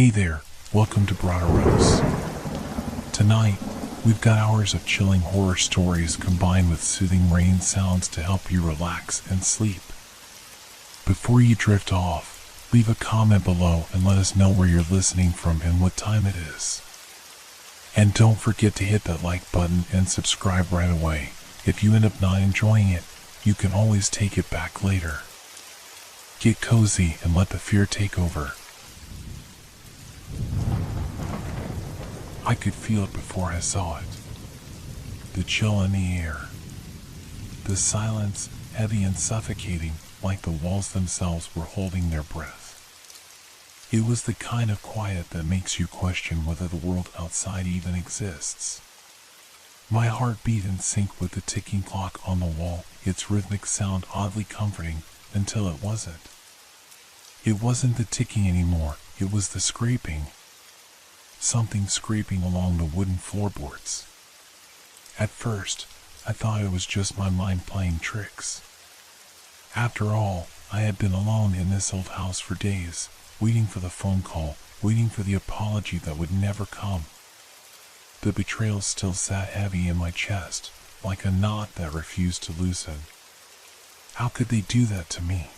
Hey there, welcome to Broderos. Tonight, we've got hours of chilling horror stories combined with soothing rain sounds to help you relax and sleep. Before you drift off, leave a comment below and let us know where you're listening from and what time it is. And don't forget to hit that like button and subscribe right away. If you end up not enjoying it, you can always take it back later. Get cozy and let the fear take over. I could feel it before I saw it. The chill in the air. The silence, heavy and suffocating, like the walls themselves were holding their breath. It was the kind of quiet that makes you question whether the world outside even exists. My heart beat in sync with the ticking clock on the wall, its rhythmic sound oddly comforting, until it wasn't. It wasn't the ticking anymore, it was the scraping. Something scraping along the wooden floorboards. At first, I thought it was just my mind playing tricks. After all, I had been alone in this old house for days, waiting for the phone call, waiting for the apology that would never come. The betrayal still sat heavy in my chest, like a knot that refused to loosen. How could they do that to me?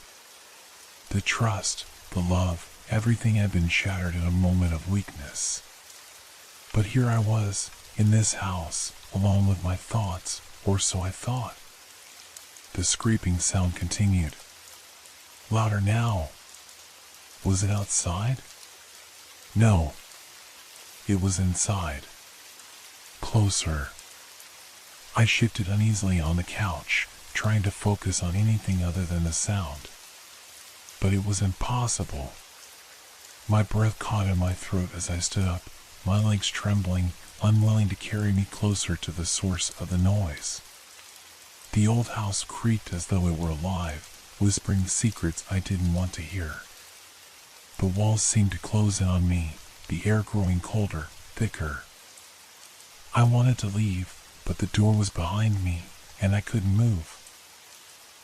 The trust, the love, everything had been shattered in a moment of weakness. But here I was, in this house, alone with my thoughts, or so I thought. The scraping sound continued. Louder now. Was it outside? No. It was inside. Closer. I shifted uneasily on the couch, trying to focus on anything other than the sound. But it was impossible. My breath caught in my throat as I stood up, my legs trembling, unwilling to carry me closer to the source of the noise. The old house creaked as though it were alive, whispering secrets I didn't want to hear. The walls seemed to close in on me, the air growing colder, thicker. I wanted to leave, but the door was behind me, and I couldn't move.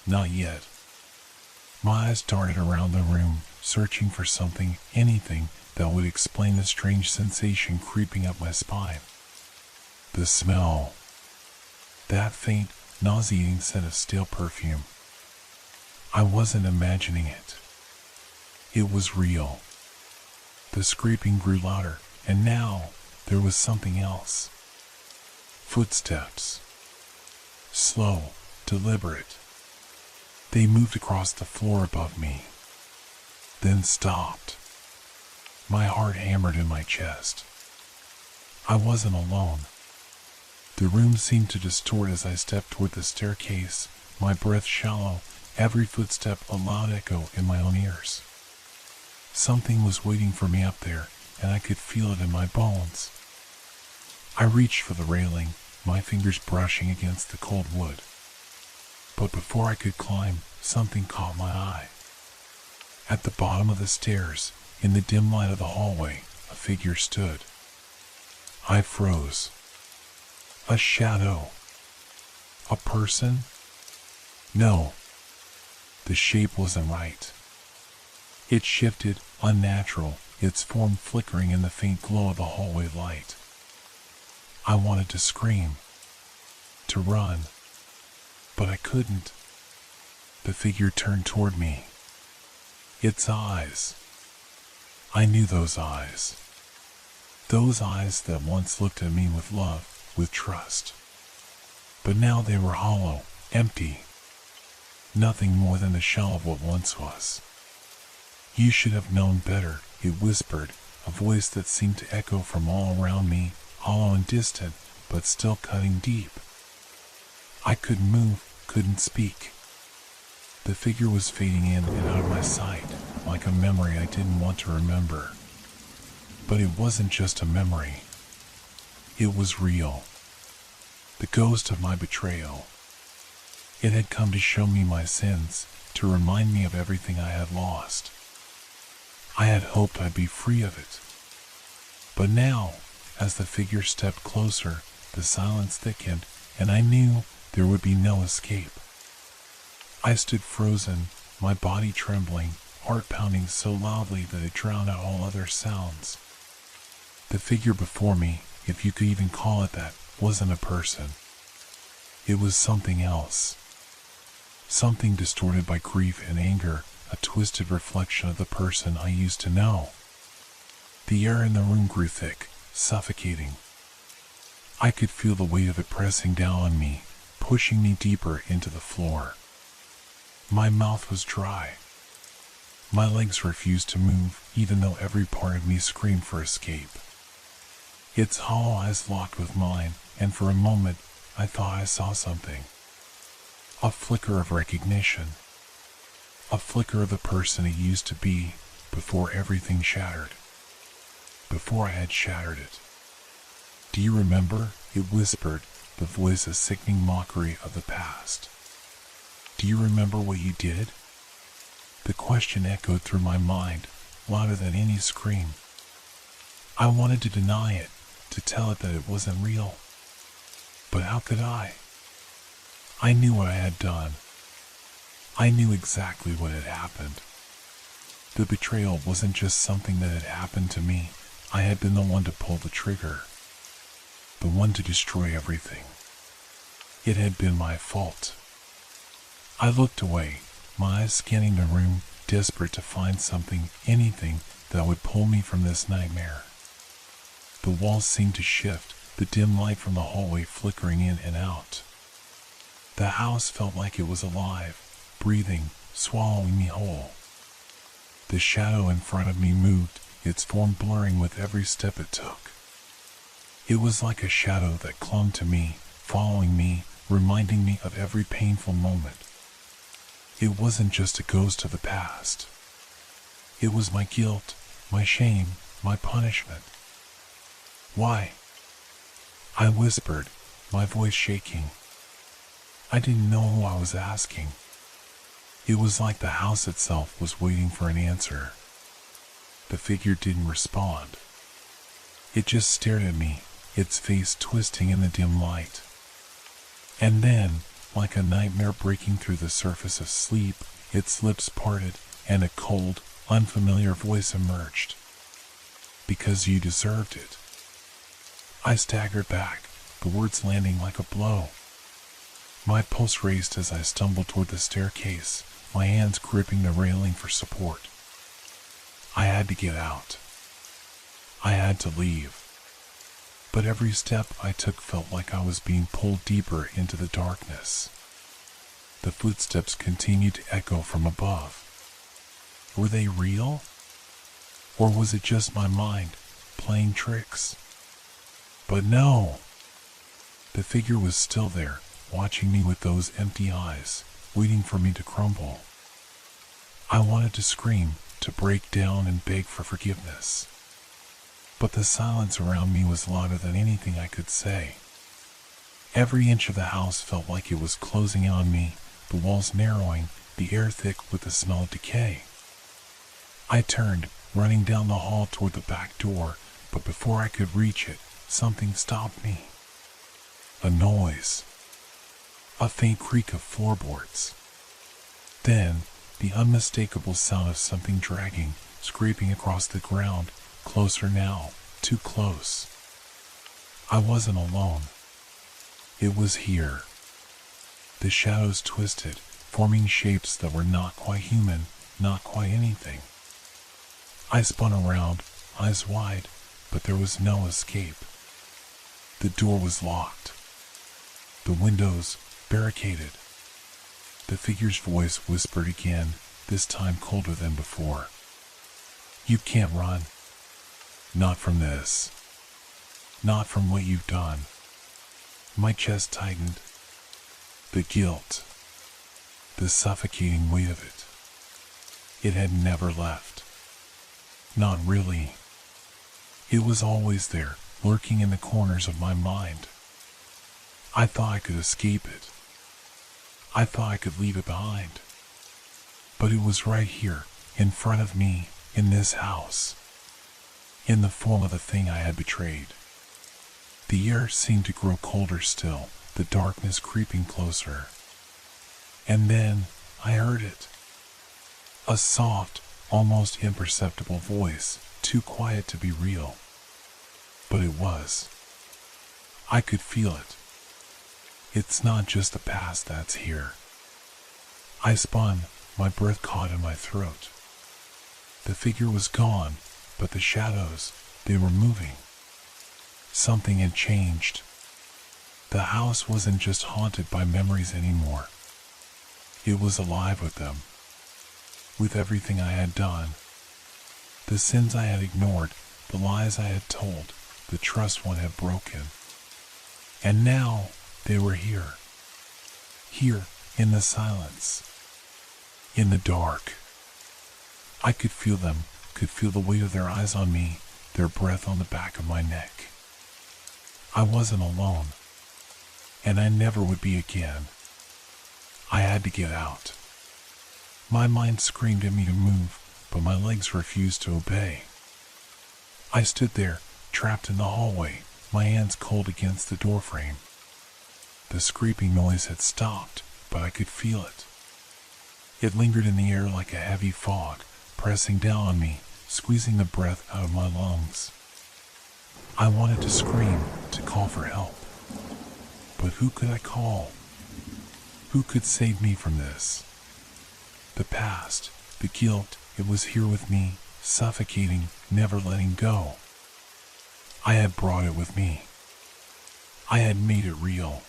Not yet. My eyes darted around the room, searching for something, anything, that would explain the strange sensation creeping up my spine. The smell. That faint, nauseating scent of stale perfume. I wasn't imagining it. It was real. The scraping grew louder, and now there was something else. Footsteps. Slow, deliberate. They moved across the floor above me, then stopped. My heart hammered in my chest. I wasn't alone. The room seemed to distort as I stepped toward the staircase, my breath shallow, every footstep a loud echo in my own ears. Something was waiting for me up there, and I could feel it in my bones. I reached for the railing, my fingers brushing against the cold wood. But before I could climb, something caught my eye. At the bottom of the stairs, in the dim light of the hallway, a figure stood. I froze. A shadow. A person? No. The shape wasn't right. It shifted, unnatural, its form flickering in the faint glow of the hallway light. I wanted to scream, to run, but I couldn't. The figure turned toward me. Its eyes. I knew those eyes. Those eyes that once looked at me with love, with trust. But now they were hollow, empty. Nothing more than the shell of what once was. You should have known better, it whispered, a voice that seemed to echo from all around me, hollow and distant, but still cutting deep. I couldn't move, couldn't speak. The figure was fading in and out of my sight, like a memory I didn't want to remember. But it wasn't just a memory. It was real. The ghost of my betrayal. It had come to show me my sins, to remind me of everything I had lost. I had hoped I'd be free of it. But now, as the figure stepped closer, the silence thickened, and I knew there would be no escape. I stood frozen, my body trembling, heart pounding so loudly that it drowned out all other sounds. The figure before me, if you could even call it that, wasn't a person. It was something else. Something distorted by grief and anger, a twisted reflection of the person I used to know. The air in the room grew thick, suffocating. I could feel the weight of it pressing down on me, pushing me deeper into the floor. My mouth was dry. My legs refused to move, even though every part of me screamed for escape. Its hollow eyes locked with mine, and for a moment, I thought I saw something. A flicker of recognition. A flicker of the person it used to be, before everything shattered. Before I had shattered it. Do you remember? It whispered, the voice a sickening mockery of the past. Do you remember what you did? The question echoed through my mind, louder than any scream. I wanted to deny it, to tell it that it wasn't real. But how could I? I knew what I had done. I knew exactly what had happened. The betrayal wasn't just something that had happened to me. I had been the one to pull the trigger. The one to destroy everything. It had been my fault. I looked away, my eyes scanning the room, desperate to find something, anything, that would pull me from this nightmare. The walls seemed to shift, the dim light from the hallway flickering in and out. The house felt like it was alive, breathing, swallowing me whole. The shadow in front of me moved, its form blurring with every step it took. It was like a shadow that clung to me, following me, reminding me of every painful moment. It wasn't just a ghost of the past. It was my guilt, my shame, my punishment. Why? I whispered, my voice shaking. I didn't know who I was asking. It was like the house itself was waiting for an answer. The figure didn't respond. It just stared at me, its face twisting in the dim light. And then, like a nightmare breaking through the surface of sleep, its lips parted, and a cold, unfamiliar voice emerged. Because you deserved it. I staggered back, the words landing like a blow. My pulse raced as I stumbled toward the staircase, my hands gripping the railing for support. I had to get out. I had to leave. But every step I took felt like I was being pulled deeper into the darkness. The footsteps continued to echo from above. Were they real? Or was it just my mind, playing tricks? But no! The figure was still there, watching me with those empty eyes, waiting for me to crumble. I wanted to scream, to break down and beg for forgiveness. But the silence around me was louder than anything I could say. Every inch of the house felt like it was closing in on me, the walls narrowing, the air thick with the smell of decay. I turned, running down the hall toward the back door, but before I could reach it, something stopped me. A noise. A faint creak of floorboards. Then, the unmistakable sound of something dragging, scraping across the ground, closer now, too close. I wasn't alone. It was here. The shadows twisted, forming shapes that were not quite human, not quite anything. I spun around, eyes wide, but there was no escape. The door was locked. The windows barricaded. The figure's voice whispered again, this time colder than before. You can't run. Not from this. Not from what you've done. My chest tightened. The guilt. The suffocating weight of it. It had never left. Not really. It was always there, lurking in the corners of my mind. I thought I could escape it. I thought I could leave it behind. But it was right here, in front of me, in this house. In the form of the thing I had betrayed. The air seemed to grow colder still, the darkness creeping closer. And then I heard it. A soft, almost imperceptible voice, too quiet to be real. But it was. I could feel it. It's not just the past that's here. I spun, my breath caught in my throat. The figure was gone, but the shadows, they were moving. Something had changed. The house wasn't just haunted by memories anymore. It was alive with them. With everything I had done. The sins I had ignored, the lies I had told, the trust one had broken. And now, they were here. Here, in the silence. In the dark. I could feel them, could feel the weight of their eyes on me, their breath on the back of my neck. I wasn't alone. And I never would be again. I had to get out. My mind screamed at me to move, but my legs refused to obey. I stood there, trapped in the hallway, my hands cold against the doorframe. The scraping noise had stopped, but I could feel it. It lingered in the air like a heavy fog, pressing down on me, squeezing the breath out of my lungs. I wanted to scream, to call for help. But who could I call? Who could save me from this? The past, the guilt, it was here with me, suffocating, never letting go. I had brought it with me. I had made it real.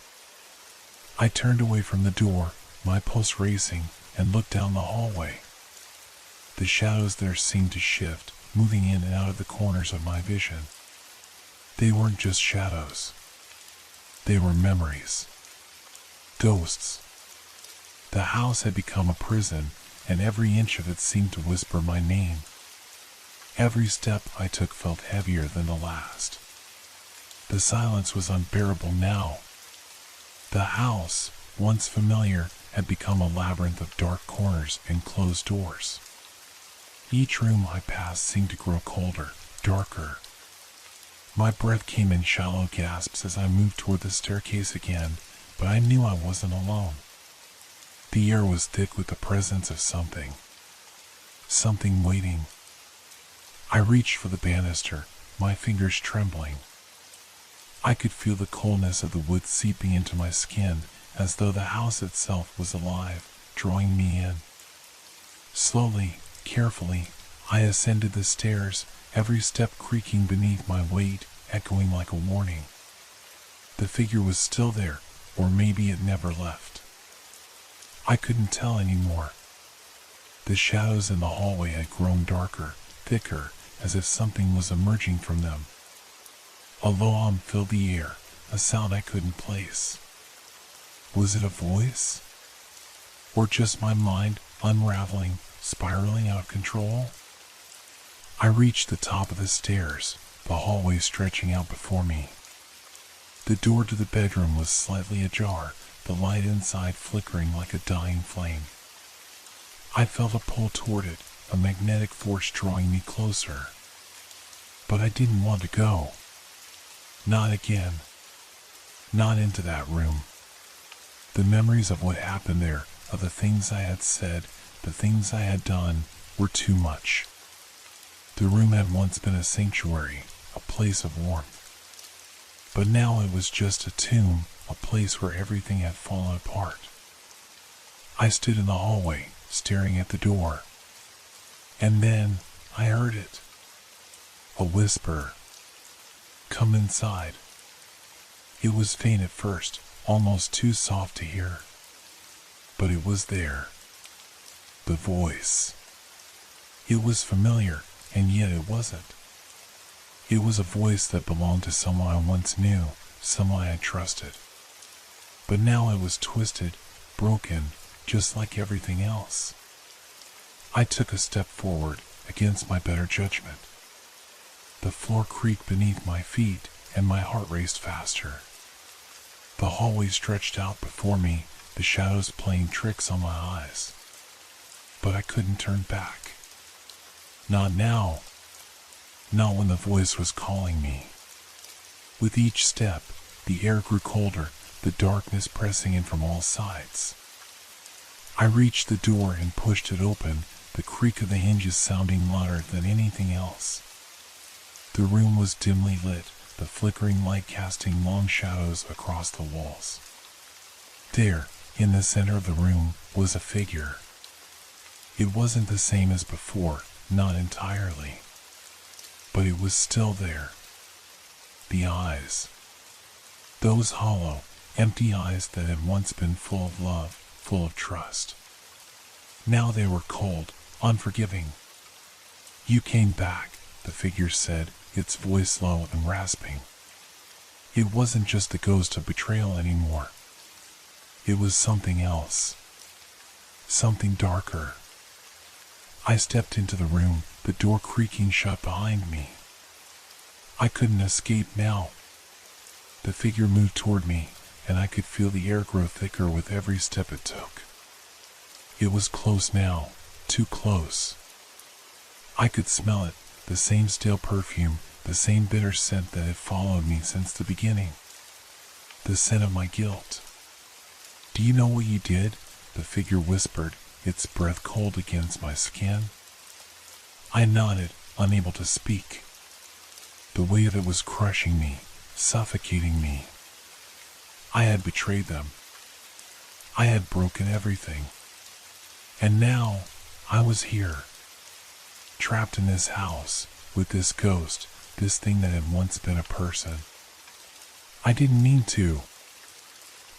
I turned away from the door, my pulse racing, and looked down the hallway. The shadows there seemed to shift, moving in and out of the corners of my vision. They weren't just shadows. They were memories. Ghosts. The house had become a prison, and every inch of it seemed to whisper my name. Every step I took felt heavier than the last. The silence was unbearable now. The house, once familiar, had become a labyrinth of dark corners and closed doors. Each room I passed seemed to grow colder, darker. My breath came in shallow gasps as I moved toward the staircase again, but I knew I wasn't alone. The air was thick with the presence of something. Something waiting. I reached for the banister, my fingers trembling. I could feel the coldness of the wood seeping into my skin, as though the house itself was alive, drawing me in. Slowly, carefully, I ascended the stairs, every step creaking beneath my weight, echoing like a warning. The figure was still there, or maybe it never left. I couldn't tell anymore. The shadows in the hallway had grown darker, thicker, as if something was emerging from them. A low hum filled the air, a sound I couldn't place. Was it a voice? Or just my mind unraveling, spiraling out of control? I reached the top of the stairs, the hallway stretching out before me. The door to the bedroom was slightly ajar, the light inside flickering like a dying flame. I felt a pull toward it, a magnetic force drawing me closer. But I didn't want to go. Not again. Not into that room. The memories of what happened there, of the things I had said, the things I had done, were too much. The room had once been a sanctuary, a place of warmth. But now it was just a tomb, a place where everything had fallen apart. I stood in the hallway, staring at the door. And then, I heard it. A whisper. Come inside. It was faint at first, almost too soft to hear. But it was there. The voice. It was familiar, and yet it wasn't. It was a voice that belonged to someone I once knew, someone I had trusted. But now it was twisted, broken, just like everything else. I took a step forward, against my better judgment. The floor creaked beneath my feet, and my heart raced faster. The hallway stretched out before me, the shadows playing tricks on my eyes. But I couldn't turn back. Not now. Not when the voice was calling me. With each step, the air grew colder, the darkness pressing in from all sides. I reached the door and pushed it open, the creak of the hinges sounding louder than anything else. The room was dimly lit, the flickering light casting long shadows across the walls. There, in the center of the room, was a figure. It wasn't the same as before, not entirely. But it was still there. The eyes. Those hollow, empty eyes that had once been full of love, full of trust. Now they were cold, unforgiving. "You came back," the figure said, its voice low and rasping. It wasn't just the ghost of betrayal anymore. It was something else. Something darker. I stepped into the room, the door creaking shut behind me. I couldn't escape now. The figure moved toward me, and I could feel the air grow thicker with every step it took. It was close now, too close. I could smell it, the same stale perfume, the same bitter scent that had followed me since the beginning. The scent of my guilt. "Do you know what you did?" the figure whispered, its breath cold against my skin. I nodded, unable to speak. The weight of it was crushing me, suffocating me. I had betrayed them. I had broken everything. And now, I was here. Trapped in this house, with this ghost, this thing that had once been a person. I didn't mean to.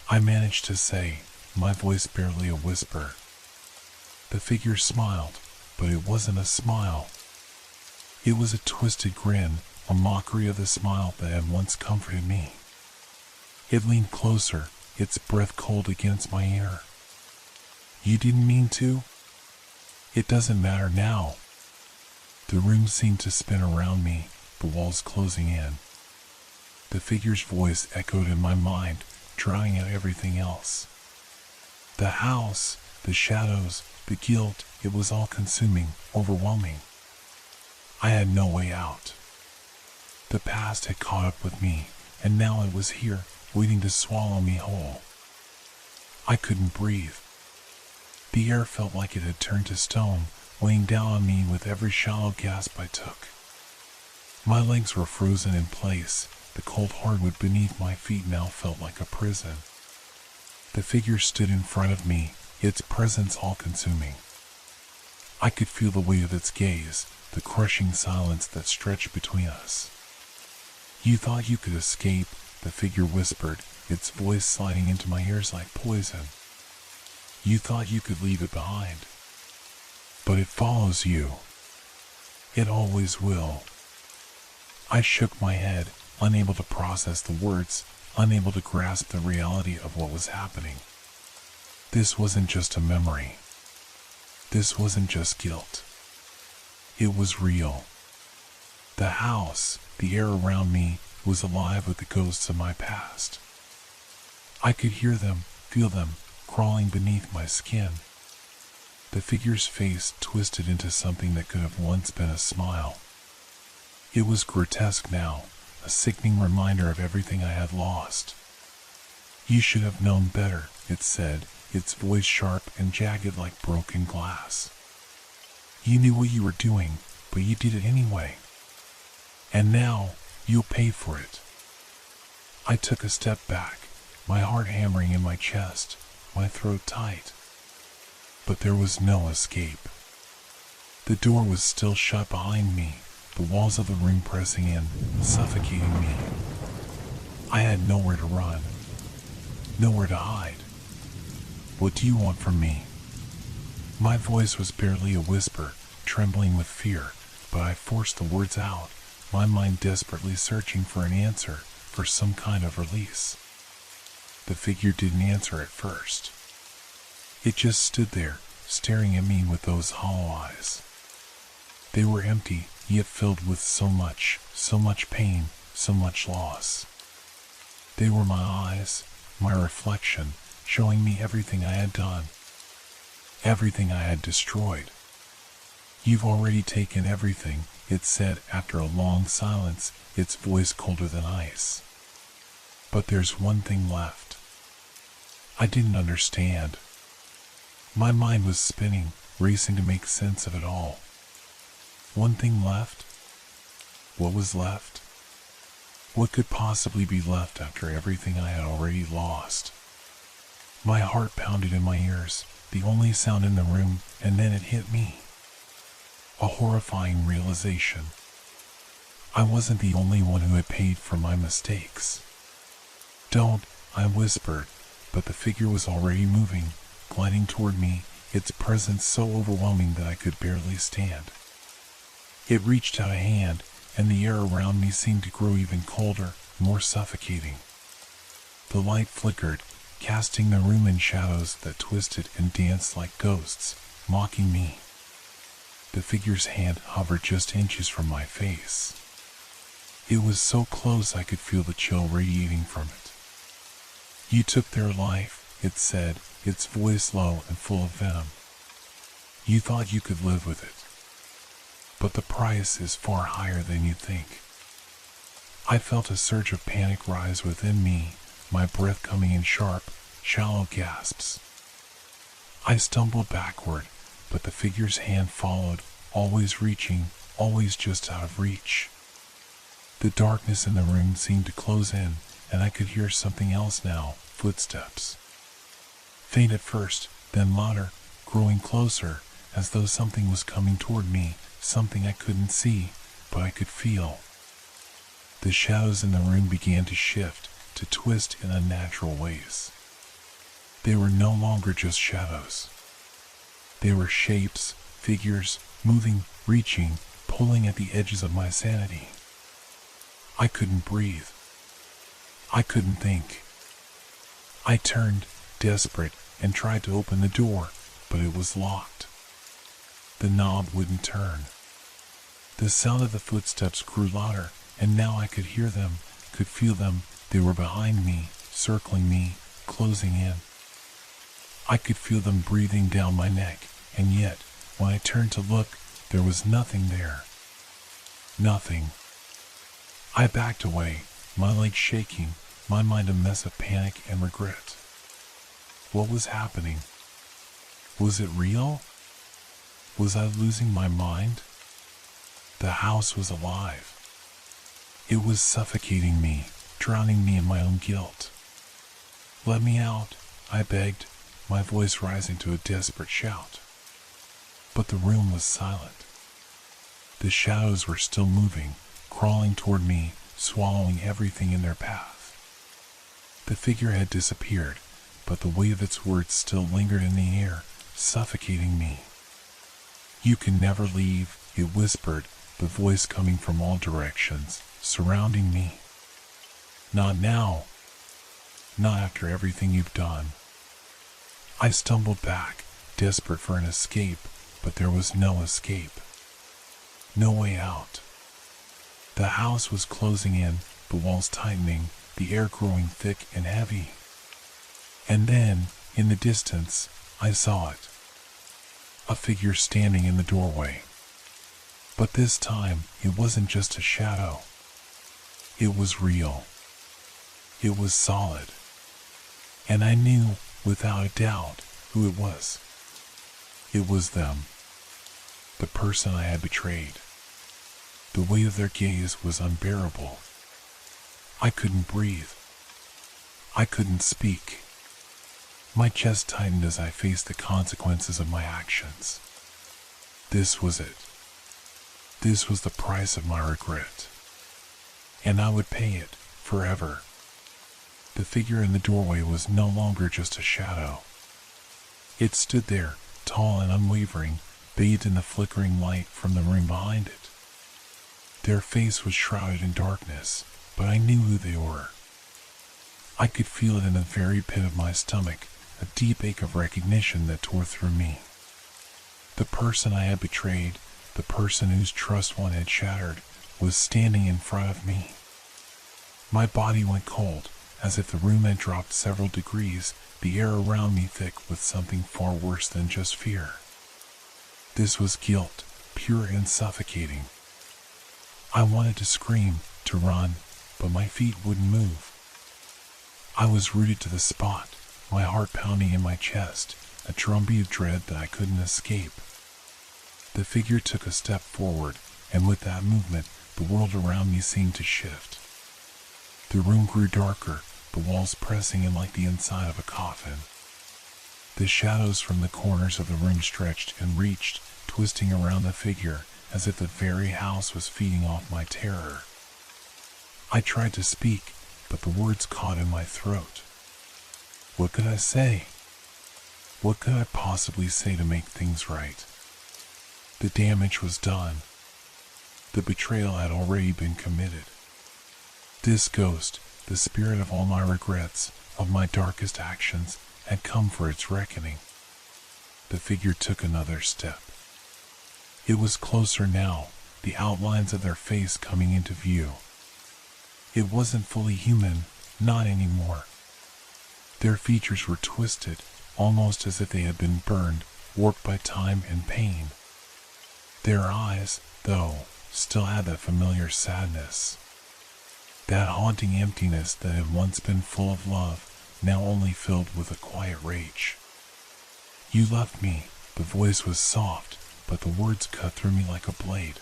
I managed to say, my voice barely a whisper. The figure smiled, but it wasn't a smile. It was a twisted grin, a mockery of the smile that had once comforted me. It leaned closer, its breath cold against my ear. "You didn't mean to? It doesn't matter now." The room seemed to spin around me, the walls closing in. The figure's voice echoed in my mind, drowning out everything else. The house, the shadows, the guilt, it was all consuming, overwhelming. I had no way out. The past had caught up with me, and now it was here, waiting to swallow me whole. I couldn't breathe. The air felt like it had turned to stone, weighing down on me with every shallow gasp I took. My legs were frozen in place, the cold hardwood beneath my feet now felt like a prison. The figure stood in front of me, its presence all-consuming. I could feel the weight of its gaze, the crushing silence that stretched between us. "You thought you could escape," the figure whispered, its voice sliding into my ears like poison. "You thought you could leave it behind. But it follows you. It always will." I shook my head, unable to process the words, unable to grasp the reality of what was happening. This wasn't just a memory. This wasn't just guilt. It was real. The house, the air around me, was alive with the ghosts of my past. I could hear them, feel them, crawling beneath my skin. The figure's face twisted into something that could have once been a smile. It was grotesque now, a sickening reminder of everything I had lost. "You should have known better," it said, its voice sharp and jagged like broken glass. "You knew what you were doing, but you did it anyway. And now, you'll pay for it." I took a step back, my heart hammering in my chest, my throat tight. But there was no escape. The door was still shut behind me, the walls of the room pressing in, suffocating me. I had nowhere to run, nowhere to hide. "What do you want from me?" My voice was barely a whisper, trembling with fear, but I forced the words out, my mind desperately searching for an answer, for some kind of release. The figure didn't answer at first. It just stood there, staring at me with those hollow eyes. They were empty, yet filled with so much pain, so much loss. They were my eyes, my reflection, showing me everything I had done, everything I had destroyed. "You've already taken everything," it said after a long silence, its voice colder than ice. "But there's one thing left." I didn't understand. My mind was spinning, racing to make sense of it all. One thing left? What was left? What could possibly be left after everything I had already lost? My heart pounded in my ears, the only sound in the room, and then it hit me. A horrifying realization. I wasn't the only one who had paid for my mistakes. Don't, I whispered, but the figure was already moving, gliding toward me, its presence so overwhelming that I could barely stand. It reached out a hand, and the air around me seemed to grow even colder, more suffocating. The light flickered, casting the room in shadows that twisted and danced like ghosts, mocking me. The figure's hand hovered just inches from my face. It was so close I could feel the chill radiating from it. "You took their life," it said, its voice low and full of venom. "You thought you could live with it. But the price is far higher than you think." I felt a surge of panic rise within me, my breath coming in sharp, shallow gasps. I stumbled backward, but the figure's hand followed, always reaching, always just out of reach. The darkness in the room seemed to close in, and I could hear something else now, footsteps. Faint at first, then louder, growing closer, as though something was coming toward me, something I couldn't see, but I could feel. The shadows in the room began to shift, to twist in unnatural ways. They were no longer just shadows. They were shapes, figures, moving, reaching, pulling at the edges of my sanity. I couldn't breathe. I couldn't think. I turned, desperate, and tried to open the door, but it was locked. The knob wouldn't turn. The sound of the footsteps grew louder, and now I could hear them, could feel them. They were behind me, circling me, closing in. I could feel them breathing down my neck, and yet, when I turned to look, there was nothing there. Nothing. I backed away, my legs shaking, my mind a mess of panic and regret. What was happening? Was it real? Was I losing my mind? The house was alive. It was suffocating me, drowning me in my own guilt. "Let me out," I begged, my voice rising to a desperate shout. But the room was silent. The shadows were still moving, crawling toward me, swallowing everything in their path. The figure had disappeared, but the weight of its words still lingered in the air, suffocating me. "You can never leave," it whispered, the voice coming from all directions, surrounding me. "Not now. Not after everything you've done." I stumbled back, desperate for an escape, but there was no escape. No way out. The house was closing in, the walls tightening, the air growing thick and heavy. And then, in the distance, I saw it. A figure standing in the doorway. But this time, it wasn't just a shadow. It was real. It was solid. And I knew, without a doubt, who it was. It was them. The person I had betrayed. The weight of their gaze was unbearable. I couldn't breathe. I couldn't speak. My chest tightened as I faced the consequences of my actions. This was it. This was the price of my regret. And I would pay it, forever. The figure in the doorway was no longer just a shadow. It stood there, tall and unwavering, bathed in the flickering light from the room behind it. Their face was shrouded in darkness, but I knew who they were. I could feel it in the very pit of my stomach, a deep ache of recognition that tore through me. The person I had betrayed, the person whose trust one had shattered, was standing in front of me. My body went cold, as if the room had dropped several degrees, the air around me thick with something far worse than just fear. This was guilt, pure and suffocating. I wanted to scream, to run, but my feet wouldn't move. I was rooted to the spot, my heart pounding in my chest, a drumbeat of dread that I couldn't escape. The figure took a step forward, and with that movement, the world around me seemed to shift. The room grew darker, the walls pressing in like the inside of a coffin. The shadows from the corners of the room stretched and reached, twisting around the figure, as if the very house was feeding off my terror. I tried to speak, but the words caught in my throat. What could I say? What could I possibly say to make things right? The damage was done. The betrayal had already been committed. This ghost, the spirit of all my regrets, of my darkest actions, had come for its reckoning. The figure took another step. It was closer now, the outlines of their face coming into view. It wasn't fully human, not anymore. Their features were twisted, almost as if they had been burned, warped by time and pain. Their eyes, though, still had that familiar sadness. That haunting emptiness that had once been full of love, now only filled with a quiet rage. You left me, the voice was soft, but the words cut through me like a blade.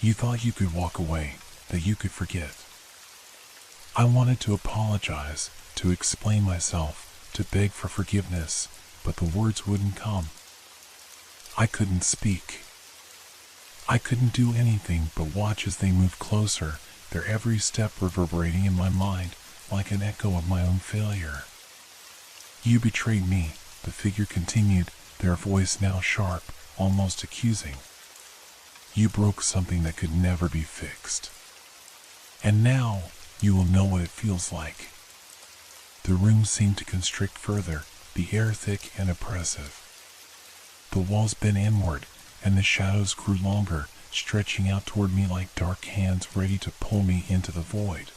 You thought you could walk away, that you could forget. I wanted to apologize, to explain myself, to beg for forgiveness, but the words wouldn't come. I couldn't speak. I couldn't do anything but watch as they moved closer, their every step reverberating in my mind like an echo of my own failure. You betrayed me, the figure continued, their voice now sharp, almost accusing. You broke something that could never be fixed. And now, you will know what it feels like. The room seemed to constrict further, the air thick and oppressive. The walls bent inward, and the shadows grew longer, stretching out toward me like dark hands ready to pull me into the void.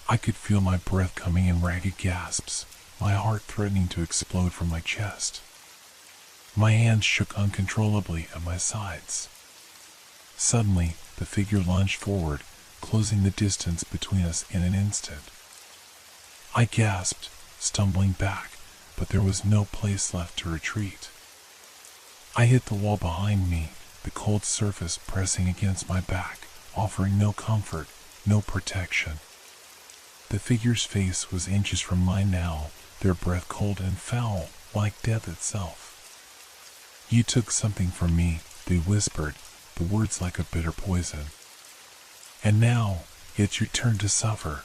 I could feel my breath coming in ragged gasps, my heart threatening to explode from my chest. My hands shook uncontrollably at my sides. Suddenly, the figure lunged forward, closing the distance between us in an instant. I gasped, stumbling back, but there was no place left to retreat. I hit the wall behind me, the cold surface pressing against my back, offering no comfort, no protection. The figure's face was inches from mine now, their breath cold and foul, like death itself. You took something from me, they whispered, the words like a bitter poison. And now, it's your turn to suffer.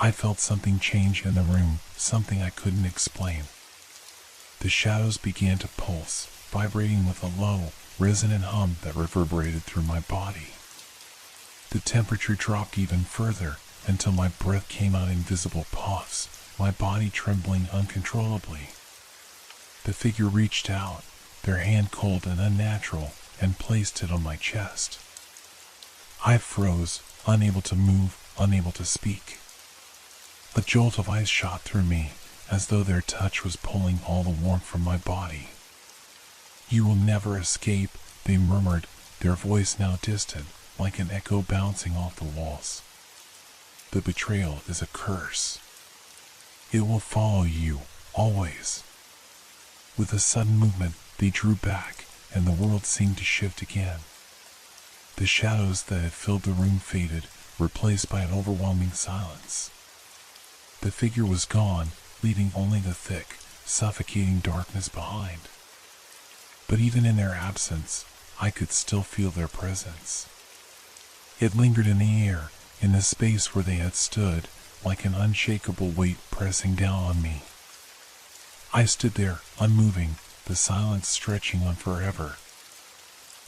I felt something change in the room, something I couldn't explain. The shadows began to pulse, vibrating with a low, resonant hum that reverberated through my body. The temperature dropped even further, until my breath came out in visible puffs, my body trembling uncontrollably. The figure reached out, their hand cold and unnatural, and placed it on my chest. I froze, unable to move, unable to speak. A jolt of ice shot through me, as though their touch was pulling all the warmth from my body. You will never escape, they murmured, their voice now distant, like an echo bouncing off the walls. The betrayal is a curse. It will follow you, always. With a sudden movement, they drew back, and the world seemed to shift again. The shadows that had filled the room faded, replaced by an overwhelming silence. The figure was gone, leaving only the thick, suffocating darkness behind. But even in their absence, I could still feel their presence. It lingered in the air, in the space where they had stood, like an unshakable weight pressing down on me. I stood there, unmoving, the silence stretching on forever.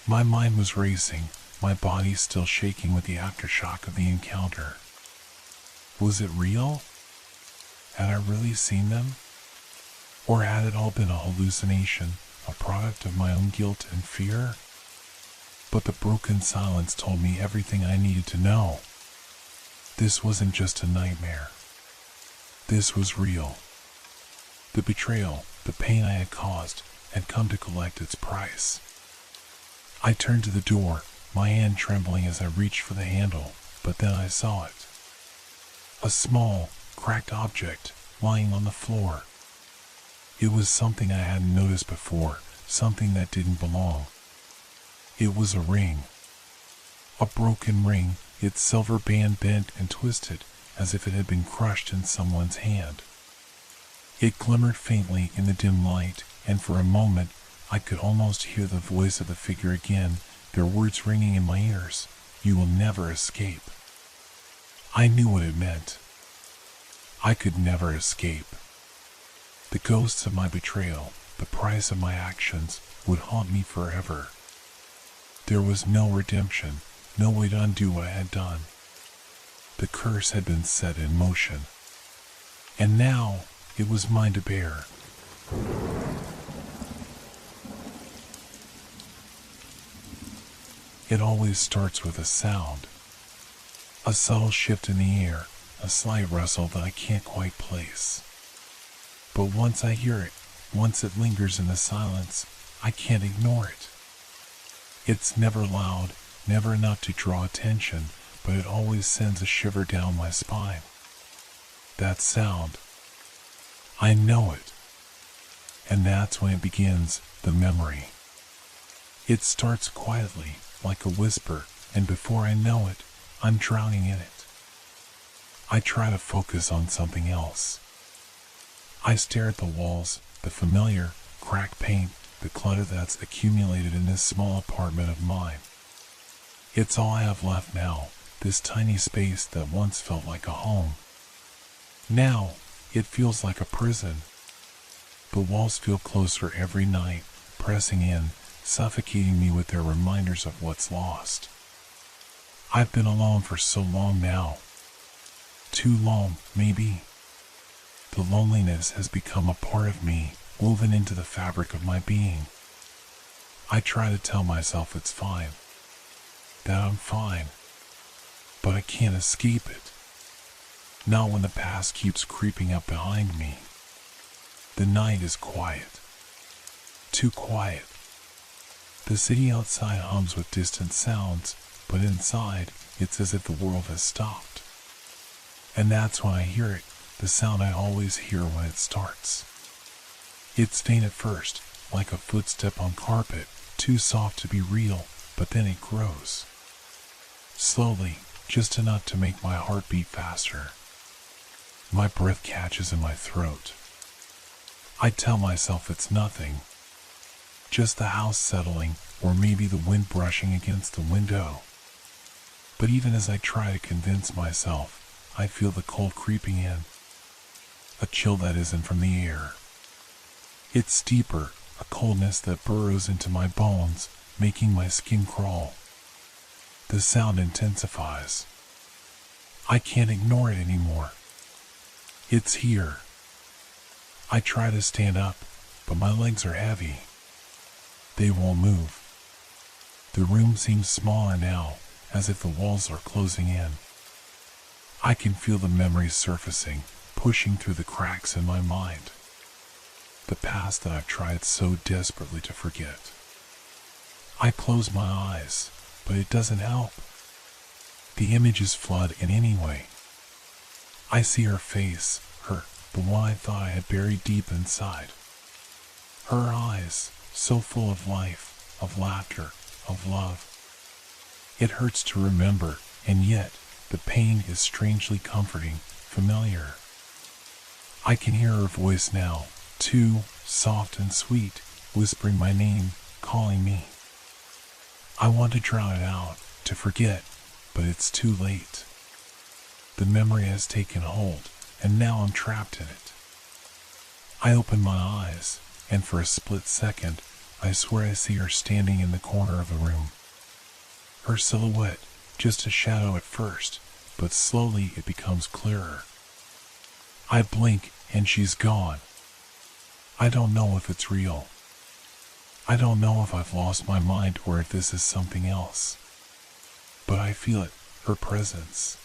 My mind was racing, my body still shaking with the aftershock of the encounter. Was it real? Had I really seen them? Or had it all been a hallucination, a product of my own guilt and fear? But the broken silence told me everything I needed to know. This wasn't just a nightmare. This was real. The betrayal, the pain I had caused, had come to collect its price. I turned to the door, my hand trembling as I reached for the handle, but then I saw it. A small, cracked object lying on the floor. It was something I hadn't noticed before, something that didn't belong. It was a ring. A broken ring, its silver band bent and twisted as if it had been crushed in someone's hand. It glimmered faintly in the dim light, and for a moment I could almost hear the voice of the figure again, their words ringing in my ears. "You will never escape." I knew what it meant. I could never escape. The ghosts of my betrayal, the price of my actions, would haunt me forever. There was no redemption, no way to undo what I had done. The curse had been set in motion, and now it was mine to bear. It always starts with a sound, a subtle shift in the air, a slight rustle that I can't quite place. But once I hear it, once it lingers in the silence, I can't ignore it. It's never loud, never enough to draw attention, but it always sends a shiver down my spine. That sound, I know it. And that's when it begins, the memory. It starts quietly, like a whisper, and before I know it, I'm drowning in it. I try to focus on something else. I stare at the walls, the familiar, cracked paint, the clutter that's accumulated in this small apartment of mine. It's all I have left now, this tiny space that once felt like a home. Now, it feels like a prison. The walls feel closer every night, pressing in, suffocating me with their reminders of what's lost. I've been alone for so long now. Too long, maybe. The loneliness has become a part of me, woven into the fabric of my being. I try to tell myself it's fine, that I'm fine, but I can't escape it. Not when the past keeps creeping up behind me. The night is quiet. Too quiet. The city outside hums with distant sounds, but inside, it's as if the world has stopped. And that's when I hear it, the sound I always hear when it starts. It's faint at first, like a footstep on carpet, too soft to be real, but then it grows. Slowly, just enough to make my heart beat faster. My breath catches in my throat. I tell myself it's nothing. Just the house settling, or maybe the wind brushing against the window. But even as I try to convince myself, I feel the cold creeping in. A chill that isn't from the air. It's deeper, a coldness that burrows into my bones, making my skin crawl. The sound intensifies. I can't ignore it anymore. It's here. I try to stand up, but my legs are heavy. They won't move. The room seems smaller now, as if the walls are closing in. I can feel the memories surfacing, pushing through the cracks in my mind. The past that I've tried so desperately to forget. I close my eyes, but it doesn't help. The images flood in anyway. I see her face, the one I thought I had buried deep inside. Her eyes, so full of life, of laughter, of love. It hurts to remember, and yet the pain is strangely comforting, familiar. I can hear her voice now, too, soft and sweet, whispering my name, calling me. I want to drown it out, to forget, but it's too late. The memory has taken hold, and now I'm trapped in it. I open my eyes, and for a split second, I swear I see her standing in the corner of the room. Her silhouette, just a shadow at first, but slowly it becomes clearer. I blink, and she's gone. I don't know if it's real. I don't know if I've lost my mind or if this is something else. But I feel it, her presence.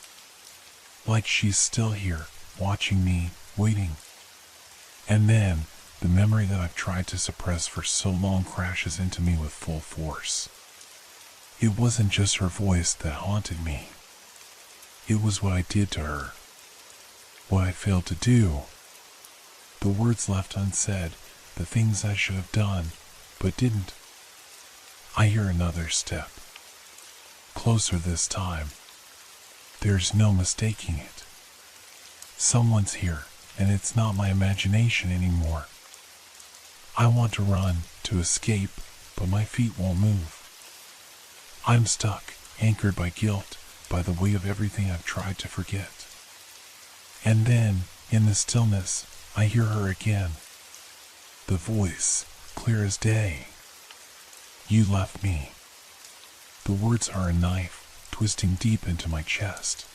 Like she's still here, watching me, waiting. And then, the memory that I've tried to suppress for so long crashes into me with full force. It wasn't just her voice that haunted me. It was what I did to her. What I failed to do. The words left unsaid, the things I should have done, but didn't. I hear another step. Closer this time. There's no mistaking it. Someone's here, and it's not my imagination anymore. I want to run, to escape, but my feet won't move. I'm stuck, anchored by guilt, by the weight of everything I've tried to forget. And then, in the stillness, I hear her again. The voice, clear as day. You left me. The words are a knife, twisting deep into my chest.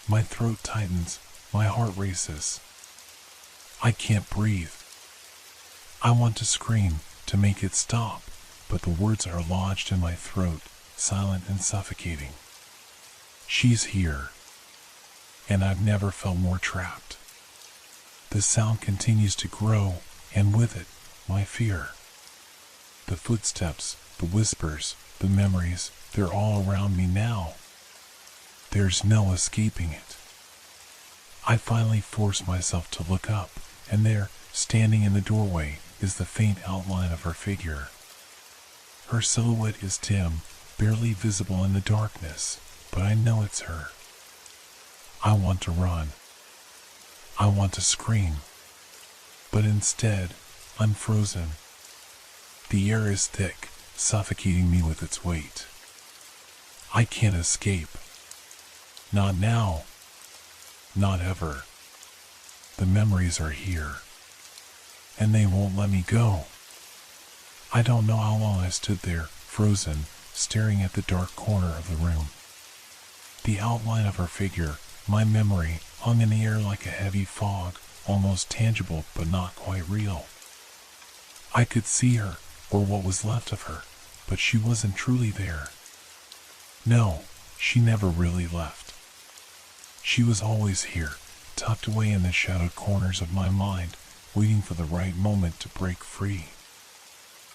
My throat tightens, my heart races. I can't breathe. I want to scream, to make it stop, but the words are lodged in my throat, silent and suffocating. She's here, and I've never felt more trapped. The sound continues to grow, and with it, my fear. The footsteps, the whispers, the memories, they're all around me now. There's no escaping it. I finally force myself to look up, and there, standing in the doorway, is the faint outline of her figure. Her silhouette is dim, barely visible in the darkness, but I know it's her. I want to run. I want to scream. But instead, I'm frozen. The air is thick, suffocating me with its weight. I can't escape. Not now. Not ever. The memories are here, and they won't let me go. I don't know how long I stood there, frozen, staring at the dark corner of the room. The outline of her figure, my memory, hung in the air like a heavy fog, almost tangible but not quite real. I could see her, or what was left of her, but she wasn't truly there. No, she never really left. She was always here, tucked away in the shadowed corners of my mind, waiting for the right moment to break free.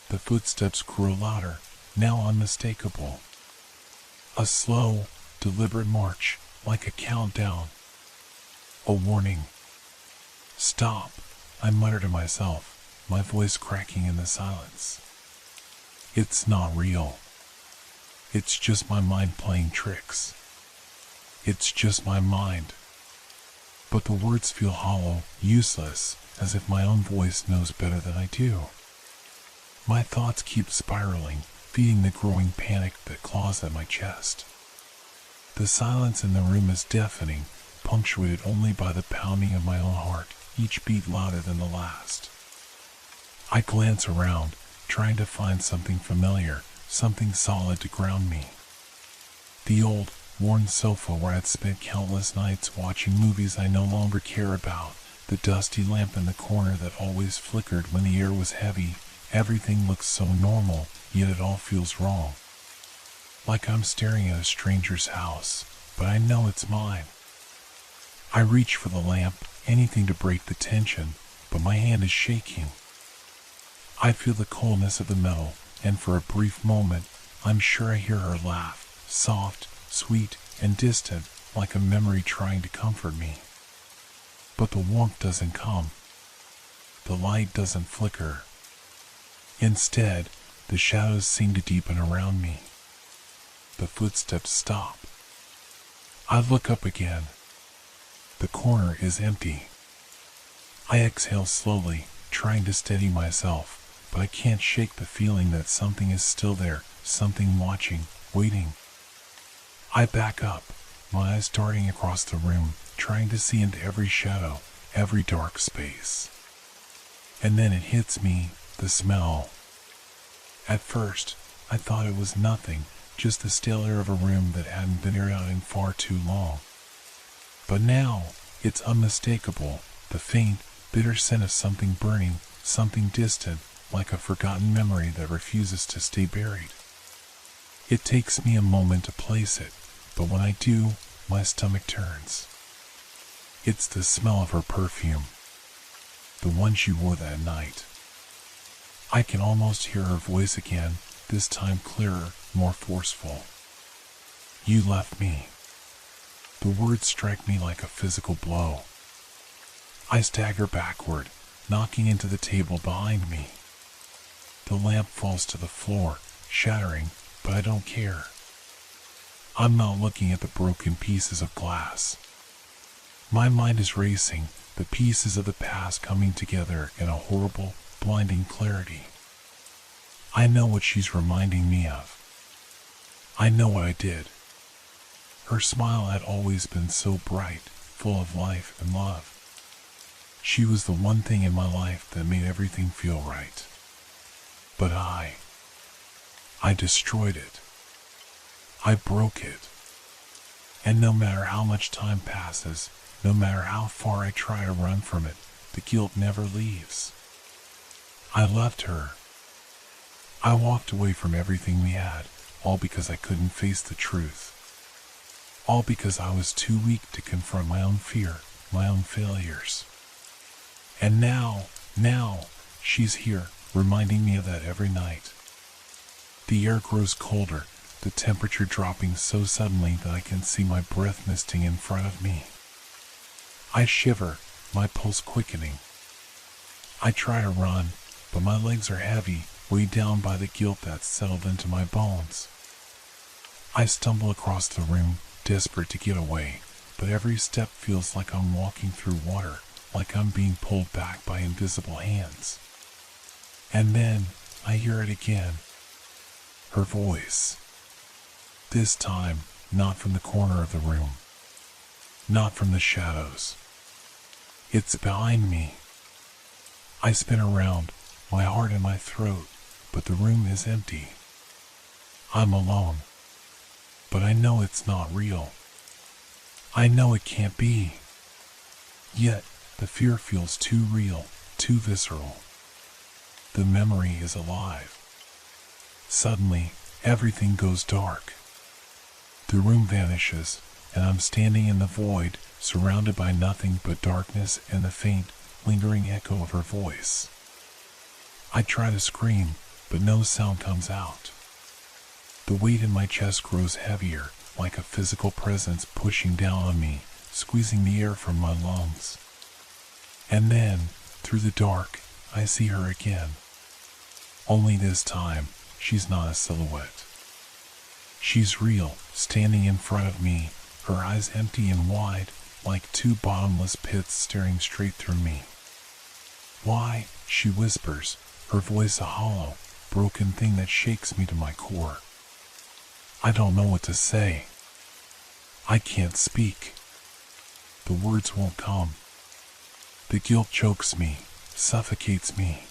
The footsteps grew louder, now unmistakable. A slow, deliberate march, like a countdown. A warning. Stop, I muttered to myself, my voice cracking in the silence. It's not real. It's just my mind playing tricks. It's just my mind. But the words feel hollow, useless, as if my own voice knows better than I do. My thoughts keep spiraling, feeding the growing panic that claws at my chest. The silence in the room is deafening, punctuated only by the pounding of my own heart, each beat louder than the last. I glance around, trying to find something familiar, something solid to ground me. The old, worn sofa where I'd spent countless nights watching movies I no longer care about, the dusty lamp in the corner that always flickered when the air was heavy. Everything looks so normal, yet it all feels wrong. Like I'm staring at a stranger's house, but I know it's mine. I reach for the lamp, anything to break the tension, but my hand is shaking. I feel the coldness of the metal, and for a brief moment, I'm sure I hear her laugh, soft, sweet, and distant, like a memory trying to comfort me. But the warmth doesn't come. The light doesn't flicker. Instead, the shadows seem to deepen around me. The footsteps stop. I look up again. The corner is empty. I exhale slowly, trying to steady myself, but I can't shake the feeling that something is still there, something watching, waiting. I back up, my eyes darting across the room, trying to see into every shadow, every dark space. And then it hits me, the smell. At first, I thought it was nothing, just the stale air of a room that hadn't been aired out in far too long. But now, it's unmistakable, the faint, bitter scent of something burning, something distant, like a forgotten memory that refuses to stay buried. It takes me a moment to place it, but when I do, my stomach turns. It's the smell of her perfume, the one she wore that night. I can almost hear her voice again, this time clearer, more forceful. You left me. The words strike me like a physical blow. I stagger backward, knocking into the table behind me. The lamp falls to the floor, shattering, but I don't care. I'm not looking at the broken pieces of glass. My mind is racing, the pieces of the past coming together in a horrible, blinding clarity. I know what she's reminding me of. I know what I did. Her smile had always been so bright, full of life and love. She was the one thing in my life that made everything feel right. But I destroyed it. I broke it. And no matter how much time passes, no matter how far I try to run from it, the guilt never leaves. I left her. I walked away from everything we had, all because I couldn't face the truth. All because I was too weak to confront my own fear, my own failures. And now, she's here, reminding me of that every night. The air grows colder, the temperature dropping so suddenly that I can see my breath misting in front of me. I shiver, my pulse quickening. I try to run, but my legs are heavy, weighed down by the guilt that's settled into my bones. I stumble across the room, desperate to get away, but every step feels like I'm walking through water, like I'm being pulled back by invisible hands. And then, I hear it again. Her voice. This time, not from the corner of the room. Not from the shadows. It's behind me. I spin around, my heart in my throat, but the room is empty. I'm alone. But I know it's not real. I know it can't be. Yet, the fear feels too real, too visceral. The memory is alive. Suddenly, everything goes dark. The room vanishes, and I'm standing in the void, surrounded by nothing but darkness and the faint, lingering echo of her voice. I try to scream, but no sound comes out. The weight in my chest grows heavier, like a physical presence pushing down on me, squeezing the air from my lungs. And then, through the dark, I see her again. Only this time, she's not a silhouette. She's real, standing in front of me, her eyes empty and wide, like two bottomless pits staring straight through me. Why, she whispers, her voice a hollow, broken thing that shakes me to my core. I don't know what to say. I can't speak. The words won't come. The guilt chokes me, suffocates me.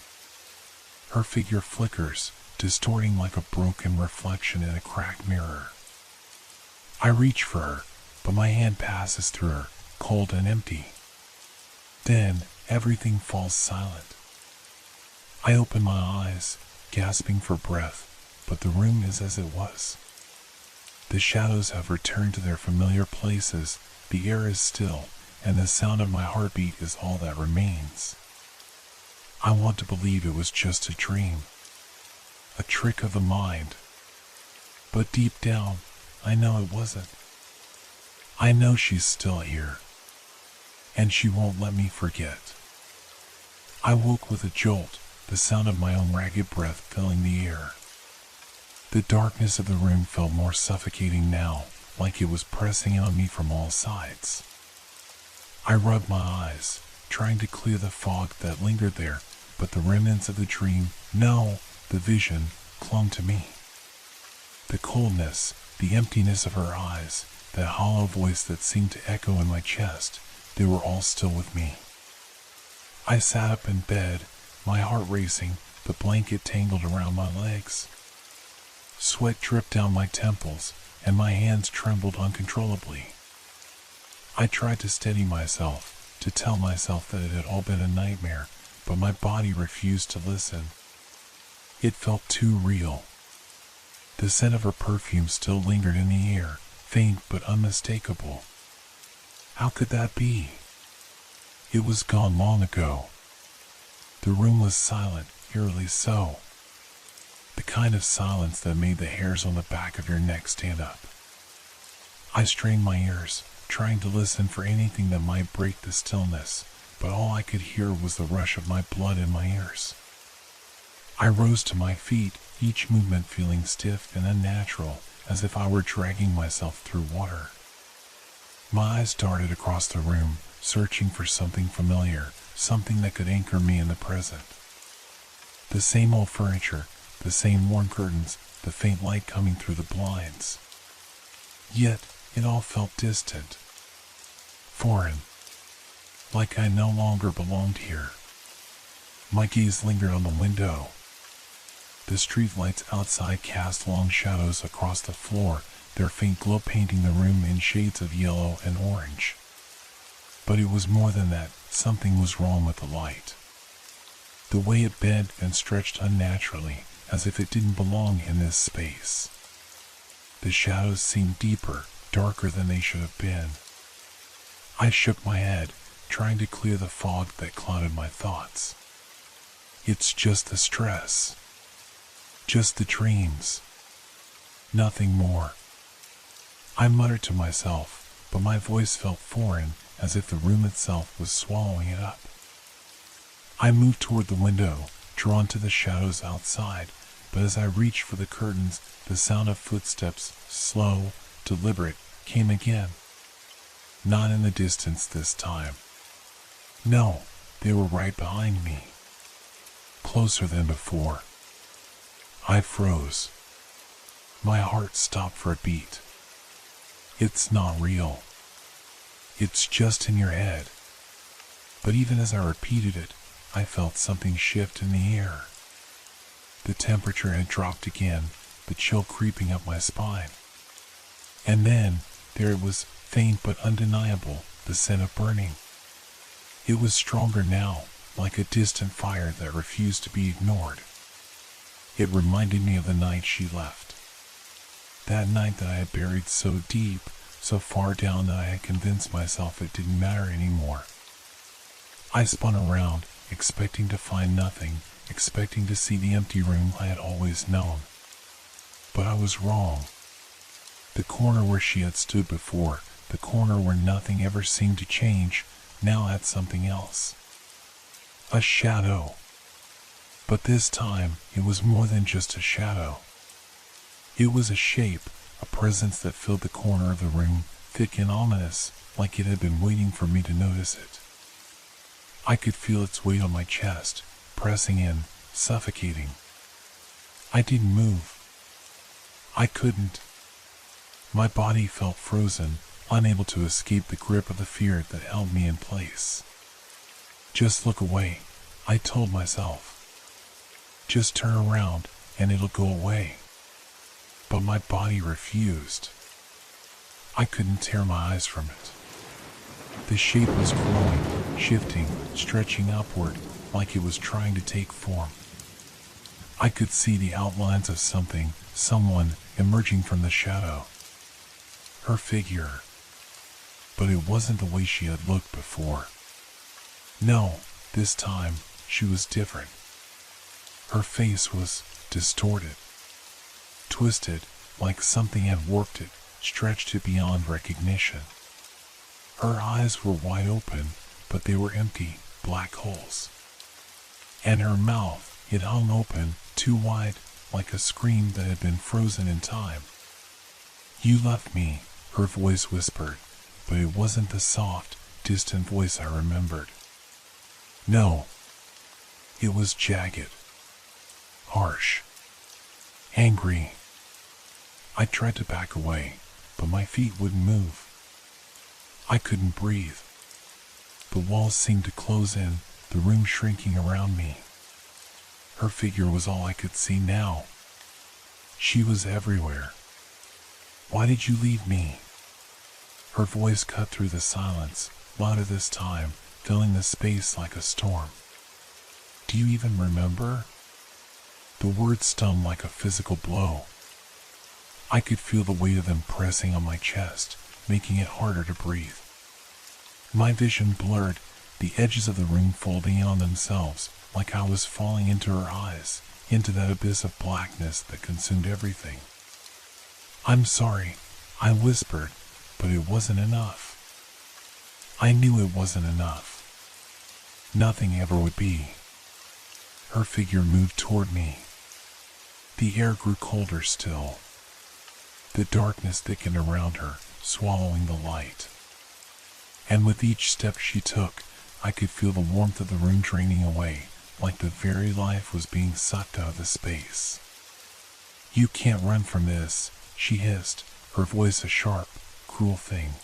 Her figure flickers, distorting like a broken reflection in a cracked mirror. I reach for her, but my hand passes through her, cold and empty. Then, everything falls silent. I open my eyes, gasping for breath, but the room is as it was. The shadows have returned to their familiar places, the air is still, and the sound of my heartbeat is all that remains. I want to believe it was just a dream, a trick of the mind. But deep down, I know it wasn't. I know she's still here, and she won't let me forget. I woke with a jolt, the sound of my own ragged breath filling the air. The darkness of the room felt more suffocating now, like it was pressing on me from all sides. I rubbed my eyes, trying to clear the fog that lingered there, but the remnants of the dream, no, the vision, clung to me. The coldness, the emptiness of her eyes, that hollow voice that seemed to echo in my chest, they were all still with me. I sat up in bed, my heart racing, the blanket tangled around my legs. Sweat dripped down my temples, and my hands trembled uncontrollably. I tried to steady myself, to tell myself that it had all been a nightmare, but my body refused to listen. It felt too real. The scent of her perfume still lingered in the air, faint but unmistakable. How could that be? It was gone long ago. The room was silent, eerily so. The kind of silence that made the hairs on the back of your neck stand up. I strained my ears, trying to listen for anything that might break the stillness, but all I could hear was the rush of my blood in my ears. I rose to my feet, each movement feeling stiff and unnatural, as if I were dragging myself through water. My eyes darted across the room, searching for something familiar, something that could anchor me in the present. The same old furniture, the same worn curtains, the faint light coming through the blinds. Yet, it all felt distant, foreign, like I no longer belonged here. My gaze lingered on the window. The street lights outside cast long shadows across the floor, their faint glow painting the room in shades of yellow and orange. But it was more than that. Something was wrong with the light. The way it bent and stretched unnaturally, as if it didn't belong in this space. The shadows seemed deeper, darker than they should have been. I shook my head, trying to clear the fog that clouded my thoughts. It's just the stress. Just the dreams. Nothing more. I muttered to myself, but my voice felt foreign, as if the room itself was swallowing it up. I moved toward the window, drawn to the shadows outside, but as I reached for the curtains, the sound of footsteps, slow, deliberate, came again. Not in the distance this time. No, they were right behind me. Closer than before. I froze. My heart stopped for a beat. It's not real. It's just in your head. But even as I repeated it, I felt something shift in the air. The temperature had dropped again, the chill creeping up my spine. And then, there it was, faint but undeniable, the scent of burning. It was stronger now, like a distant fire that refused to be ignored. It reminded me of the night she left. That night that I had buried so deep, so far down that I had convinced myself it didn't matter anymore. I spun around, expecting to find nothing, expecting to see the empty room I had always known. But I was wrong. The corner where she had stood before, the corner where nothing ever seemed to change, now had something else. A shadow. But this time, it was more than just a shadow. It was a shape, a presence that filled the corner of the room, thick and ominous, like it had been waiting for me to notice it. I could feel its weight on my chest, pressing in, suffocating. I didn't move. I couldn't. My body felt frozen, unable to escape the grip of the fear that held me in place. Just look away, I told myself. Just turn around, and it'll go away. But my body refused. I couldn't tear my eyes from it. The shape was growing, shifting, stretching upward, like it was trying to take form. I could see the outlines of something, someone, emerging from the shadow. Her figure. But it wasn't the way she had looked before. No, this time, she was different. Her face was distorted. Twisted, like something had warped it, stretched it beyond recognition. Her eyes were wide open, but they were empty, black holes. And her mouth, it hung open, too wide, like a scream that had been frozen in time. You left me, her voice whispered, but it wasn't the soft, distant voice I remembered. No. It was jagged. Harsh. Angry. I tried to back away, but my feet wouldn't move. I couldn't breathe. The walls seemed to close in, the room shrinking around me. Her figure was all I could see now. She was everywhere. Why did you leave me? Her voice cut through the silence, louder this time, filling the space like a storm. Do you even remember? The words stung like a physical blow. I could feel the weight of them pressing on my chest, making it harder to breathe. My vision blurred, the edges of the room folding in on themselves, like I was falling into her eyes, into that abyss of blackness that consumed everything. I'm sorry, I whispered, but it wasn't enough. I knew it wasn't enough. Nothing ever would be. her figure moved toward me. The air grew colder still. The darkness thickened around her, swallowing the light. And with each step she took, I could feel the warmth of the room draining away, like the very life was being sucked out of the space. "You can't run from this," she hissed, her voice a sharp, cruel thing.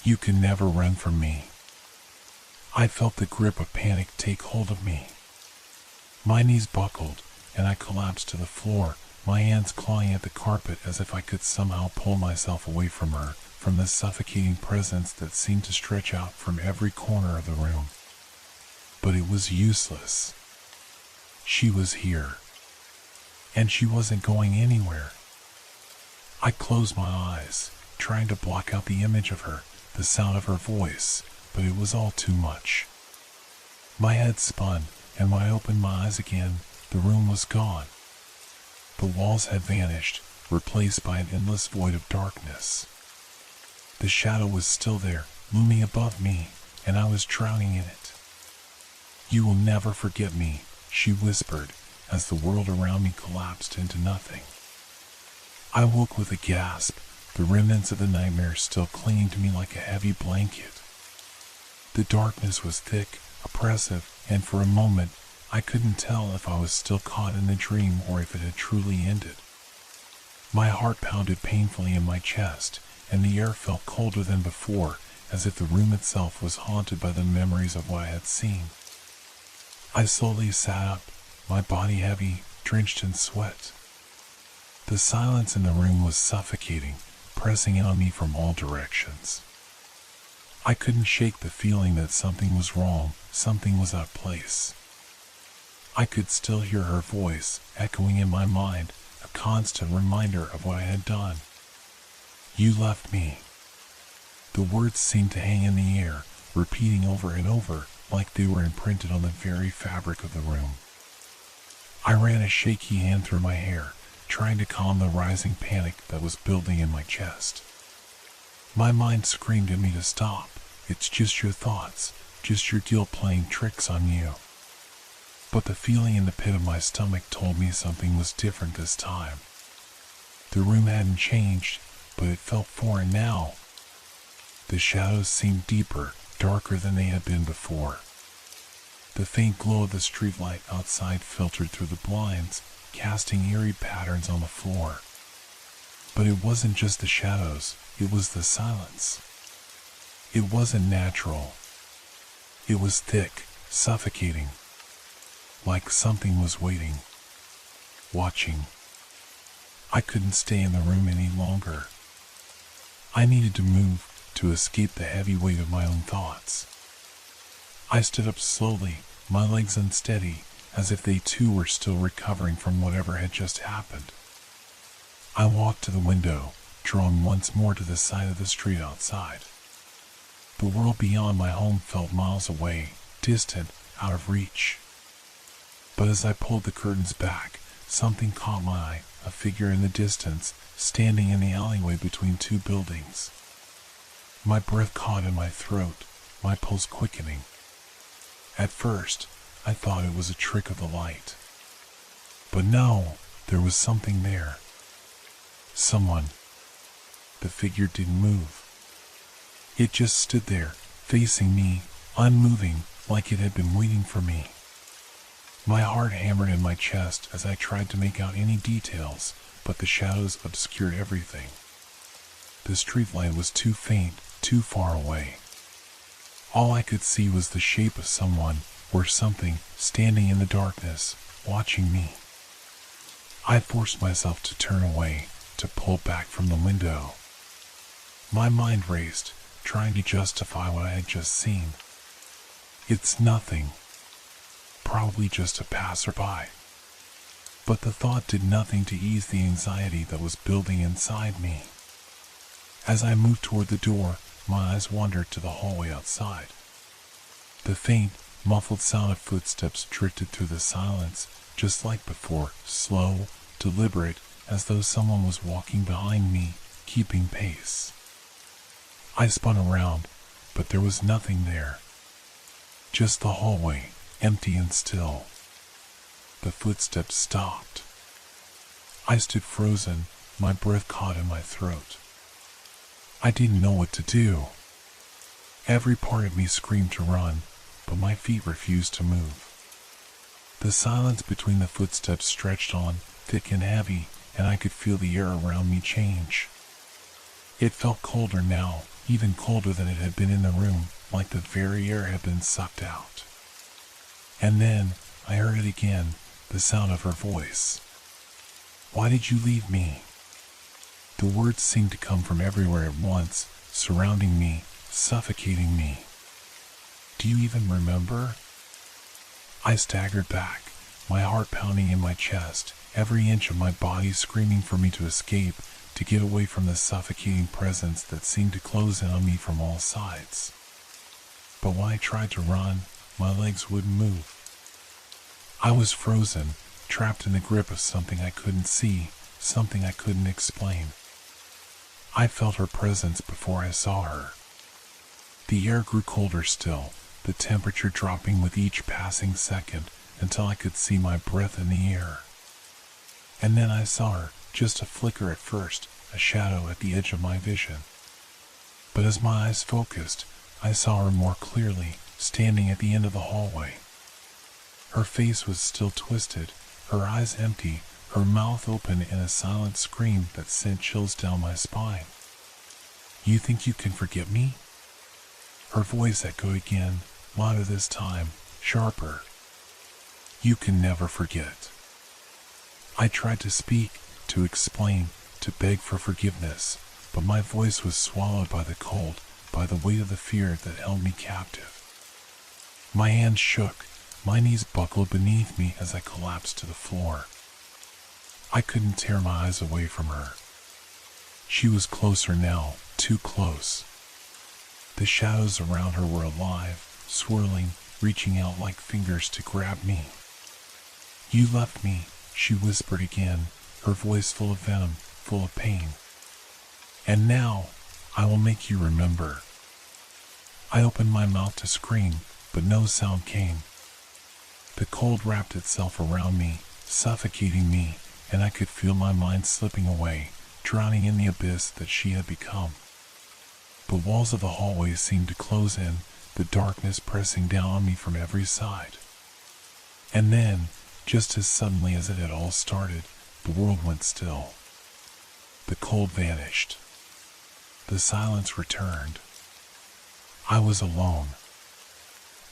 "You can never run from me." I felt the grip of panic take hold of me. My knees buckled, and I collapsed to the floor, my hands clawing at the carpet as if I could somehow pull myself away from her, from the suffocating presence that seemed to stretch out from every corner of the room. But it was useless. She was here. And she wasn't going anywhere. I closed my eyes, trying to block out the image of her, the sound of her voice, but it was all too much. My head spun, and when I opened my eyes again, the room was gone. The walls had vanished, replaced by an endless void of darkness. The shadow was still there, looming above me, and I was drowning in it. "You will never forget me," she whispered, as the world around me collapsed into nothing. I woke with a gasp, the remnants of the nightmare still clinging to me like a heavy blanket. The darkness was thick, oppressive, and for a moment, I couldn't tell if I was still caught in the dream or if it had truly ended. My heart pounded painfully in my chest, and the air felt colder than before, as if the room itself was haunted by the memories of what I had seen. I slowly sat up, my body heavy, drenched in sweat. The silence in the room was suffocating, pressing on me from all directions. I couldn't shake the feeling that something was wrong, something was out of place. I could still hear her voice, echoing in my mind, a constant reminder of what I had done. "You left me." The words seemed to hang in the air, repeating over and over, like they were imprinted on the very fabric of the room. I ran a shaky hand through my hair, trying to calm the rising panic that was building in my chest. My mind screamed at me to stop. "It's just your thoughts, just your guilt playing tricks on you." But the feeling in the pit of my stomach told me something was different this time. The room hadn't changed, but it felt foreign now. The shadows seemed deeper, darker than they had been before. The faint glow of the streetlight outside filtered through the blinds, casting eerie patterns on the floor. But it wasn't just the shadows, it was the silence. It wasn't natural. It was thick, suffocating. Like something was waiting, watching. I couldn't stay in the room any longer. I needed to move, to escape the heavy weight of my own thoughts. I stood up slowly, my legs unsteady, as if they too were still recovering from whatever had just happened. I walked to the window, drawn once more to the side of the street outside. The world beyond my home felt miles away, distant, out of reach. But as I pulled the curtains back, something caught my eye, a figure in the distance, standing in the alleyway between two buildings. My breath caught in my throat, my pulse quickening. At first, I thought it was a trick of the light. But no, there was something there. Someone. The figure didn't move. It just stood there, facing me, unmoving, like it had been waiting for me. My heart hammered in my chest as I tried to make out any details, but the shadows obscured everything. The streetlight was too faint, too far away. All I could see was the shape of someone, or something, standing in the darkness, watching me. I forced myself to turn away, to pull back from the window. My mind raced, trying to justify what I had just seen. It's nothing. Probably just a passerby. But the thought did nothing to ease the anxiety that was building inside me. As I moved toward the door, my eyes wandered to the hallway outside. The faint, muffled sound of footsteps drifted through the silence, just like before, slow, deliberate, as though someone was walking behind me, keeping pace. I spun around, but there was nothing there. Just the hallway, empty and still. the footsteps stopped. I stood frozen, my breath caught in my throat. I didn't know what to do. Every part of me screamed to run, but my feet refused to move. The silence between the footsteps stretched on, thick and heavy, and I could feel the air around me change. It felt colder now, even colder than it had been in the room, like the very air had been sucked out. And then, I heard it again, the sound of her voice. "Why did you leave me?" The words seemed to come from everywhere at once, surrounding me, suffocating me. "Do you even remember?" I staggered back, my heart pounding in my chest, every inch of my body screaming for me to escape, to get away from the suffocating presence that seemed to close in on me from all sides. But when I tried to run, my legs wouldn't move. I was frozen, trapped in the grip of something I couldn't see, something I couldn't explain. I felt her presence before I saw her. The air grew colder still, the temperature dropping with each passing second until I could see my breath in the air. And then I saw her, just a flicker at first, a shadow at the edge of my vision. But as my eyes focused, I saw her more clearly, standing at the end of the hallway. Her face was still twisted, her eyes empty, her mouth open in a silent scream that sent chills down my spine. "You think you can forget me?" Her voice echoed again, louder this time, sharper. "You can never forget." I tried to speak, to explain, to beg for forgiveness, but my voice was swallowed by the cold, by the weight of the fear that held me captive. My hands shook, my knees buckled beneath me as I collapsed to the floor. I couldn't tear my eyes away from her. She was closer now, too close. The shadows around her were alive, swirling, reaching out like fingers to grab me. "You left me," she whispered again, her voice full of venom, full of pain. "And now, I will make you remember." I opened my mouth to scream, but no sound came. The cold wrapped itself around me, suffocating me, and I could feel my mind slipping away, drowning in the abyss that she had become. The walls of the hallway seemed to close in, the darkness pressing down on me from every side. And then, just as suddenly as it had all started, the world went still. The cold vanished. The silence returned. I was alone.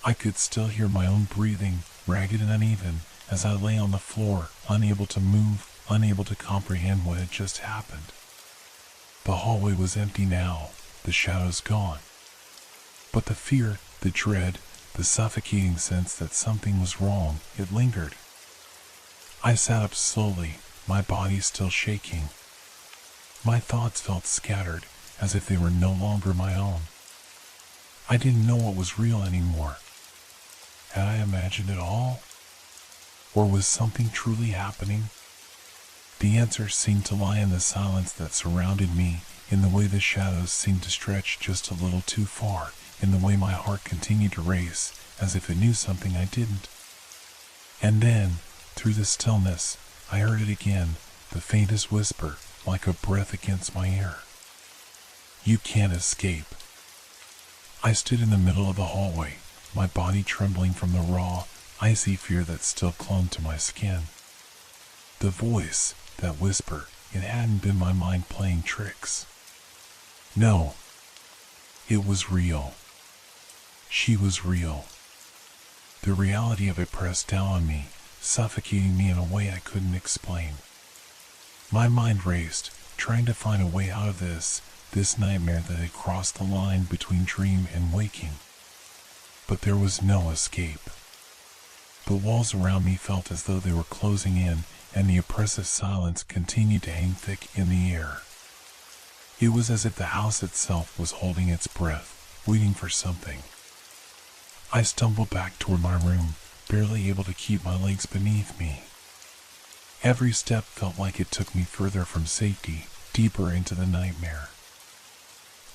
I could still hear my own breathing, ragged and uneven, as I lay on the floor, unable to move, unable to comprehend what had just happened. The hallway was empty now, the shadows gone. But the fear, the dread, the suffocating sense that something was wrong, it lingered. I sat up slowly, my body still shaking. My thoughts felt scattered, as if they were no longer my own. I didn't know what was real anymore. Had I imagined it all? Or was something truly happening? The answer seemed to lie in the silence that surrounded me, in the way the shadows seemed to stretch just a little too far, in the way my heart continued to race, as if it knew something I didn't. And then, through the stillness, I heard it again, the faintest whisper, like a breath against my ear. "You can't escape." I stood in the middle of the hallway, my body trembling from the raw, icy fear that still clung to my skin. The voice, that whisper, it hadn't been my mind playing tricks. No, it was real. She was real. The reality of it pressed down on me, suffocating me in a way I couldn't explain. My mind raced, trying to find a way out of this nightmare that had crossed the line between dream and waking. But there was no escape. The walls around me felt as though they were closing in, and the oppressive silence continued to hang thick in the air. It was as if the house itself was holding its breath, waiting for something. I stumbled back toward my room, barely able to keep my legs beneath me. Every step felt like it took me further from safety, deeper into the nightmare.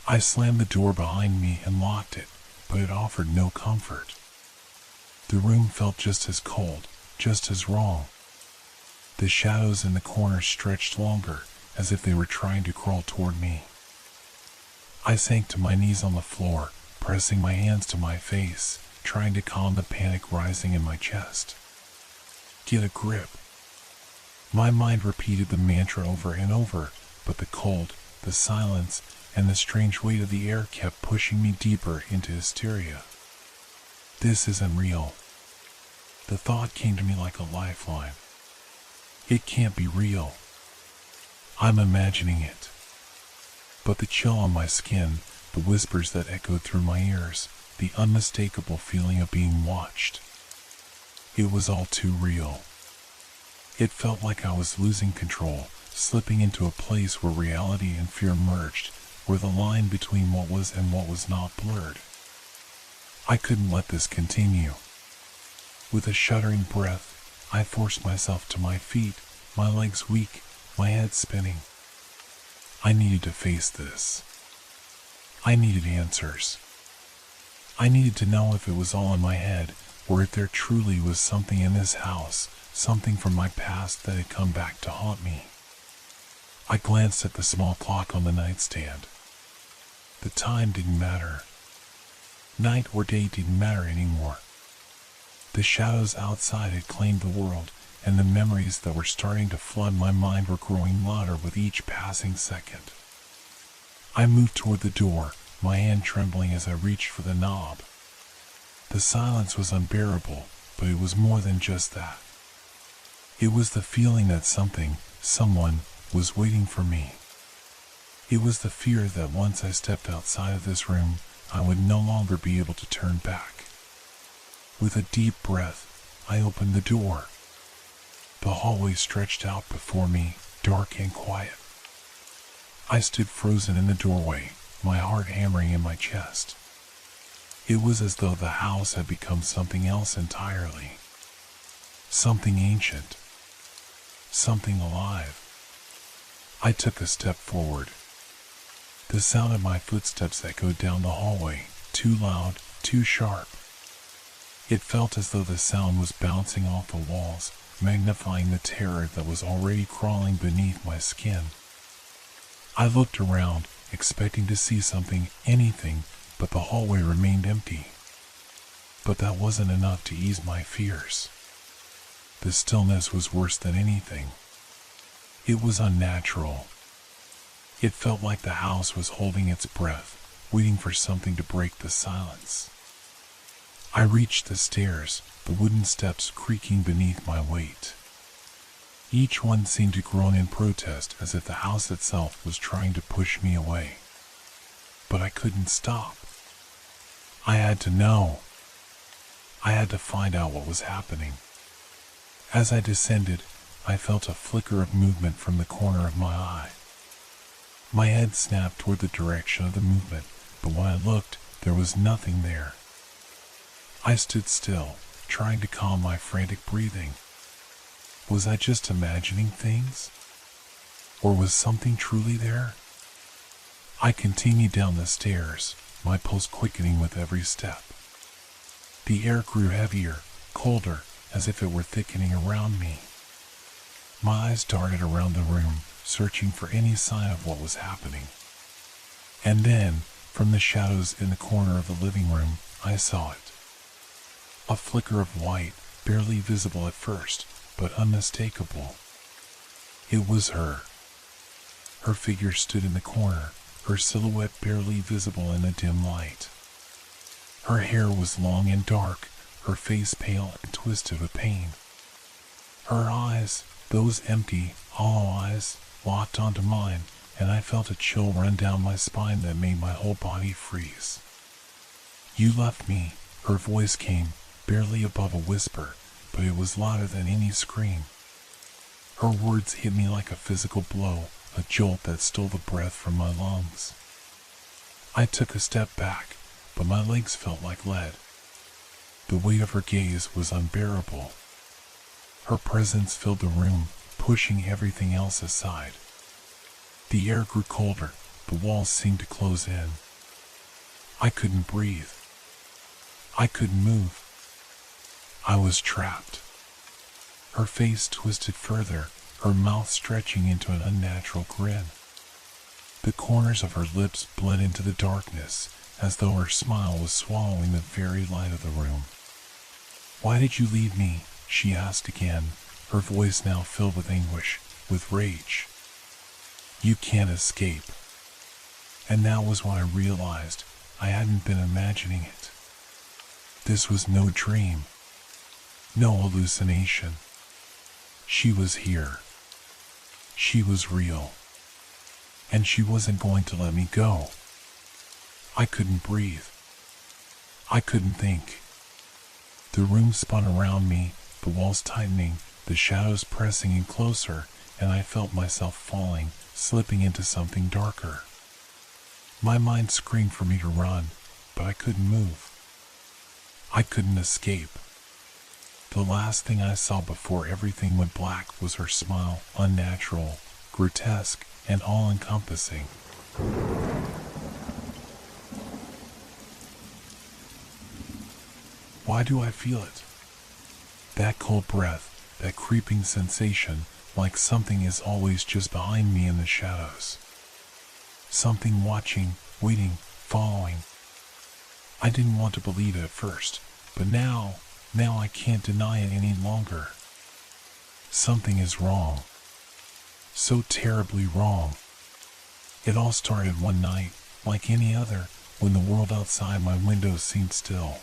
I slammed the door behind me and locked it, but it offered no comfort. The room felt just as cold, just as wrong. The shadows in the corner stretched longer, as if they were trying to crawl toward me. I sank to my knees on the floor, pressing my hands to my face, trying to calm the panic rising in my chest. Get a grip. My mind repeated the mantra over and over, but the cold, the silence, and the strange weight of the air kept pushing me deeper into hysteria. This isn't real. The thought came to me like a lifeline. It can't be real. I'm imagining it. But the chill on my skin, the whispers that echoed through my ears, the unmistakable feeling of being watched. It was all too real. It felt like I was losing control, slipping into a place where reality and fear merged, where the line between what was and what was not blurred. I couldn't let this continue. With a shuddering breath, I forced myself to my feet, my legs weak, my head spinning. I needed to face this. I needed answers. I needed to know if it was all in my head, or if there truly was something in this house, something from my past that had come back to haunt me. I glanced at the small clock on the nightstand. The time didn't matter. Night or day didn't matter anymore. The shadows outside had claimed the world, and the memories that were starting to flood my mind were growing louder with each passing second. I moved toward the door, my hand trembling as I reached for the knob. The silence was unbearable, but it was more than just that. It was the feeling that someone, was waiting for me. It was the fear that once I stepped outside of this room, I would no longer be able to turn back. With a deep breath, I opened the door. The hallway stretched out before me, dark and quiet. I stood frozen in the doorway, my heart hammering in my chest. It was as though the house had become something else entirely. Something ancient. Something alive. I took a step forward. The sound of my footsteps echoed down the hallway, too loud, too sharp. It felt as though the sound was bouncing off the walls, magnifying the terror that was already crawling beneath my skin. I looked around, expecting to see something, anything, but the hallway remained empty. But that wasn't enough to ease my fears. The stillness was worse than anything. It was unnatural. It felt like the house was holding its breath, waiting for something to break the silence. I reached the stairs, the wooden steps creaking beneath my weight. Each one seemed to groan in protest, as if the house itself was trying to push me away. But I couldn't stop. I had to know. I had to find out what was happening. As I descended, I felt a flicker of movement from the corner of my eye. My head snapped toward the direction of the movement, but when I looked, there was nothing there. I stood still, trying to calm my frantic breathing. Was I just imagining things? Or was something truly there? I continued down the stairs, my pulse quickening with every step. The air grew heavier, colder, as if it were thickening around me. My eyes darted around the room, searching for any sign of what was happening. And then, from the shadows in the corner of the living room, I saw it. A flicker of white, barely visible at first, but unmistakable. It was her. Her figure stood in the corner, her silhouette barely visible in the dim light. Her hair was long and dark, her face pale and twisted with pain. Her eyes, those empty, hollow eyes, locked onto mine, and I felt a chill run down my spine that made my whole body freeze. "You left me," her voice came, barely above a whisper, but it was louder than any scream. Her words hit me like a physical blow, a jolt that stole the breath from my lungs. I took a step back, but my legs felt like lead. The weight of her gaze was unbearable. Her presence filled the room, pushing everything else aside. The air grew colder, the walls seemed to close in. I couldn't breathe. I couldn't move. I was trapped. Her face twisted further, her mouth stretching into an unnatural grin. The corners of her lips bled into the darkness, as though her smile was swallowing the very light of the room. "Why did you leave me?" she asked again, her voice now filled with anguish, with rage. "You can't escape." And that was when I realized I hadn't been imagining it. This was no dream, no hallucination. She was here. She was real. And she wasn't going to let me go. I couldn't breathe. I couldn't think. The room spun around me, the walls tightening, the shadows pressing in closer, and I felt myself falling, slipping into something darker. My mind screamed for me to run, but I couldn't move. I couldn't escape. The last thing I saw before everything went black was her smile, unnatural, grotesque, and all-encompassing. Why do I feel it? That cold breath, that creeping sensation, like something is always just behind me in the shadows. Something watching, waiting, following. I didn't want to believe it at first, but now I can't deny it any longer. Something is wrong. So terribly wrong. It all started one night, like any other, when the world outside my window seemed still.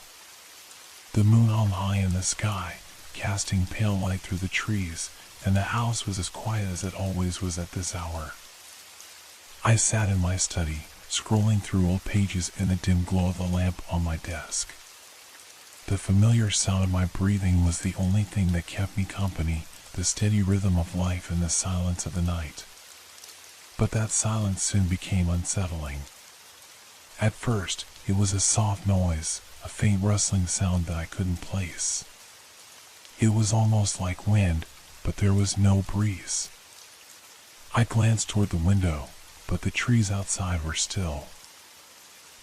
The moon hung high in the sky, casting pale light through the trees, and the house was as quiet as it always was at this hour. I sat in my study, scrolling through old pages in the dim glow of the lamp on my desk. The familiar sound of my breathing was the only thing that kept me company, the steady rhythm of life in the silence of the night. But that silence soon became unsettling. At first, it was a soft noise, a faint rustling sound that I couldn't place. It was almost like wind, but there was no breeze. I glanced toward the window, but the trees outside were still.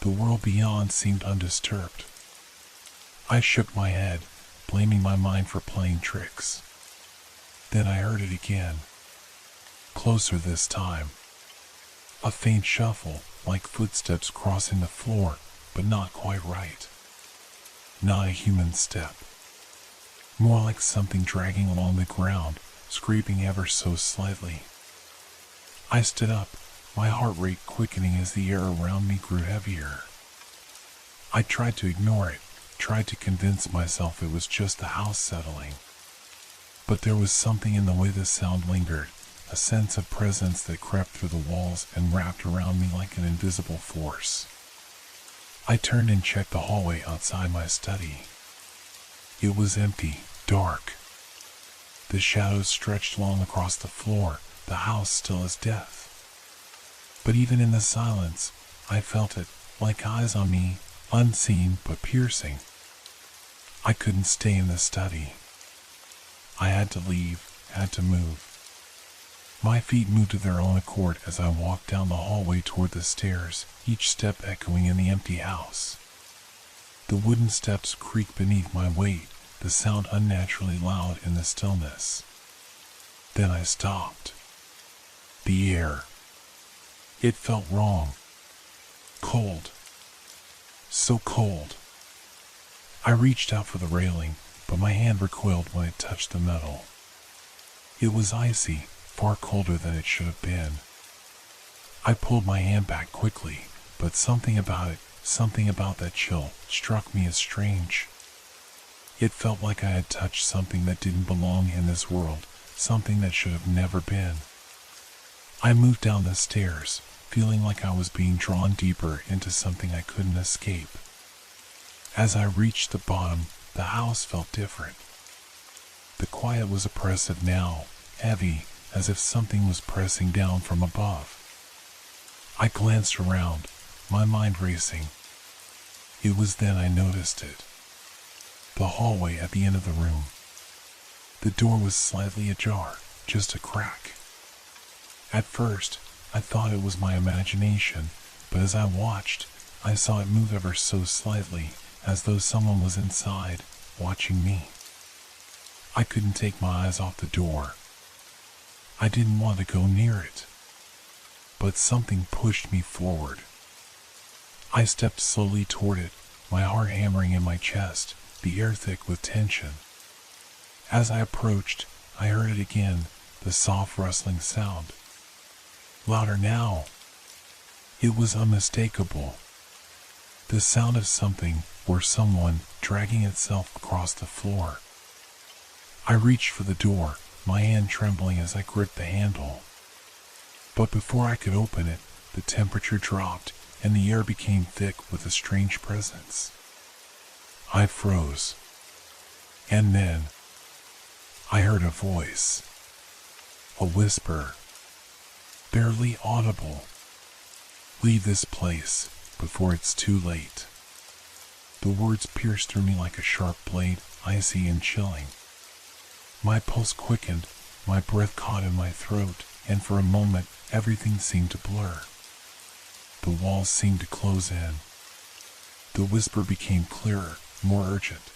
The world beyond seemed undisturbed. I shook my head, blaming my mind for playing tricks. Then I heard it again. Closer this time. A faint shuffle, like footsteps crossing the floor, but not quite right. Not a human step. More like something dragging along the ground, scraping ever so slightly. I stood up, my heart rate quickening as the air around me grew heavier. I tried to ignore it, tried to convince myself it was just the house settling. But there was something in the way the sound lingered, a sense of presence that crept through the walls and wrapped around me like an invisible force. I turned and checked the hallway outside my study. It was empty, dark. The shadows stretched long across the floor, the house still as death. But even in the silence, I felt it, like eyes on me, unseen but piercing. I couldn't stay in the study. I had to leave, had to move. My feet moved of their own accord as I walked down the hallway toward the stairs, each step echoing in the empty house. The wooden steps creaked beneath my weight, the sound unnaturally loud in the stillness. Then I stopped. The air. It felt wrong. Cold. So cold. I reached out for the railing, but my hand recoiled when it touched the metal. It was icy, far colder than it should have been. I pulled my hand back quickly, but something about that chill, struck me as strange. It felt like I had touched something that didn't belong in this world, something that should have never been. I moved down the stairs, feeling like I was being drawn deeper into something I couldn't escape. As I reached the bottom, the house felt different. The quiet was oppressive now, heavy, as if something was pressing down from above. I glanced around, my mind racing. It was then I noticed it. The hallway at the end of the room. The door was slightly ajar, just a crack. At first, I thought it was my imagination, but as I watched, I saw it move ever so slightly, as though someone was inside, watching me. I couldn't take my eyes off the door. I didn't want to go near it, but something pushed me forward. I stepped slowly toward it, my heart hammering in my chest, the air thick with tension. As I approached, I heard it again, the soft rustling sound. Louder now. It was unmistakable. The sound of something, or someone, dragging itself across the floor. I reached for the door, my hand trembling as I gripped the handle. But before I could open it, the temperature dropped, and the air became thick with a strange presence. I froze. And then, I heard a voice. A whisper. Barely audible. Leave this place before it's too late. The words pierced through me like a sharp blade, icy and chilling. My pulse quickened, my breath caught in my throat, and for a moment everything seemed to blur. The walls seemed to close in. The whisper became clearer, more urgent.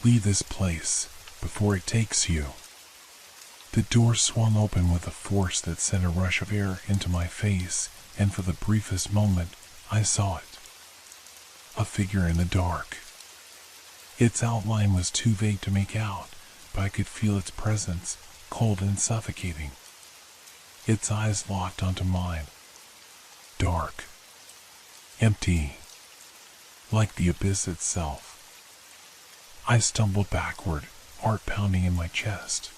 Leave this place before it takes you. The door swung open with a force that sent a rush of air into my face, and for the briefest moment, I saw it. A figure in the dark. Its outline was too vague to make out, but I could feel its presence, cold and suffocating. Its eyes locked onto mine. Dark. Empty. Like the abyss itself. I stumbled backward, heart pounding in my chest.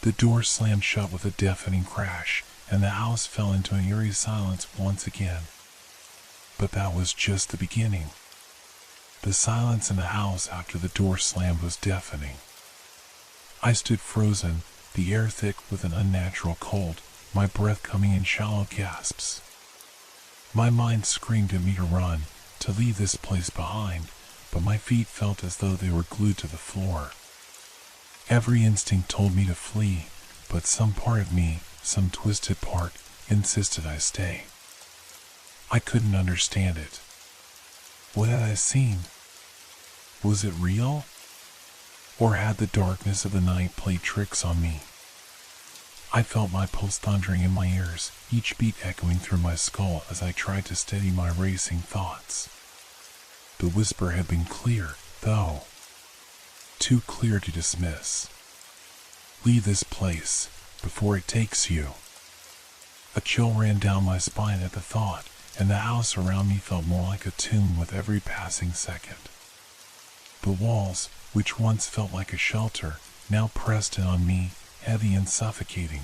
The door slammed shut with a deafening crash, and the house fell into an eerie silence once again. But that was just the beginning. The silence in the house after the door slammed was deafening. I stood frozen, the air thick with an unnatural cold, my breath coming in shallow gasps. My mind screamed at me to run, to leave this place behind, but my feet felt as though they were glued to the floor. Every instinct told me to flee, but some part of me, some twisted part, insisted I stay. I couldn't understand it. What had I seen? Was it real? Or had the darkness of the night played tricks on me? I felt my pulse thundering in my ears, each beat echoing through my skull as I tried to steady my racing thoughts. The whisper had been clear, though. Too clear to dismiss. Leave this place before it takes you. A chill ran down my spine at the thought, and the house around me felt more like a tomb with every passing second. The walls, which once felt like a shelter, now pressed in on me, heavy and suffocating.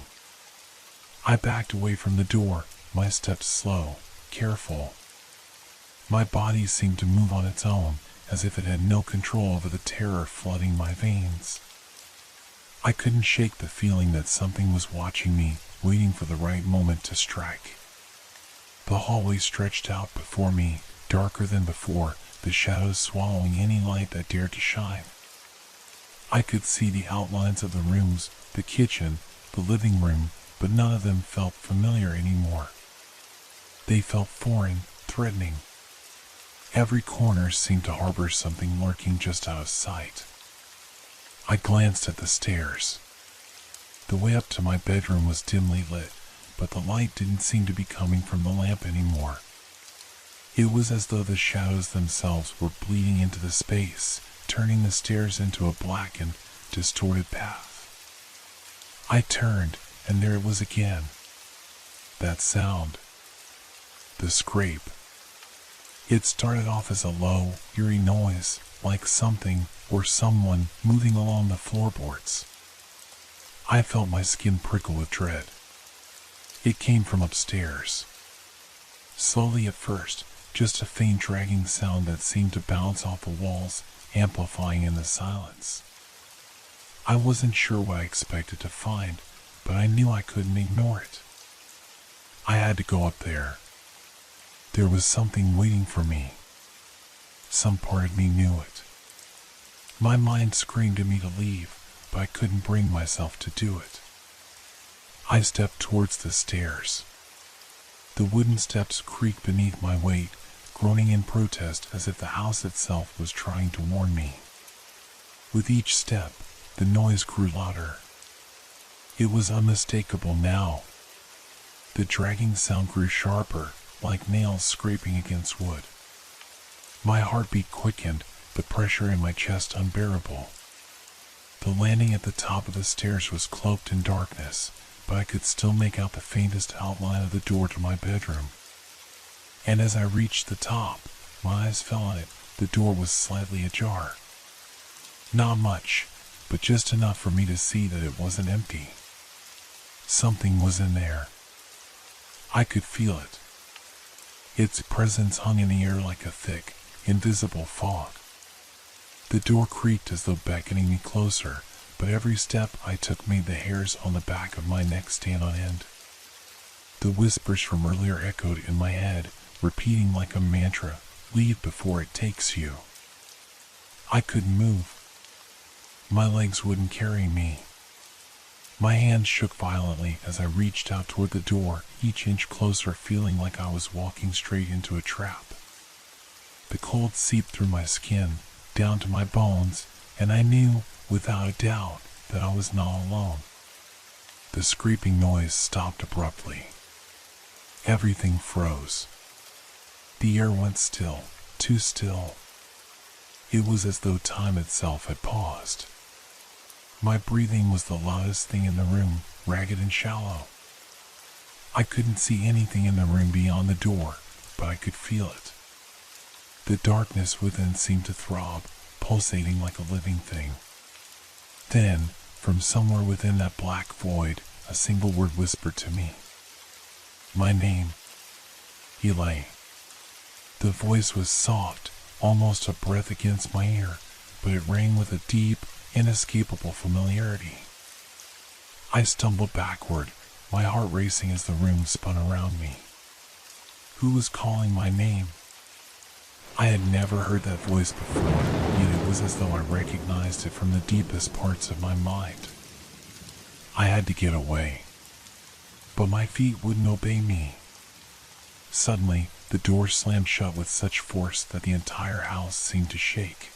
I backed away from the door, my steps slow, careful. My body seemed to move on its own, as if it had no control over the terror flooding my veins. I couldn't shake the feeling that something was watching me, waiting for the right moment to strike. The hallway stretched out before me, darker than before, the shadows swallowing any light that dared to shine. I could see the outlines of the rooms, the kitchen, the living room, but none of them felt familiar anymore. They felt foreign, threatening. Every corner seemed to harbor something lurking just out of sight. I glanced at the stairs. The way up to my bedroom was dimly lit, but the light didn't seem to be coming from the lamp anymore. It was as though the shadows themselves were bleeding into the space, turning the stairs into a blackened, distorted path. I turned, and there it was again. That sound. The scrape. It started off as a low, eerie noise, like something or someone moving along the floorboards. I felt my skin prickle with dread. It came from upstairs. Slowly at first, just a faint dragging sound that seemed to bounce off the walls, amplifying in the silence. I wasn't sure what I expected to find, but I knew I couldn't ignore it. I had to go up there. There was something waiting for me. Some part of me knew it. My mind screamed at me to leave, but I couldn't bring myself to do it. I stepped towards the stairs. The wooden steps creaked beneath my weight, groaning in protest as if the house itself was trying to warn me. With each step, the noise grew louder. It was unmistakable now. The dragging sound grew sharper, like nails scraping against wood. My heartbeat quickened, the pressure in my chest unbearable. The landing at the top of the stairs was cloaked in darkness, but I could still make out the faintest outline of the door to my bedroom. And as I reached the top, my eyes fell on it. The door was slightly ajar. Not much, but just enough for me to see that it wasn't empty. Something was in there. I could feel it. Its presence hung in the air like a thick, invisible fog. The door creaked as though beckoning me closer, but every step I took made the hairs on the back of my neck stand on end. The whispers from earlier echoed in my head, repeating like a mantra, "Leave before it takes you." I couldn't move. My legs wouldn't carry me. My hands shook violently as I reached out toward the door, each inch closer, feeling like I was walking straight into a trap. The cold seeped through my skin, down to my bones, and I knew, without a doubt, that I was not alone. The scraping noise stopped abruptly. Everything froze. The air went still, too still. It was as though time itself had paused. My breathing was the loudest thing in the room, ragged and shallow. I couldn't see anything in the room beyond the door, but I could feel it. The darkness within seemed to throb, pulsating like a living thing. Then, from somewhere within that black void, a single word whispered to me. My name. Eli. The voice was soft, almost a breath against my ear, but it rang with a deep, inescapable familiarity. I stumbled backward, my heart racing as the room spun around me. Who was calling my name? I had never heard that voice before, yet it was as though I recognized it from the deepest parts of my mind. I had to get away, but my feet wouldn't obey me. Suddenly, the door slammed shut with such force that the entire house seemed to shake.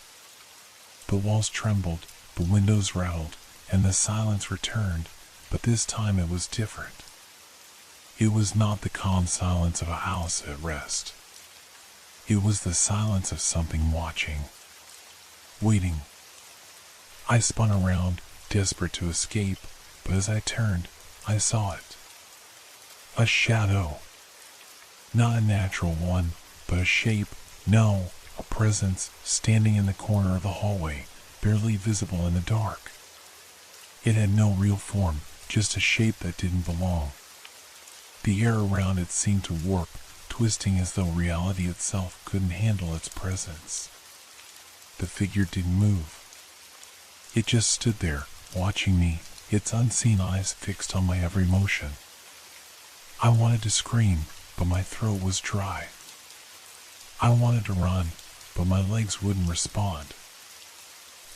The walls trembled, the windows rattled, and the silence returned, but this time it was different. It was not the calm silence of a house at rest. It was the silence of something watching, waiting. I spun around, desperate to escape, but as I turned, I saw it. A shadow. Not a natural one, but a shape, no, a presence, standing in the corner of the hallway, barely visible in the dark. It had no real form, just a shape that didn't belong. The air around it seemed to warp, twisting as though reality itself couldn't handle its presence. The figure didn't move. It just stood there, watching me, its unseen eyes fixed on my every motion. I wanted to scream, but my throat was dry. I wanted to run, but my legs wouldn't respond.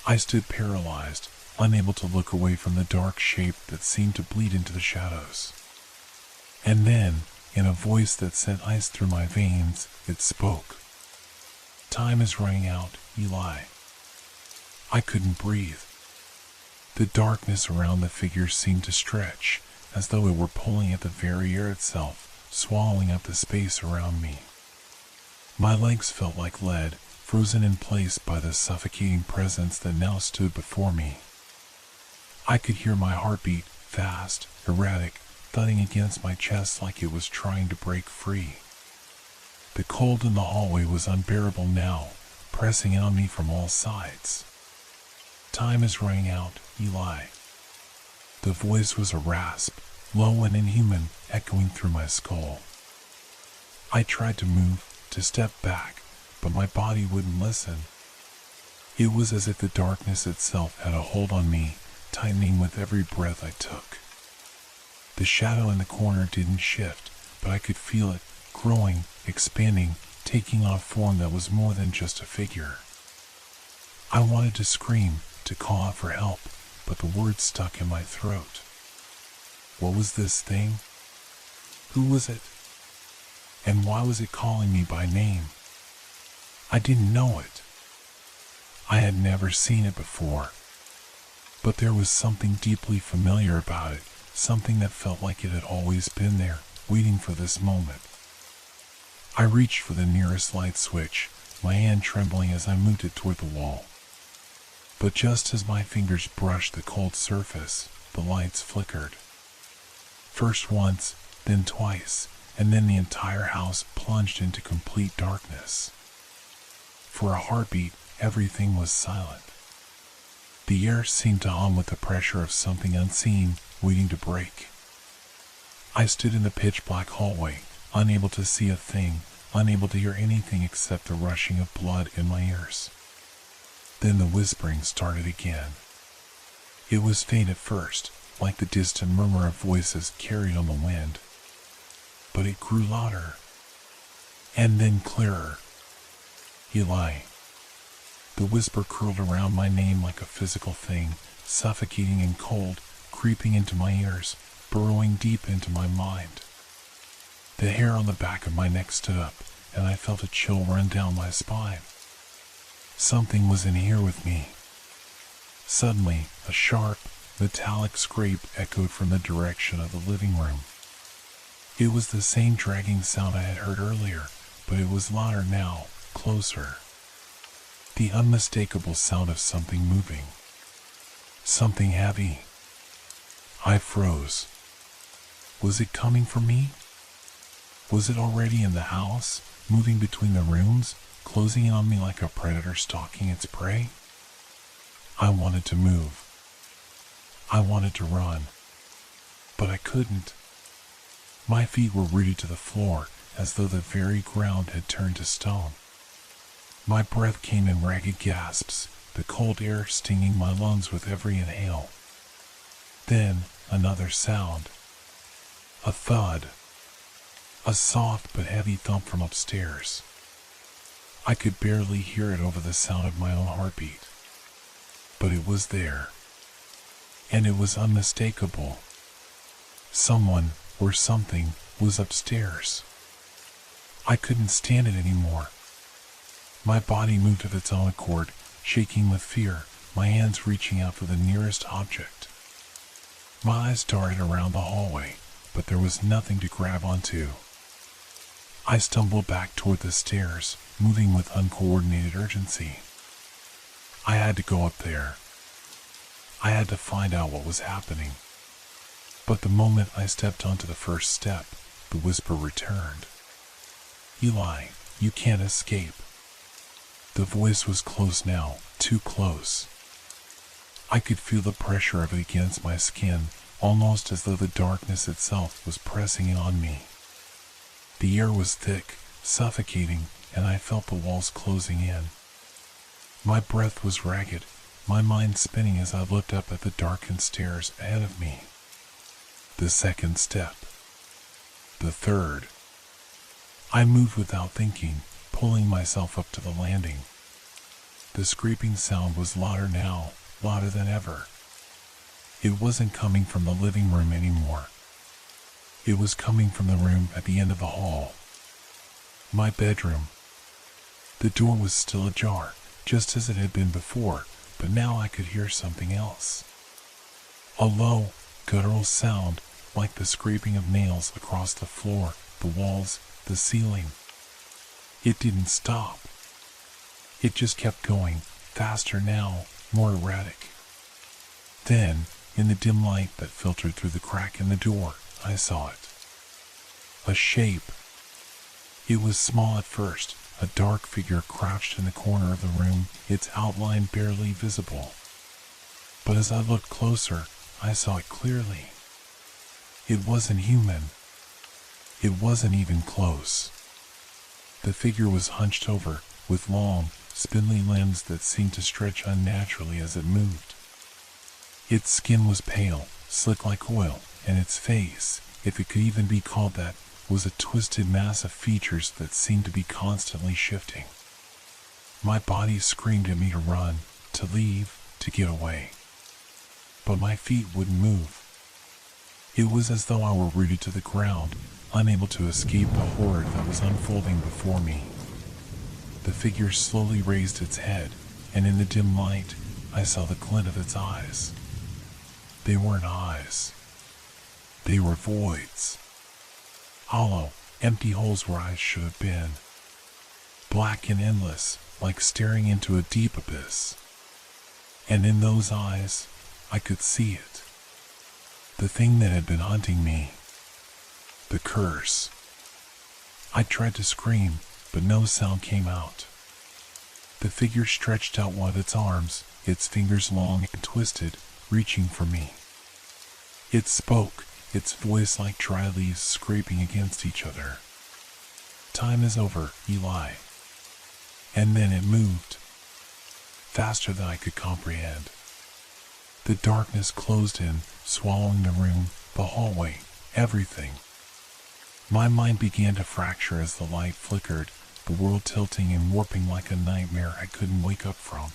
I stood paralyzed, unable to look away from the dark shape that seemed to bleed into the shadows. And then, in a voice that sent ice through my veins, it spoke. "Time is running out, Eli." I couldn't breathe. The darkness around the figure seemed to stretch, as though it were pulling at the very air itself, swallowing up the space around me. My legs felt like lead, frozen in place by the suffocating presence that now stood before me. I could hear my heartbeat, fast, erratic, thudding against my chest like it was trying to break free. The cold in the hallway was unbearable now, pressing on me from all sides. "Time is running out, Eli." The voice was a rasp, low and inhuman, echoing through my skull. I tried to move, to step back, but my body wouldn't listen. It was as if the darkness itself had a hold on me, tightening with every breath I took. The shadow in the corner didn't shift, but I could feel it, growing, expanding, taking on a form that was more than just a figure. I wanted to scream, to call out for help, but the words stuck in my throat. What was this thing? Who was it? And why was it calling me by name? I didn't know it. I had never seen it before. But there was something deeply familiar about it, something that felt like it had always been there, waiting for this moment. I reached for the nearest light switch, my hand trembling as I moved it toward the wall. But just as my fingers brushed the cold surface, the lights flickered. First once, then twice, and then the entire house plunged into complete darkness. For a heartbeat, everything was silent. The air seemed to hum with the pressure of something unseen, waiting to break. I stood in the pitch-black hallway, unable to see a thing, unable to hear anything except the rushing of blood in my ears. Then the whispering started again. It was faint at first, like the distant murmur of voices carried on the wind. But it grew louder, and then clearer. Eli. The whisper curled around my name like a physical thing, suffocating and cold, creeping into my ears, burrowing deep into my mind. The hair on the back of my neck stood up, and I felt a chill run down my spine. Something was in here with me. Suddenly, a sharp, metallic scrape echoed from the direction of the living room. It was the same dragging sound I had heard earlier, but it was louder now, closer. The unmistakable sound of something moving. Something heavy. I froze. Was it coming for me? Was it already in the house, moving between the rooms, closing in on me like a predator stalking its prey? I wanted to move. I wanted to run. But I couldn't. My feet were rooted to the floor, as though the very ground had turned to stone. My breath came in ragged gasps, the cold air stinging my lungs with every inhale. Then, another sound. A thud. A soft but heavy thump from upstairs. I could barely hear it over the sound of my own heartbeat. But it was there. And it was unmistakable. Someone, or something, was upstairs. I couldn't stand it anymore. My body moved of its own accord, shaking with fear, my hands reaching out for the nearest object. My eyes darted around the hallway, but there was nothing to grab onto. I stumbled back toward the stairs, moving with uncoordinated urgency. I had to go up there. I had to find out what was happening. But the moment I stepped onto the first step, the whisper returned. Eli, you can't escape. The voice was close now, too close. I could feel the pressure of it against my skin, almost as though the darkness itself was pressing in on me. The air was thick, suffocating, and I felt the walls closing in. My breath was ragged, my mind spinning as I looked up at the darkened stairs ahead of me. The second step. The third. I moved without thinking, pulling myself up to the landing. The scraping sound was louder now, louder than ever. It wasn't coming from the living room anymore. It was coming from the room at the end of the hall. My bedroom. The door was still ajar, just as it had been before, but now I could hear something else. A low, guttural sound, like the scraping of nails across the floor, the walls, the ceiling. It didn't stop. It just kept going, faster now, more erratic. Then, in the dim light that filtered through the crack in the door, I saw it. A shape. It was small at first, a dark figure crouched in the corner of the room, its outline barely visible. But as I looked closer, I saw it clearly. It wasn't human. It wasn't even close. The figure was hunched over, with long, spindly limbs that seemed to stretch unnaturally as it moved. Its skin was pale, slick like oil, and its face, if it could even be called that, was a twisted mass of features that seemed to be constantly shifting. My body screamed at me to run, to leave, to get away. But my feet wouldn't move. It was as though I were rooted to the ground, unable to escape the horror that was unfolding before me. The figure slowly raised its head, and in the dim light, I saw the glint of its eyes. They weren't eyes. They were voids. Hollow, empty holes where eyes should have been. Black and endless, like staring into a deep abyss. And in those eyes, I could see it. The thing that had been hunting me. The curse. I tried to scream, but no sound came out. The figure stretched out one of its arms, its fingers long and twisted, reaching for me. It spoke, its voice like dry leaves scraping against each other. "Time is over, Eli." And then it moved. Faster than I could comprehend. The darkness closed in, swallowing the room, the hallway, everything. My mind began to fracture as the light flickered, the world tilting and warping like a nightmare I couldn't wake up from.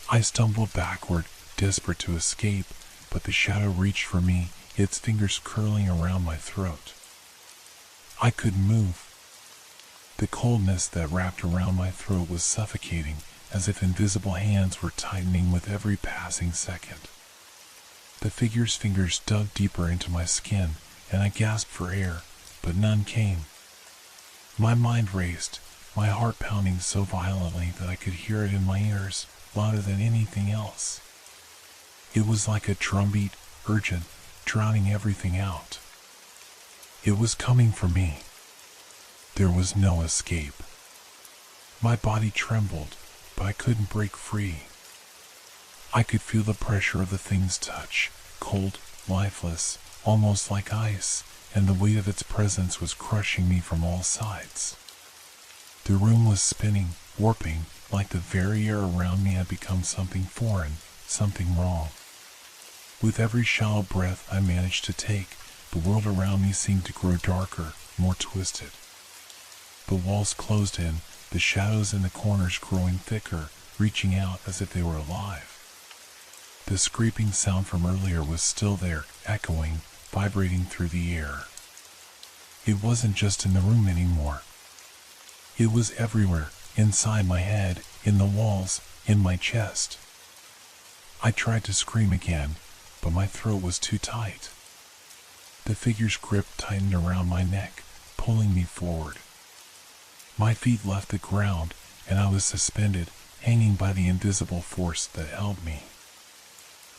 I stumbled backward, desperate to escape, but the shadow reached for me, its fingers curling around my throat. I couldn't move. The coldness that wrapped around my throat was suffocating, as if invisible hands were tightening with every passing second. The figure's fingers dug deeper into my skin, and I gasped for air, but none came. My mind raced, my heart pounding so violently that I could hear it in my ears, louder than anything else. It was like a drumbeat, urgent, drowning everything out. It was coming for me. There was no escape. My body trembled, but I couldn't break free. I could feel the pressure of the thing's touch, cold, lifeless, almost like ice, and the weight of its presence was crushing me from all sides. The room was spinning, warping, like the very air around me had become something foreign, something wrong. With every shallow breath I managed to take, the world around me seemed to grow darker, more twisted. The walls closed in, the shadows in the corners growing thicker, reaching out as if they were alive. The scraping sound from earlier was still there, echoing, vibrating through the air. It wasn't just in the room anymore. It was everywhere, inside my head, in the walls, in my chest. I tried to scream again, but my throat was too tight. The figure's grip tightened around my neck, pulling me forward. My feet left the ground, and I was suspended, hanging by the invisible force that held me.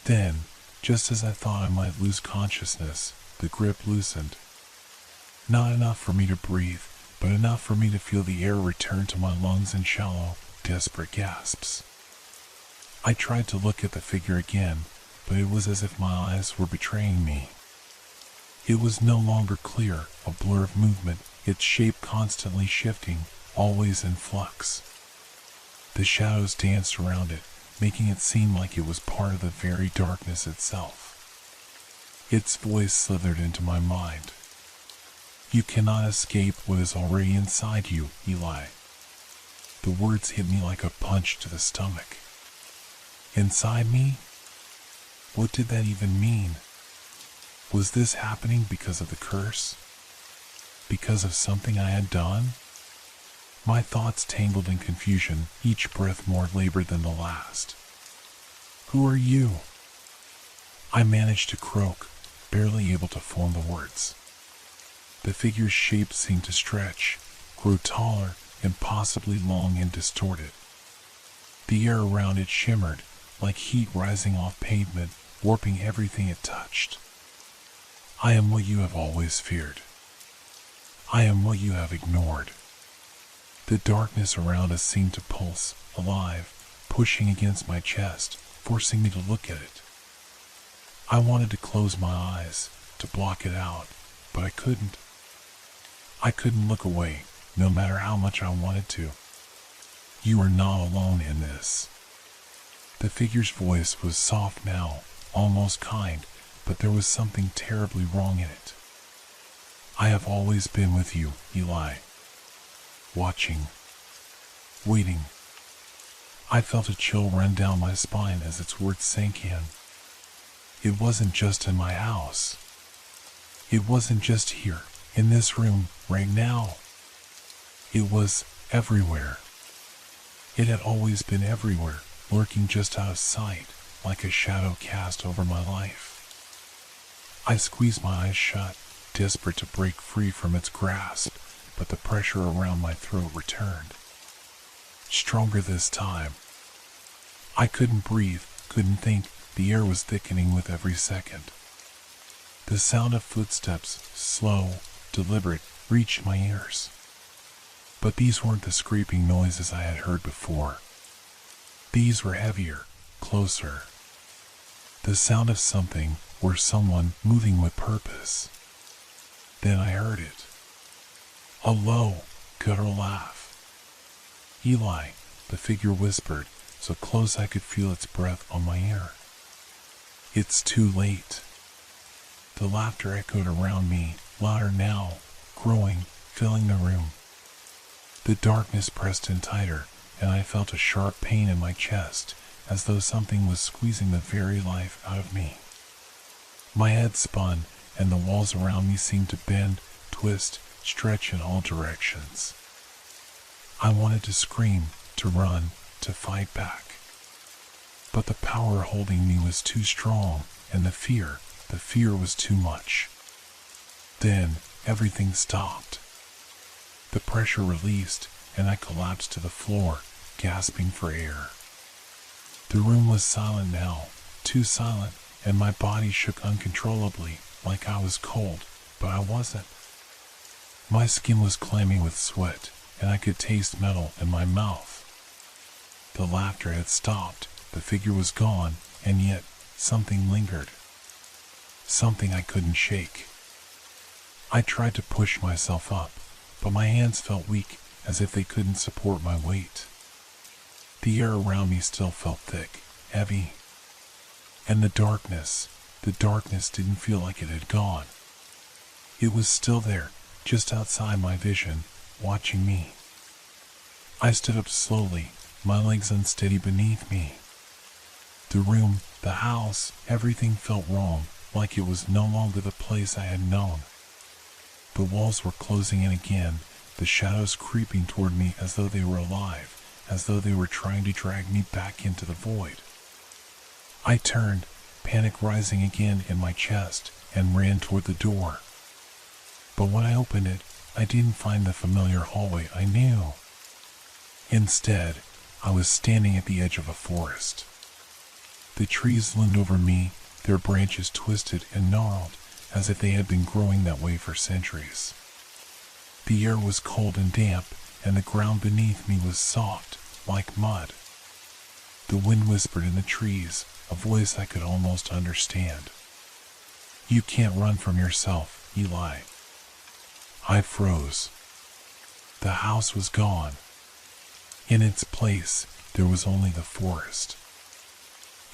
Then, just as I thought I might lose consciousness, the grip loosened. Not enough for me to breathe, but enough for me to feel the air return to my lungs in shallow, desperate gasps. I tried to look at the figure again, but it was as if my eyes were betraying me. It was no longer clear, a blur of movement, its shape constantly shifting, always in flux. The shadows danced around it, making it seem like it was part of the very darkness itself. Its voice slithered into my mind. "You cannot escape what is already inside you, Eli." The words hit me like a punch to the stomach. Inside me? What did that even mean? Was this happening because of the curse? Because of something I had done? My thoughts tangled in confusion, each breath more labored than the last. "Who are you?" I managed to croak, barely able to form the words. The figure's shape seemed to stretch, grow taller, impossibly long and distorted. The air around it shimmered, like heat rising off pavement, warping everything it touched. "I am what you have always feared. I am what you have ignored." The darkness around us seemed to pulse, alive, pushing against my chest, forcing me to look at it. I wanted to close my eyes, to block it out, but I couldn't. I couldn't look away, no matter how much I wanted to. "You are not alone in this." The figure's voice was soft now, almost kind, but there was something terribly wrong in it. "I have always been with you, Eli. Watching. Waiting." I felt a chill run down my spine as its words sank in. It wasn't just in my house. It wasn't just here, in this room, right now. It was everywhere. It had always been everywhere, lurking just out of sight, like a shadow cast over my life. I squeezed my eyes shut, desperate to break free from its grasp, but the pressure around my throat returned. Stronger this time. I couldn't breathe, couldn't think. The air was thickening with every second. The sound of footsteps, slow, deliberate, reached my ears. But these weren't the scraping noises I had heard before. These were heavier, closer. The sound of something or someone moving with purpose. Then I heard it. A low, guttural laugh. Eli, the figure whispered, so close I could feel its breath on my ear. It's too late. The laughter echoed around me, louder now, growing, filling the room. The darkness pressed in tighter, and I felt a sharp pain in my chest, as though something was squeezing the very life out of me. My head spun, and the walls around me seemed to bend, twist, stretch in all directions. I wanted to scream, to run, to fight back. But the power holding me was too strong, and the fear was too much. Then, everything stopped. The pressure released, and I collapsed to the floor, gasping for air. The room was silent now, too silent, and my body shook uncontrollably, like I was cold, but I wasn't. My skin was clammy with sweat, and I could taste metal in my mouth. The laughter had stopped, the figure was gone, and yet something lingered. Something I couldn't shake. I tried to push myself up, but my hands felt weak, as if they couldn't support my weight. The air around me still felt thick, heavy. And the darkness didn't feel like it had gone. It was still there, just outside my vision, watching me. I stood up slowly, my legs unsteady beneath me. The room, the house, everything felt wrong, like it was no longer the place I had known. The walls were closing in again, the shadows creeping toward me as though they were alive, as though they were trying to drag me back into the void. I turned, panic rising again in my chest, and ran toward the door. But when I opened it, I didn't find the familiar hallway I knew. Instead, I was standing at the edge of a forest. The trees loomed over me, their branches twisted and gnarled, as if they had been growing that way for centuries. The air was cold and damp, and the ground beneath me was soft, like mud. The wind whispered in the trees, a voice I could almost understand. "You can't run from yourself, Eli." I froze. The house was gone. In its place, there was only the forest.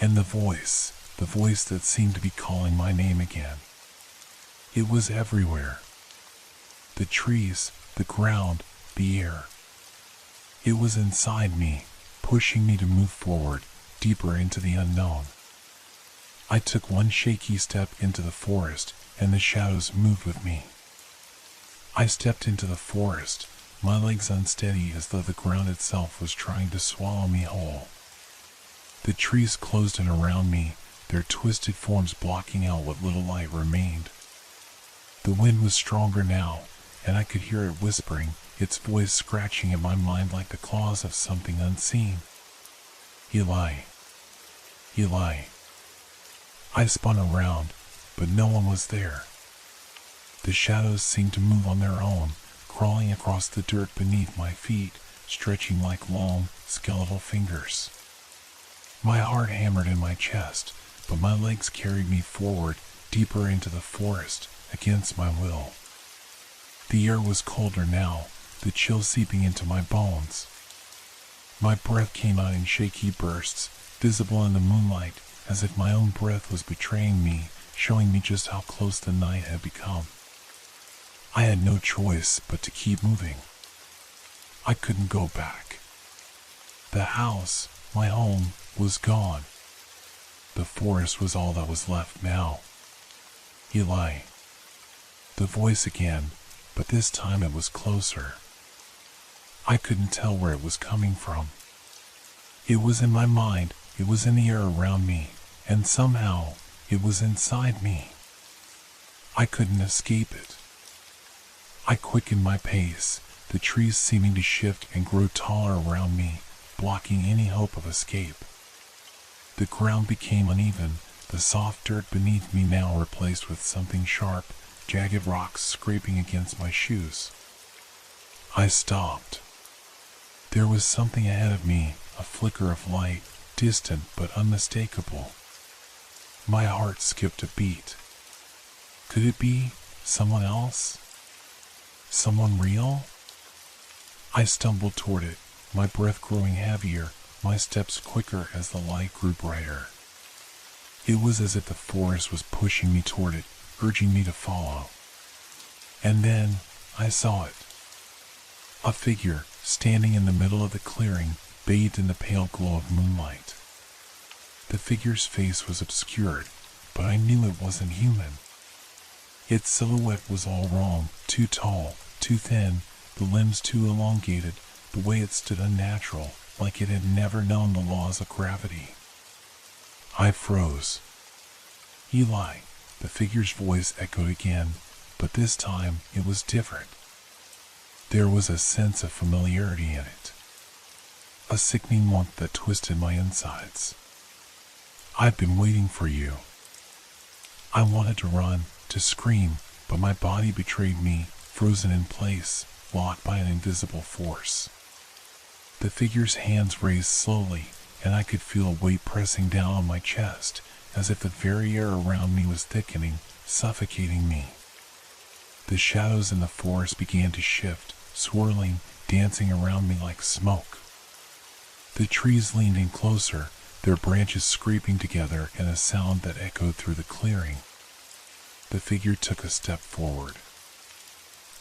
And the voice that seemed to be calling my name again. It was everywhere. The trees, the ground, the air. It was inside me, pushing me to move forward, deeper into the unknown. I took one shaky step into the forest, and the shadows moved with me. I stepped into the forest, my legs unsteady as though the ground itself was trying to swallow me whole. The trees closed in around me, their twisted forms blocking out what little light remained. The wind was stronger now, and I could hear it whispering, its voice scratching at my mind like the claws of something unseen. "Eli. Eli." I spun around, but no one was there. The shadows seemed to move on their own, crawling across the dirt beneath my feet, stretching like long, skeletal fingers. My heart hammered in my chest, but my legs carried me forward, deeper into the forest, against my will. The air was colder now, the chill seeping into my bones. My breath came out in shaky bursts, visible in the moonlight, as if my own breath was betraying me, showing me just how close the night had become. I had no choice but to keep moving. I couldn't go back. The house, my home, was gone. The forest was all that was left now. "Eli." The voice again, but this time it was closer. I couldn't tell where it was coming from. It was in my mind, it was in the air around me, and somehow it was inside me. I couldn't escape it. I quickened my pace, the trees seeming to shift and grow taller around me, blocking any hope of escape. The ground became uneven, the soft dirt beneath me now replaced with something sharp, jagged rocks scraping against my shoes. I stopped. There was something ahead of me, a flicker of light, distant but unmistakable. My heart skipped a beat. Could it be someone else? Someone real? I stumbled toward it, my breath growing heavier, my steps quicker as the light grew brighter. It was as if the forest was pushing me toward it, urging me to follow. And then I saw it. A figure, standing in the middle of the clearing, bathed in the pale glow of moonlight. The figure's face was obscured, but I knew it wasn't human. Its silhouette was all wrong, too tall, too thin, the limbs too elongated, the way it stood unnatural, like it had never known the laws of gravity. I froze. Eli, the figure's voice echoed again, but this time it was different. There was a sense of familiarity in it. A sickening warmth that twisted my insides. I've been waiting for you. I wanted to run, to scream, but my body betrayed me, frozen in place, locked by an invisible force. The figure's hands raised slowly, and I could feel a weight pressing down on my chest, as if the very air around me was thickening, suffocating me. The shadows in the forest began to shift, swirling, dancing around me like smoke. The trees leaned in closer, their branches scraping together in a sound that echoed through the clearing. The figure took a step forward.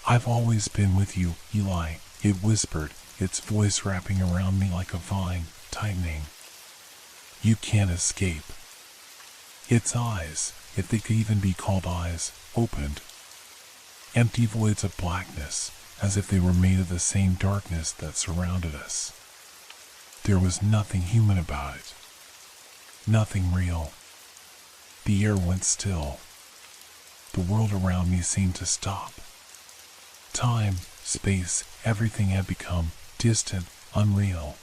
"I've always been with you, Eli," it whispered, its voice wrapping around me like a vine, tightening. "You can't escape." Its eyes, if they could even be called eyes, opened. Empty voids of blackness, as if they were made of the same darkness that surrounded us. There was nothing human about it. Nothing real. The air went still. The world around me seemed to stop. Time, space, everything had become distant, unreal.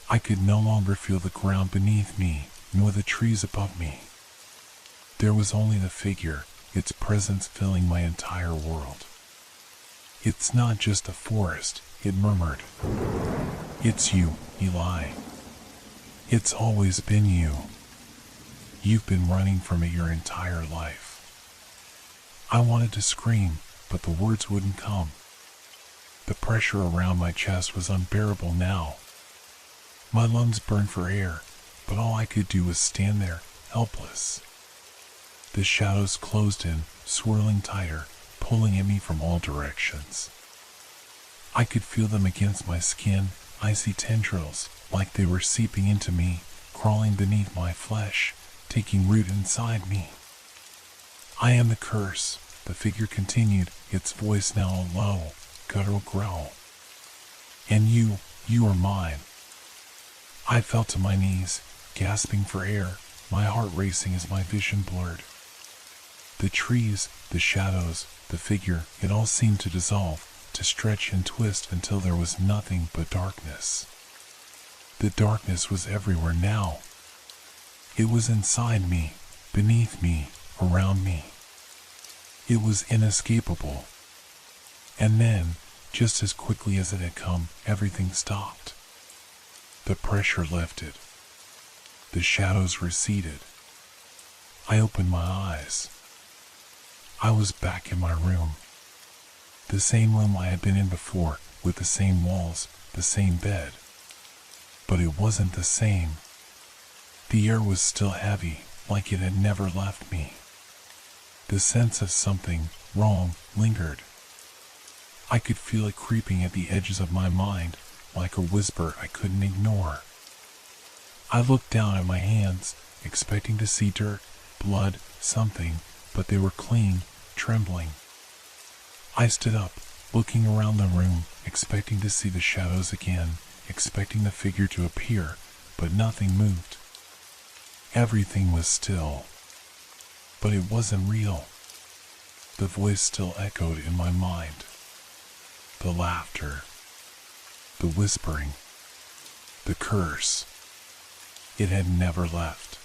I could no longer feel the ground beneath me, nor the trees above me. There was only the figure, its presence filling my entire world. "It's not just a forest," it murmured. "It's you, Eli. It's always been you. You've been running from it your entire life." I wanted to scream, but the words wouldn't come. The pressure around my chest was unbearable now. My lungs burned for air, but all I could do was stand there, helpless. The shadows closed in, swirling tighter, pulling at me from all directions. I could feel them against my skin, icy tendrils, like they were seeping into me, crawling beneath my flesh, taking root inside me. "I am the curse," the figure continued, its voice now a low, guttural growl. "And you are mine." I fell to my knees, gasping for air, my heart racing as my vision blurred. The trees, the shadows, the figure, it all seemed to dissolve, to stretch and twist until there was nothing but darkness. The darkness was everywhere now. It was inside me, beneath me, around me. It was inescapable. And then, just as quickly as it had come, everything stopped. The pressure lifted. The shadows receded. I opened my eyes. I was back in my room. The same room I had been in before, with the same walls, the same bed. But it wasn't the same. The air was still heavy, like it had never left me. The sense of something wrong lingered. I could feel it creeping at the edges of my mind, like a whisper I couldn't ignore. I looked down at my hands, expecting to see dirt, blood, something, but they were clean, trembling. I stood up, looking around the room, expecting to see the shadows again, expecting the figure to appear, but nothing moved. Everything was still, but it wasn't real. The voice still echoed in my mind. The laughter, the whispering, the curse. It had never left.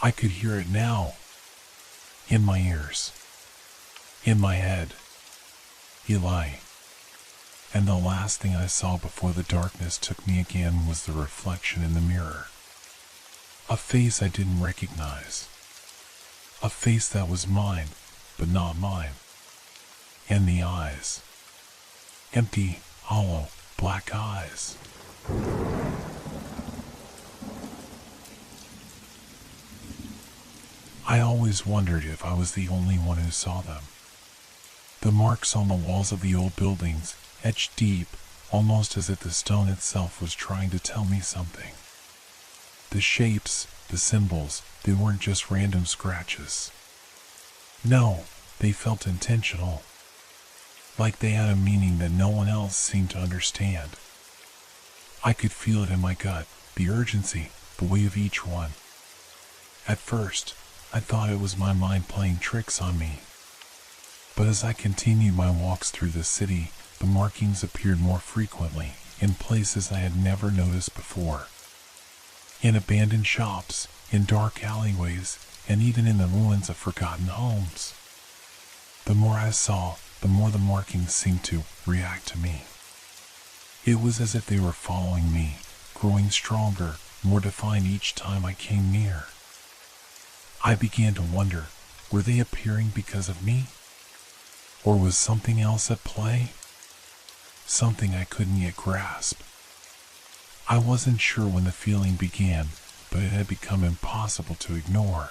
I could hear it now, in my ears, in my head. Eli. And the last thing I saw before the darkness took me again was the reflection in the mirror. A face I didn't recognize. A face that was mine, but not mine. And the eyes. Empty, hollow, black eyes. I always wondered if I was the only one who saw them. The marks on the walls of the old buildings, etched deep, almost as if the stone itself was trying to tell me something. The shapes, the symbols, they weren't just random scratches. No, they felt intentional. Like they had a meaning that no one else seemed to understand. I could feel it in my gut, the urgency, the weight of each one. At first, I thought it was my mind playing tricks on me. But as I continued my walks through the city, the markings appeared more frequently, in places I had never noticed before. In abandoned shops, in dark alleyways, and even in the ruins of forgotten homes. The more I saw, the more the markings seemed to react to me. It was as if they were following me, growing stronger, more defined each time I came near. I began to wonder, were they appearing because of me? Or was something else at play? Something I couldn't yet grasp. I wasn't sure when the feeling began, but it had become impossible to ignore.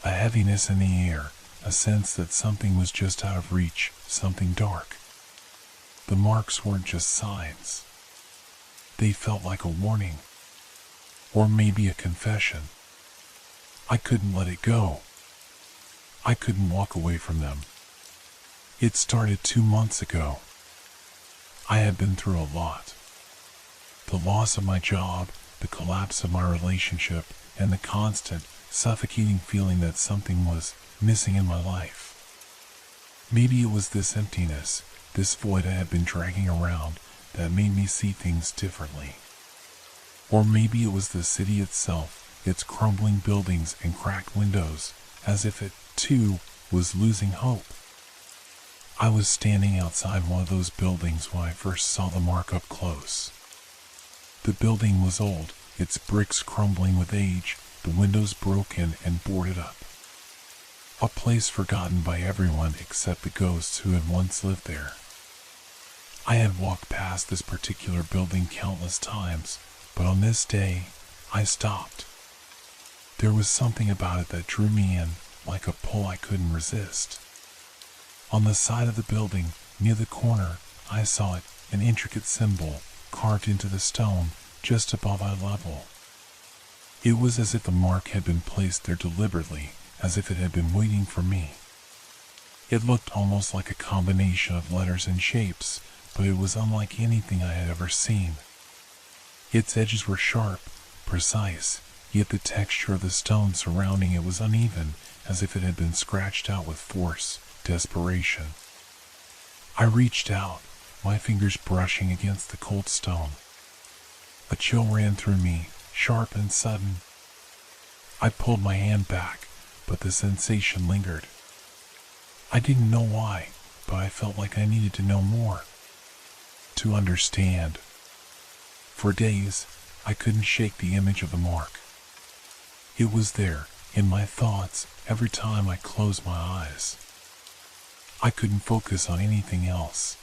A heaviness in the air, a sense that something was just out of reach, something dark. The marks weren't just signs. They felt like a warning. Or maybe a confession. I couldn't let it go. I couldn't walk away from them. It started 2 months ago. I had been through a lot. The loss of my job, the collapse of my relationship, and the constant, suffocating feeling that something was missing in my life. Maybe it was this emptiness, this void I had been dragging around, that made me see things differently. Or maybe it was the city itself, its crumbling buildings and cracked windows, as if it, too, was losing hope. I was standing outside one of those buildings when I first saw the mark up close. The building was old, its bricks crumbling with age, the windows broken and boarded up. A place forgotten by everyone except the ghosts who had once lived there. I had walked past this particular building countless times, but on this day, I stopped. There was something about it that drew me in, like a pull I couldn't resist. On the side of the building, near the corner, I saw it, an intricate symbol, carved into the stone, just above eye level. It was as if the mark had been placed there deliberately, as if it had been waiting for me. It looked almost like a combination of letters and shapes, but it was unlike anything I had ever seen. Its edges were sharp, precise, yet the texture of the stone surrounding it was uneven, as if it had been scratched out with force, desperation. I reached out, my fingers brushing against the cold stone. A chill ran through me, sharp and sudden. I pulled my hand back, but the sensation lingered. I didn't know why, but I felt like I needed to know more. To understand. For days, I couldn't shake the image of the mark. It was there, in my thoughts, every time I closed my eyes. I couldn't focus on anything else.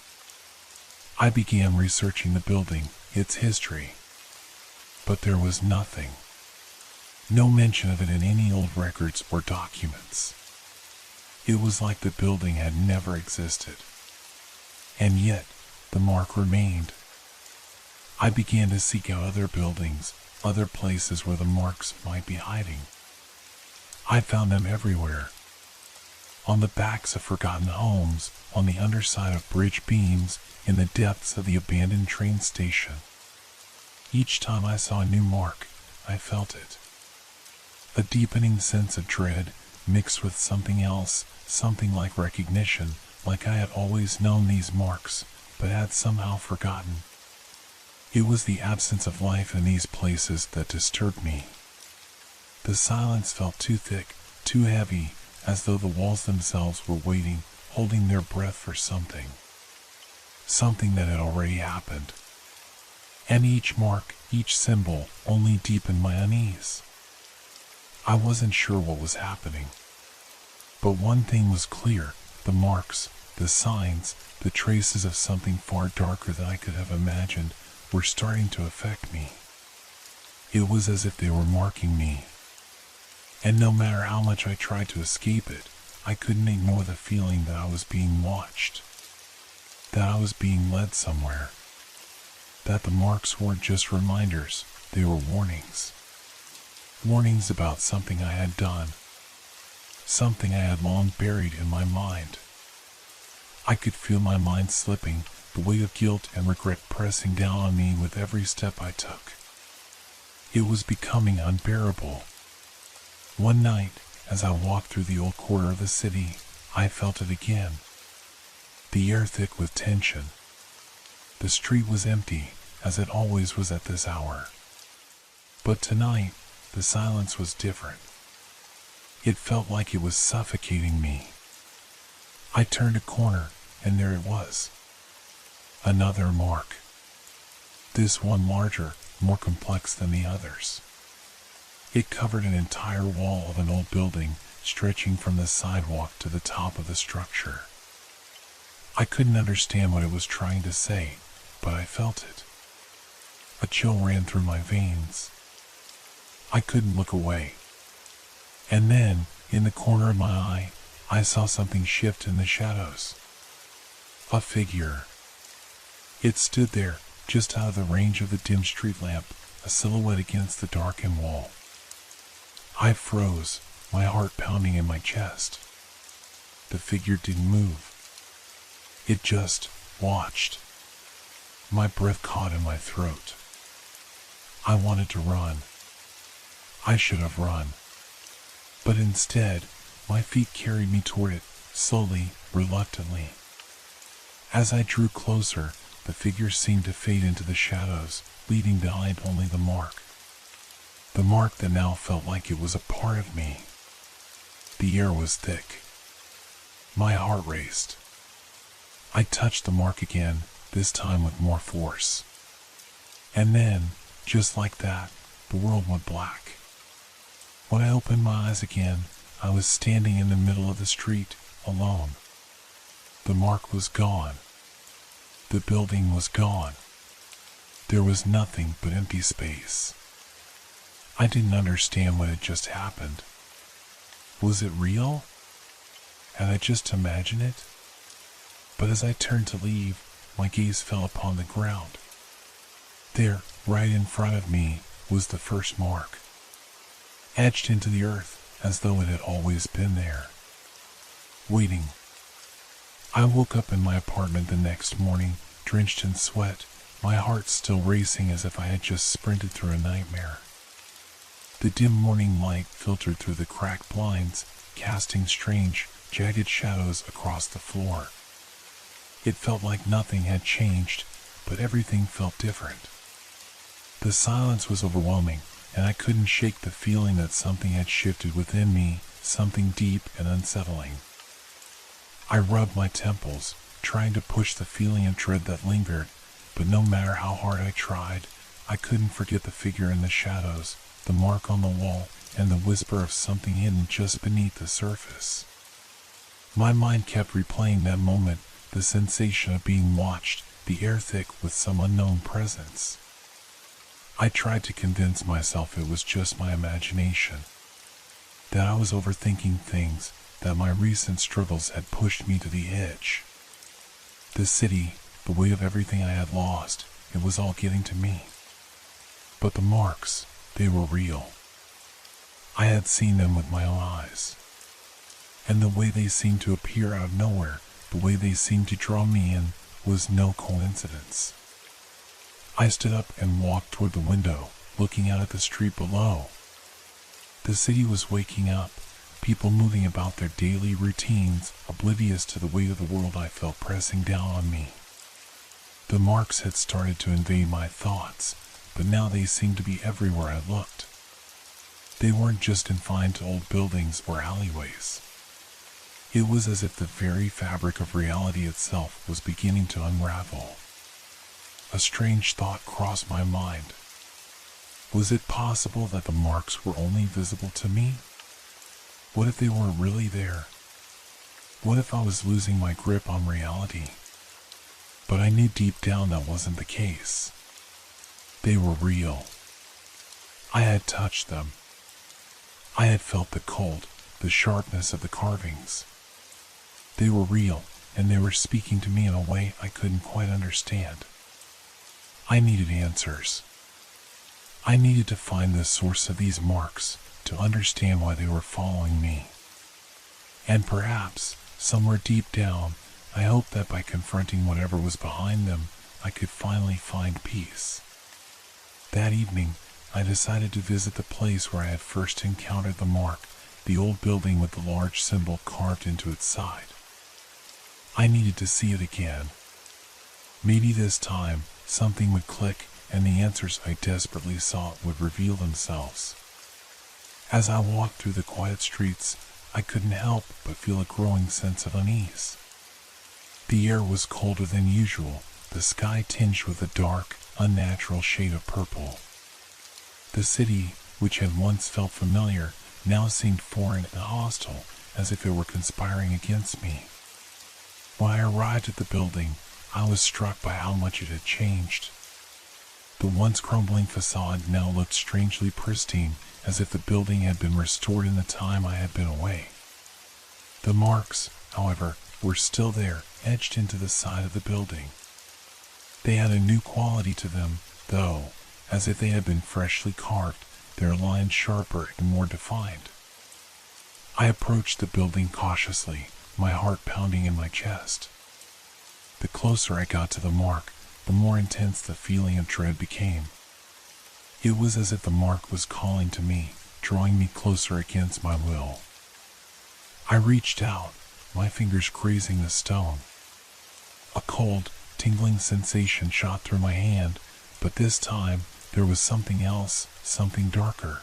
I began researching the building, its history. But there was nothing. No mention of it in any old records or documents. It was like the building had never existed. And yet, the mark remained. I began to seek out other buildings, other places where the marks might be hiding. I found them everywhere. On the backs of forgotten homes, on the underside of bridge beams, in the depths of the abandoned train station. Each time I saw a new mark, I felt it. A deepening sense of dread mixed with something else, something like recognition, like I had always known these marks, but had somehow forgotten. It was the absence of life in these places that disturbed me. The silence felt too thick, too heavy, as though the walls themselves were waiting, holding their breath for something. Something that had already happened. And each mark, each symbol, only deepened my unease. I wasn't sure what was happening. But one thing was clear: the marks, the signs, the traces of something far darker than I could have imagined were starting to affect me. It was as if they were marking me. And no matter how much I tried to escape it, I couldn't ignore the feeling that I was being watched, that I was being led somewhere, that the marks weren't just reminders, they were warnings. Warnings about something I had done, something I had long buried in my mind. I could feel my mind slipping, the weight of guilt and regret pressing down on me with every step I took. It was becoming unbearable. One night, as I walked through the old quarter of the city, I felt it again. The air thick with tension. The street was empty, as it always was at this hour. But tonight, the silence was different. It felt like it was suffocating me. I turned a corner, and there it was. Another mark. This one larger, more complex than the others. It covered an entire wall of an old building, stretching from the sidewalk to the top of the structure. I couldn't understand what it was trying to say, but I felt it. A chill ran through my veins. I couldn't look away. And then, in the corner of my eye, I saw something shift in the shadows. A figure. It stood there, just out of the range of the dim street lamp, a silhouette against the darkened wall. I froze, my heart pounding in my chest. The figure didn't move. It just watched. My breath caught in my throat. I wanted to run. I should have run. But instead, my feet carried me toward it, slowly, reluctantly. As I drew closer, the figure seemed to fade into the shadows, leaving behind only the mark. The mark that now felt like it was a part of me. The air was thick. My heart raced. I touched the mark again, this time with more force. And then, just like that, the world went black. When I opened my eyes again, I was standing in the middle of the street, alone. The mark was gone. The building was gone. There was nothing but empty space. I didn't understand what had just happened. Was it real? Had I just imagined it? But as I turned to leave, my gaze fell upon the ground. There, right in front of me, was the first mark, etched into the earth as though it had always been there, waiting. I woke up in my apartment the next morning, drenched in sweat, my heart still racing as if I had just sprinted through a nightmare. The dim morning light filtered through the cracked blinds, casting strange, jagged shadows across the floor. It felt like nothing had changed, but everything felt different. The silence was overwhelming, and I couldn't shake the feeling that something had shifted within me, something deep and unsettling. I rubbed my temples, trying to push the feeling of dread that lingered, but no matter how hard I tried, I couldn't forget the figure in the shadows, the mark on the wall, and the whisper of something hidden just beneath the surface. My mind kept replaying that moment, the sensation of being watched, the air thick with some unknown presence. I tried to convince myself it was just my imagination, that I was overthinking things, that my recent struggles had pushed me to the edge. The city, the weight of everything I had lost, it was all getting to me. But the marks, they were real. I had seen them with my own eyes. And the way they seemed to appear out of nowhere, the way they seemed to draw me in, was no coincidence. I stood up and walked toward the window, looking out at the street below. The city was waking up, people moving about their daily routines, oblivious to the weight of the world I felt pressing down on me. The marks had started to invade my thoughts, but now they seemed to be everywhere I looked. They weren't just confined to old buildings or alleyways. It was as if the very fabric of reality itself was beginning to unravel. A strange thought crossed my mind. Was it possible that the marks were only visible to me? What if they weren't really there? What if I was losing my grip on reality? But I knew deep down that wasn't the case. They were real. I had touched them. I had felt the cold, the sharpness of the carvings. They were real, and they were speaking to me in a way I couldn't quite understand. I needed answers. I needed to find the source of these marks, to understand why they were following me. And perhaps, somewhere deep down, I hoped that by confronting whatever was behind them, I could finally find peace. That evening, I decided to visit the place where I had first encountered the mark, the old building with the large symbol carved into its side. I needed to see it again. Maybe this time, something would click and the answers I desperately sought would reveal themselves. As I walked through the quiet streets, I couldn't help but feel a growing sense of unease. The air was colder than usual, the sky tinged with a dark, unnatural shade of purple. The city, which had once felt familiar, now seemed foreign and hostile, as if it were conspiring against me. When I arrived at the building, I was struck by how much it had changed. The once crumbling facade now looked strangely pristine, as if the building had been restored in the time I had been away. The marks, however, were still there, etched into the side of the building. They had a new quality to them, though, as if they had been freshly carved, their lines sharper and more defined. I approached the building cautiously, my heart pounding in my chest. The closer I got to the mark, the more intense the feeling of dread became. It was as if the mark was calling to me, drawing me closer against my will. I reached out, my fingers grazing the stone. A cold, tingling sensation shot through my hand, but this time there was something else, something darker.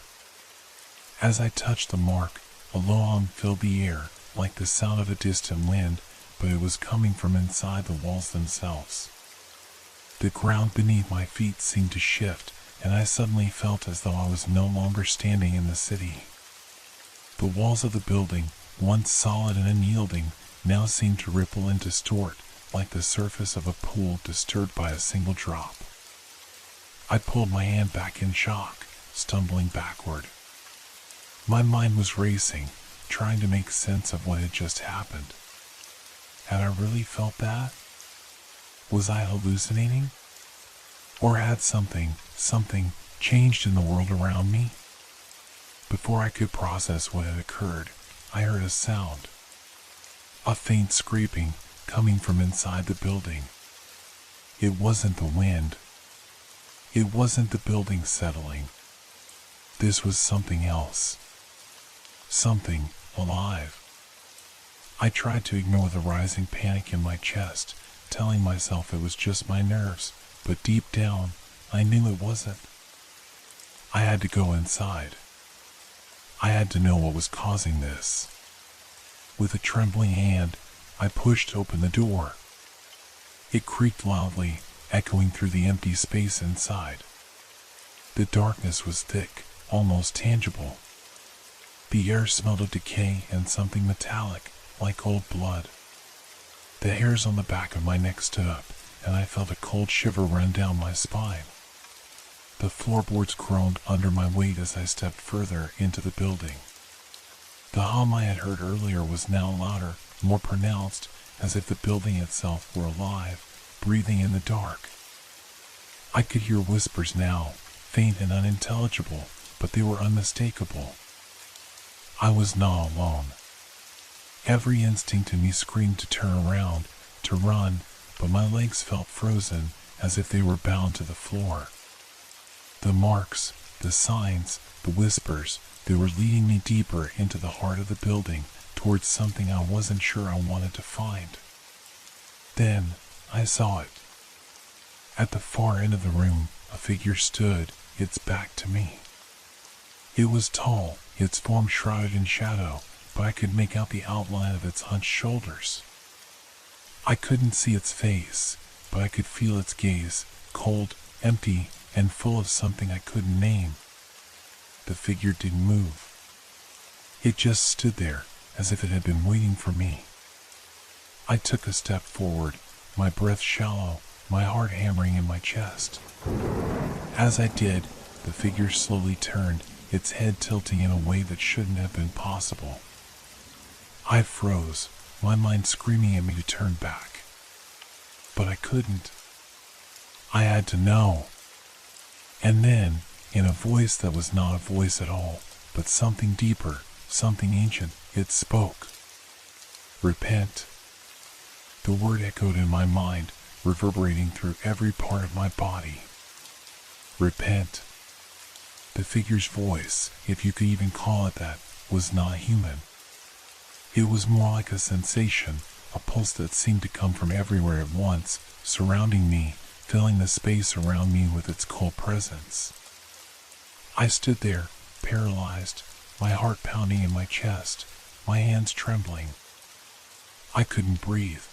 As I touched the mark, a low hum filled the air, like the sound of a distant wind, but it was coming from inside the walls themselves. The ground beneath my feet seemed to shift, and I suddenly felt as though I was no longer standing in the city. The walls of the building, once solid and unyielding, now seemed to ripple and distort, like the surface of a pool disturbed by a single drop. I pulled my hand back in shock, stumbling backward. My mind was racing, trying to make sense of what had just happened. Had I really felt that? Was I hallucinating? Or had something changed in the world around me? Before I could process what had occurred, I heard a sound. A faint scraping coming from inside the building. It wasn't the wind. It wasn't the building settling. This was something else. Something alive. I tried to ignore the rising panic in my chest, telling myself it was just my nerves, but deep down, I knew it wasn't. I had to go inside. I had to know what was causing this. With a trembling hand, I pushed open the door. It creaked loudly, echoing through the empty space inside. The darkness was thick, almost tangible. The air smelled of decay and something metallic, like old blood. The hairs on the back of my neck stood up, and I felt a cold shiver run down my spine. The floorboards groaned under my weight as I stepped further into the building. The hum I had heard earlier was now louder, more pronounced, as if the building itself were alive, breathing in the dark. I could hear whispers now, faint and unintelligible, but they were unmistakable. I was not alone. Every instinct in me screamed to turn around, to run, but my legs felt frozen, as if they were bound to the floor. The marks, the signs, the whispers, they were leading me deeper into the heart of the building, towards something I wasn't sure I wanted to find. Then, I saw it. At the far end of the room, a figure stood, its back to me. It was tall, its form shrouded in shadow, but I could make out the outline of its hunched shoulders. I couldn't see its face, but I could feel its gaze, cold, empty, and full of something I couldn't name. The figure didn't move. It just stood there, as if it had been waiting for me. I took a step forward, my breath shallow, my heart hammering in my chest. As I did, the figure slowly turned, its head tilting in a way that shouldn't have been possible. I froze, my mind screaming at me to turn back. But I couldn't. I had to know. And then, in a voice that was not a voice at all, but something deeper, something ancient, it spoke. Repent. The word echoed in my mind, reverberating through every part of my body. Repent. The figure's voice, if you could even call it that, was not human. It was more like a sensation, a pulse that seemed to come from everywhere at once, surrounding me, filling the space around me with its cold presence. I stood there, paralyzed, my heart pounding in my chest, my hands trembling. I couldn't breathe.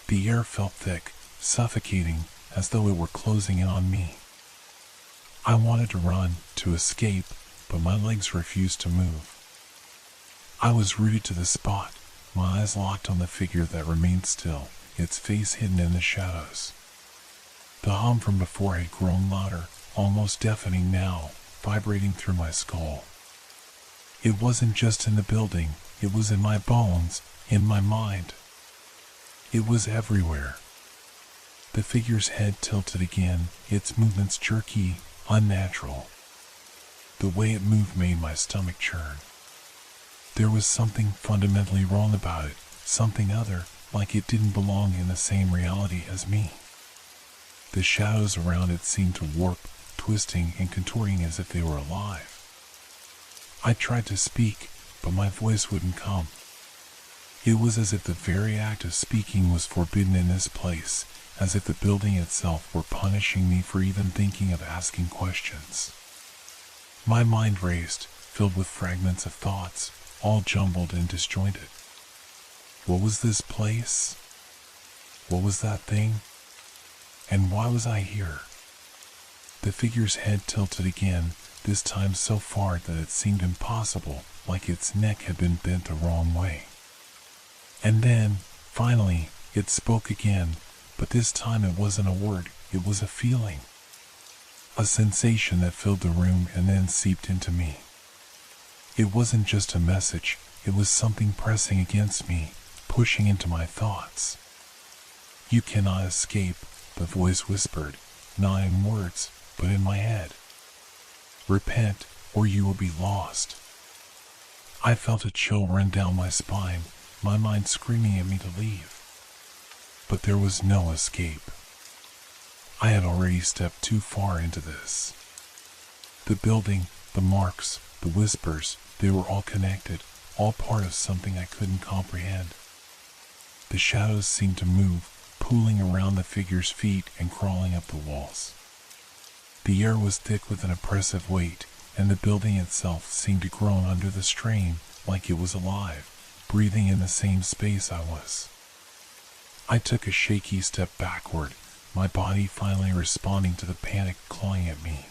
The air felt thick, suffocating, as though it were closing in on me. I wanted to run, to escape, but my legs refused to move. I was rooted to the spot, my eyes locked on the figure that remained still, its face hidden in the shadows. The hum from before had grown louder, almost deafening now, vibrating through my skull. It wasn't just in the building, it was in my bones, in my mind. It was everywhere. The figure's head tilted again, its movements jerky, unnatural. The way it moved made my stomach churn. There was something fundamentally wrong about it, something other, like it didn't belong in the same reality as me. The shadows around it seemed to warp, twisting and contorting as if they were alive. I tried to speak, but my voice wouldn't come. It was as if the very act of speaking was forbidden in this place, as if the building itself were punishing me for even thinking of asking questions. My mind raced, filled with fragments of thoughts, all jumbled and disjointed. What was this place? What was that thing? And why was I here? The figure's head tilted again, this time so far that it seemed impossible, like its neck had been bent the wrong way. And then, finally, it spoke again, but this time it wasn't a word, it was a feeling. A sensation that filled the room and then seeped into me. It wasn't just a message, it was something pressing against me, pushing into my thoughts. You cannot escape, the voice whispered, not in words, but in my head. Repent, or you will be lost. I felt a chill run down my spine, my mind screaming at me to leave. But there was no escape. I had already stepped too far into this. The building, the marks, the whispers, they were all connected, all part of something I couldn't comprehend. The shadows seemed to move, pooling around the figure's feet and crawling up the walls. The air was thick with an oppressive weight, and the building itself seemed to groan under the strain, like it was alive, breathing in the same space I was. I took a shaky step backward, my body finally responding to the panic clawing at me.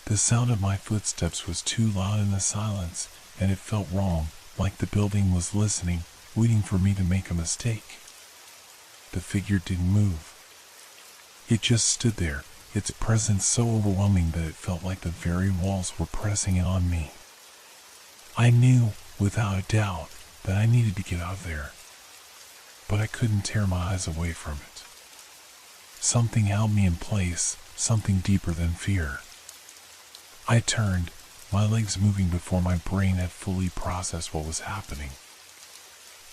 The sound of my footsteps was too loud in the silence, and it felt wrong, like the building was listening, waiting for me to make a mistake. The figure didn't move. It just stood there, its presence so overwhelming that it felt like the very walls were pressing in on me. I knew, without a doubt, that I needed to get out of there. But I couldn't tear my eyes away from it. Something held me in place, something deeper than fear. I turned, my legs moving before my brain had fully processed what was happening.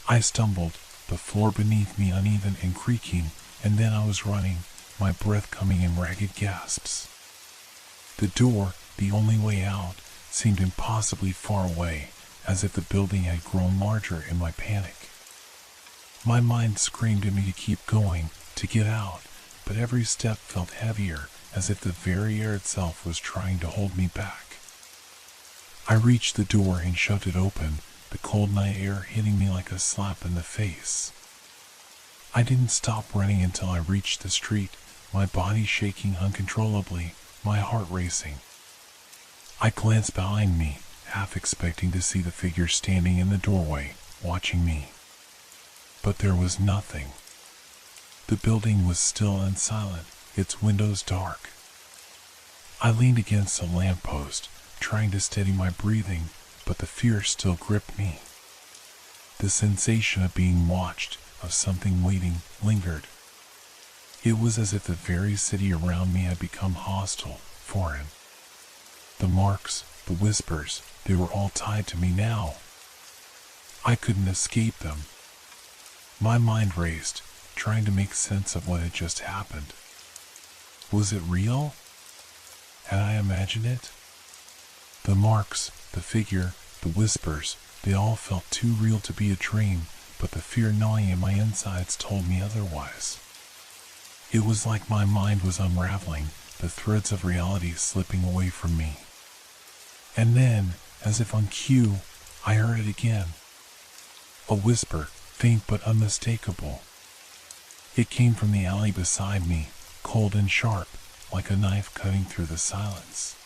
I stumbled, the floor beneath me uneven and creaking, and then I was running, my breath coming in ragged gasps. The door, the only way out, seemed impossibly far away, as if the building had grown larger in my panic. My mind screamed at me to keep going, to get out, but every step felt heavier, as if the very air itself was trying to hold me back. I reached the door and shoved it open, the cold night air hitting me like a slap in the face. I didn't stop running until I reached the street, my body shaking uncontrollably, my heart racing. I glanced behind me, half expecting to see the figure standing in the doorway, watching me. But there was nothing. The building was still and silent, its windows dark. I leaned against a lamppost, trying to steady my breathing, but the fear still gripped me. The sensation of being watched, of something waiting, lingered. It was as if the very city around me had become hostile, foreign. The marks, the whispers, they were all tied to me now. I couldn't escape them. My mind raced, trying to make sense of what had just happened. Was it real? Had I imagined it? The marks, the figure, the whispers, they all felt too real to be a dream, but the fear gnawing in my insides told me otherwise. It was like my mind was unraveling, the threads of reality slipping away from me. And then, as if on cue, I heard it again. A whisper, faint but unmistakable. It came from the alley beside me, cold and sharp, like a knife cutting through the silence.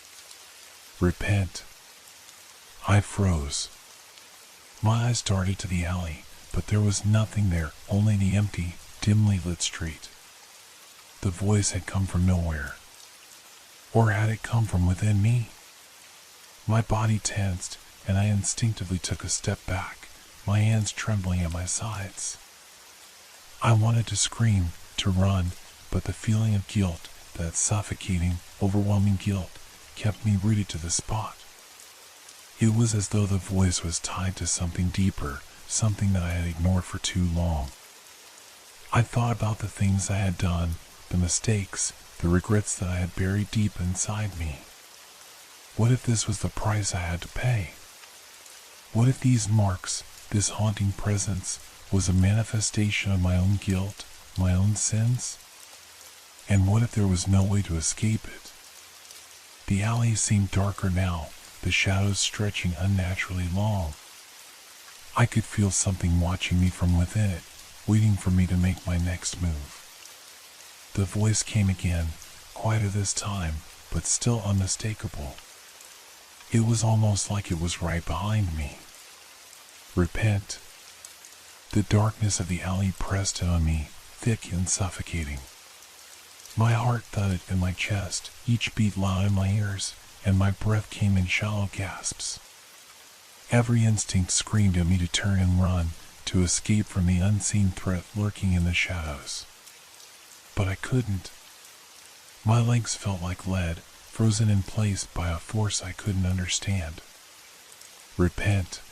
Repent. I froze. My eyes darted to the alley, but there was nothing there, only the empty, dimly lit street. The voice had come from nowhere. Or had it come from within me? My body tensed, and I instinctively took a step back, my hands trembling at my sides. I wanted to scream, to run, but the feeling of guilt, that suffocating, overwhelming guilt, kept me rooted to the spot. It was as though the voice was tied to something deeper, something that I had ignored for too long. I thought about the things I had done, the mistakes, the regrets that I had buried deep inside me. What if this was the price I had to pay? What if these marks, this haunting presence, was a manifestation of my own guilt, my own sins? And what if there was no way to escape it? The alley seemed darker now, the shadows stretching unnaturally long. I could feel something watching me from within it, waiting for me to make my next move. The voice came again, quieter this time, but still unmistakable. It was almost like it was right behind me. Repent. The darkness of the alley pressed in on me, thick and suffocating. My heart thudded in my chest, each beat loud in my ears, and my breath came in shallow gasps. Every instinct screamed at me to turn and run, to escape from the unseen threat lurking in the shadows. But I couldn't. My legs felt like lead, frozen in place by a force I couldn't understand. Repent.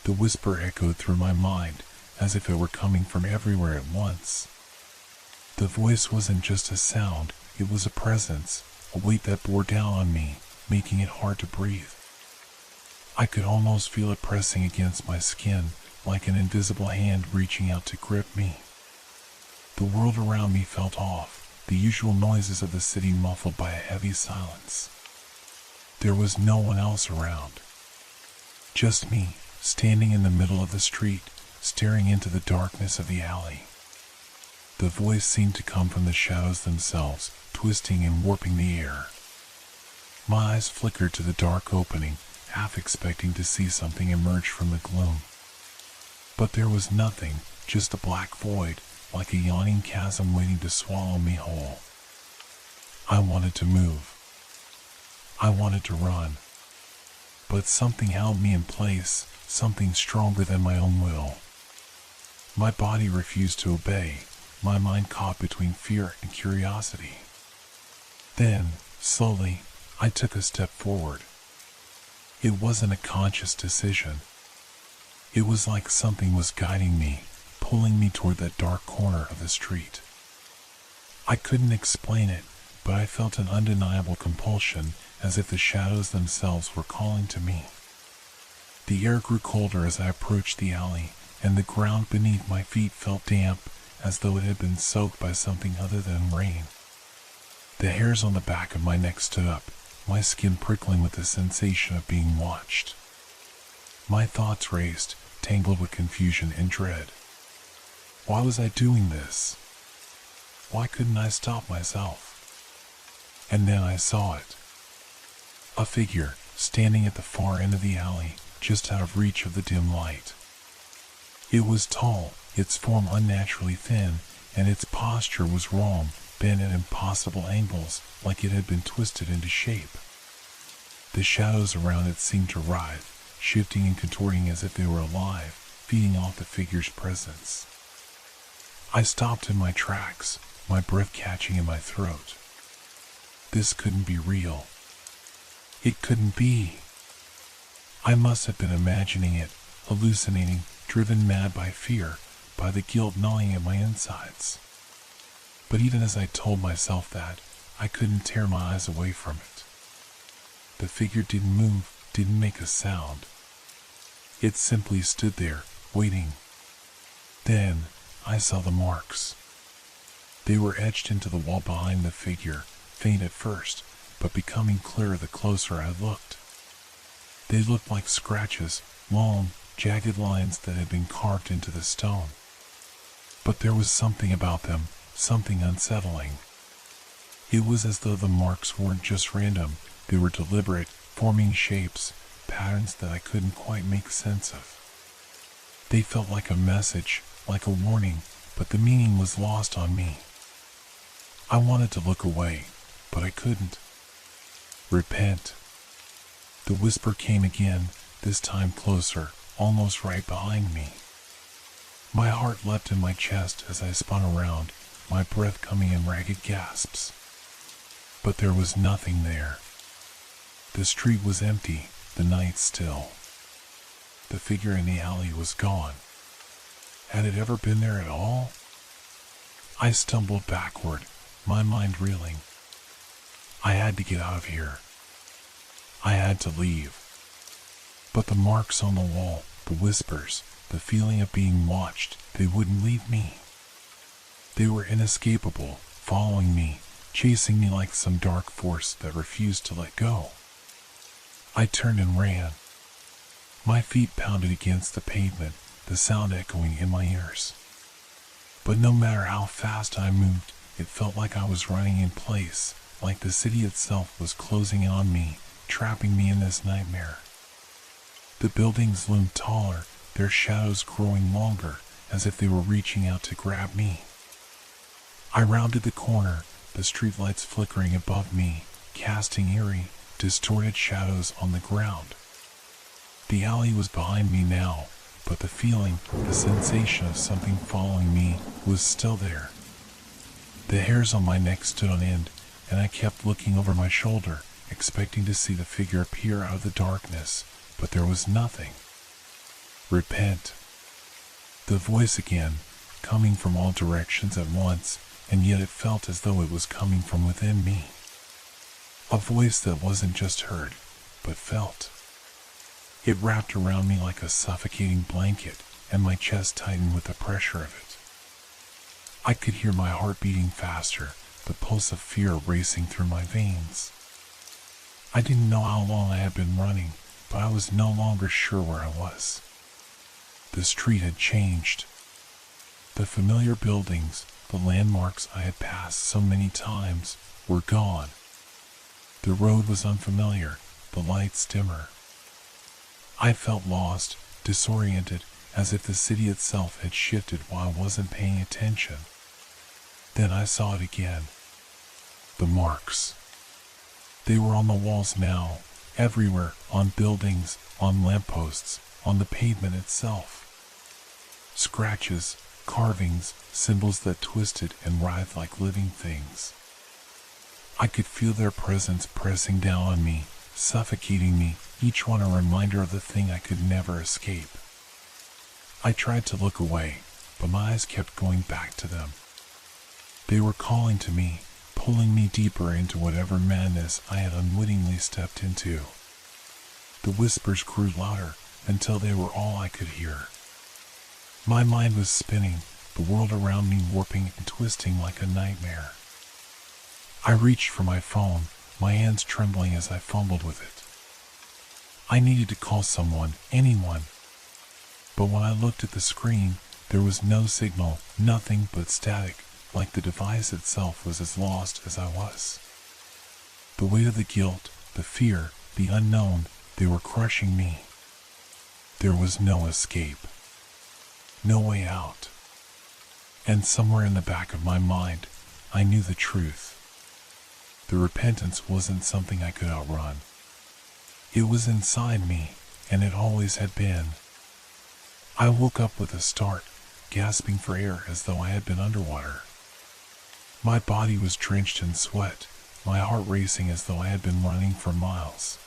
The whisper echoed through my mind, as if it were coming from everywhere at once. The voice wasn't just a sound, it was a presence, a weight that bore down on me, making it hard to breathe. I could almost feel it pressing against my skin, like an invisible hand reaching out to grip me. The world around me felt off, the usual noises of the city muffled by a heavy silence. There was no one else around. Just me, standing in the middle of the street, staring into the darkness of the alley. The voice seemed to come from the shadows themselves, twisting and warping the air. My eyes flickered to the dark opening, half expecting to see something emerge from the gloom. But there was nothing, just a black void, like a yawning chasm waiting to swallow me whole. I wanted to move. I wanted to run. But something held me in place, something stronger than my own will. My body refused to obey, my mind caught between fear and curiosity. Then, slowly, I took a step forward. It wasn't a conscious decision. It was like something was guiding me, pulling me toward that dark corner of the street. I couldn't explain it, but I felt an undeniable compulsion, as if the shadows themselves were calling to me. The air grew colder as I approached the alley, and the ground beneath my feet felt damp, as though it had been soaked by something other than rain. The hairs on the back of my neck stood up, my skin prickling with the sensation of being watched. My thoughts raced, tangled with confusion and dread. Why was I doing this? Why couldn't I stop myself? And then I saw it. A figure, standing at the far end of the alley, just out of reach of the dim light. It was tall, its form unnaturally thin, and its posture was wrong, bent at impossible angles, like it had been twisted into shape. The shadows around it seemed to writhe, shifting and contorting as if they were alive, feeding off the figure's presence. I stopped in my tracks, my breath catching in my throat. This couldn't be real. It couldn't be. I must have been imagining it, hallucinating, driven mad by fear, by the guilt gnawing at my insides. But even as I told myself that, I couldn't tear my eyes away from it. The figure didn't move, didn't make a sound. It simply stood there, waiting. Then, I saw the marks. They were etched into the wall behind the figure, faint at first, but becoming clearer the closer I looked. They looked like scratches, long, jagged lines that had been carved into the stone. But there was something about them, something unsettling. It was as though the marks weren't just random, they were deliberate, forming shapes, patterns that I couldn't quite make sense of. They felt like a message, like a warning, but the meaning was lost on me. I wanted to look away, but I couldn't. Repent. The whisper came again, this time closer, almost right behind me. My heart leapt in my chest as I spun around, my breath coming in ragged gasps. But there was nothing there. The street was empty, the night still. The figure in the alley was gone. Had it ever been there at all? I stumbled backward, my mind reeling. I had to get out of here. I had to leave. But the marks on the wall, the whispers, the feeling of being watched, they wouldn't leave me. They were inescapable, following me, chasing me like some dark force that refused to let go. I turned and ran. My feet pounded against the pavement, the sound echoing in my ears. But no matter how fast I moved, it felt like I was running in place, like the city itself was closing in on me, trapping me in this nightmare. The buildings loomed taller, their shadows growing longer, as if they were reaching out to grab me. I rounded the corner, the streetlights flickering above me, casting eerie, distorted shadows on the ground. The alley was behind me now, but the feeling, the sensation of something following me, was still there. The hairs on my neck stood on end, and I kept looking over my shoulder, expecting to see the figure appear out of the darkness, but there was nothing. Repent. The voice again, coming from all directions at once, and yet it felt as though it was coming from within me. A voice that wasn't just heard, but felt. It wrapped around me like a suffocating blanket, and my chest tightened with the pressure of it. I could hear my heart beating faster, the pulse of fear racing through my veins. I didn't know how long I had been running, but I was no longer sure where I was. The street had changed. The familiar buildings, the landmarks I had passed so many times, were gone. The road was unfamiliar, the lights dimmer. I felt lost, disoriented, as if the city itself had shifted while I wasn't paying attention. Then I saw it again. The marks. They were on the walls now, everywhere, on buildings, on lampposts, on the pavement itself. Scratches, carvings, symbols that twisted and writhed like living things. I could feel their presence pressing down on me, suffocating me, each one a reminder of the thing I could never escape. I tried to look away, but my eyes kept going back to them. They were calling to me, pulling me deeper into whatever madness I had unwittingly stepped into. The whispers grew louder until they were all I could hear. My mind was spinning, the world around me warping and twisting like a nightmare. I reached for my phone, my hands trembling as I fumbled with it. I needed to call someone, anyone. But when I looked at the screen, there was no signal, nothing but static, like the device itself was as lost as I was. The weight of the guilt, the fear, the unknown, they were crushing me. There was no escape. No way out. And somewhere in the back of my mind, I knew the truth. The repentance wasn't something I could outrun. It was inside me, and it always had been. I woke up with a start, gasping for air as though I had been underwater. My body was drenched in sweat, my heart racing as though I had been running for miles.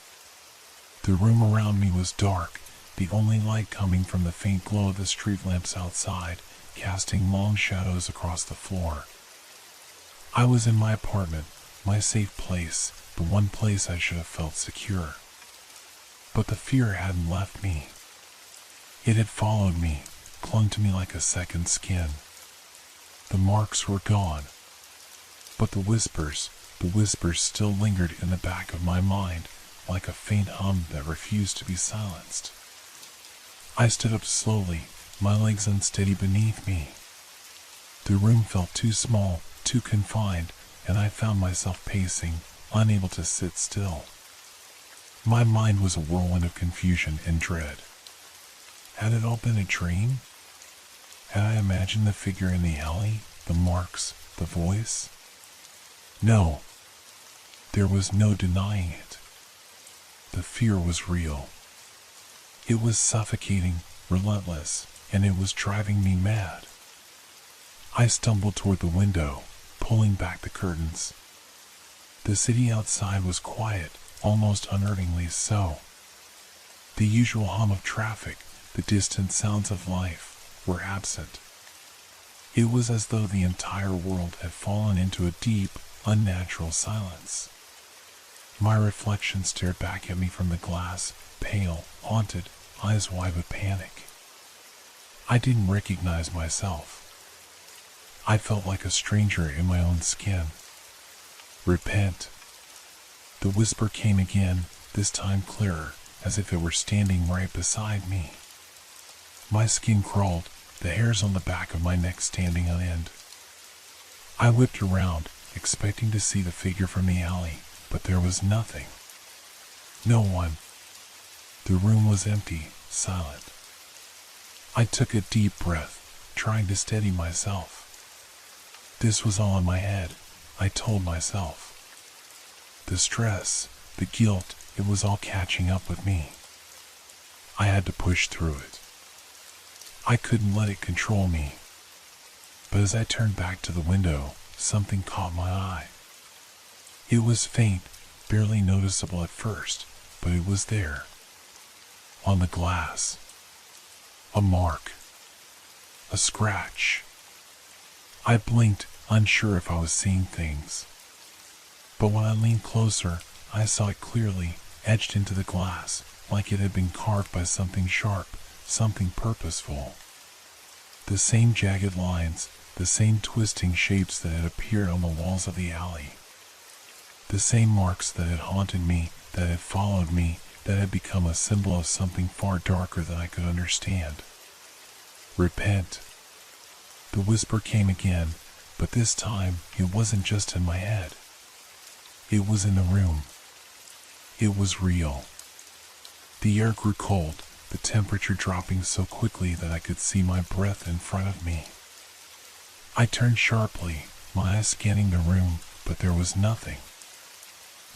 The room around me was dark, the only light coming from the faint glow of the street lamps outside, casting long shadows across the floor. I was in my apartment, my safe place, the one place I should have felt secure. But the fear hadn't left me. It had followed me, clung to me like a second skin. The marks were gone, but the whispers still lingered in the back of my mind, like a faint hum that refused to be silenced. I stood up slowly, my legs unsteady beneath me. The room felt too small, too confined, and I found myself pacing, unable to sit still. My mind was a whirlwind of confusion and dread. Had it all been a dream? Had I imagined the figure in the alley, the marks, the voice? No. There was no denying it. The fear was real. It was suffocating, relentless, and it was driving me mad. I stumbled toward the window, pulling back the curtains. The city outside was quiet, almost unearthingly so. The usual hum of traffic, the distant sounds of life, were absent. It was as though the entire world had fallen into a deep, unnatural silence. My reflection stared back at me from the glass, pale, haunted, eyes wide with panic. I didn't recognize myself. I felt like a stranger in my own skin. Repent. The whisper came again, this time clearer, as if it were standing right beside me. My skin crawled, the hairs on the back of my neck standing on end. I whipped around, expecting to see the figure from the alley, but there was nothing. No one. The room was empty, silent. I took a deep breath, trying to steady myself. This was all in my head, I told myself. The stress, the guilt, it was all catching up with me. I had to push through it. I couldn't let it control me. But as I turned back to the window, something caught my eye. It was faint, barely noticeable at first, but it was there. On the glass. A mark. A scratch. I blinked, unsure if I was seeing things. But when I leaned closer, I saw it clearly, etched into the glass, like it had been carved by something sharp, something purposeful. The same jagged lines, the same twisting shapes that had appeared on the walls of the alley. The same marks that had haunted me, that had followed me, that had become a symbol of something far darker than I could understand. Repent. The whisper came again, but this time it wasn't just in my head. It was in the room. It was real. The air grew cold, the temperature dropping so quickly that I could see my breath in front of me. I turned sharply, my eyes scanning the room, but there was nothing.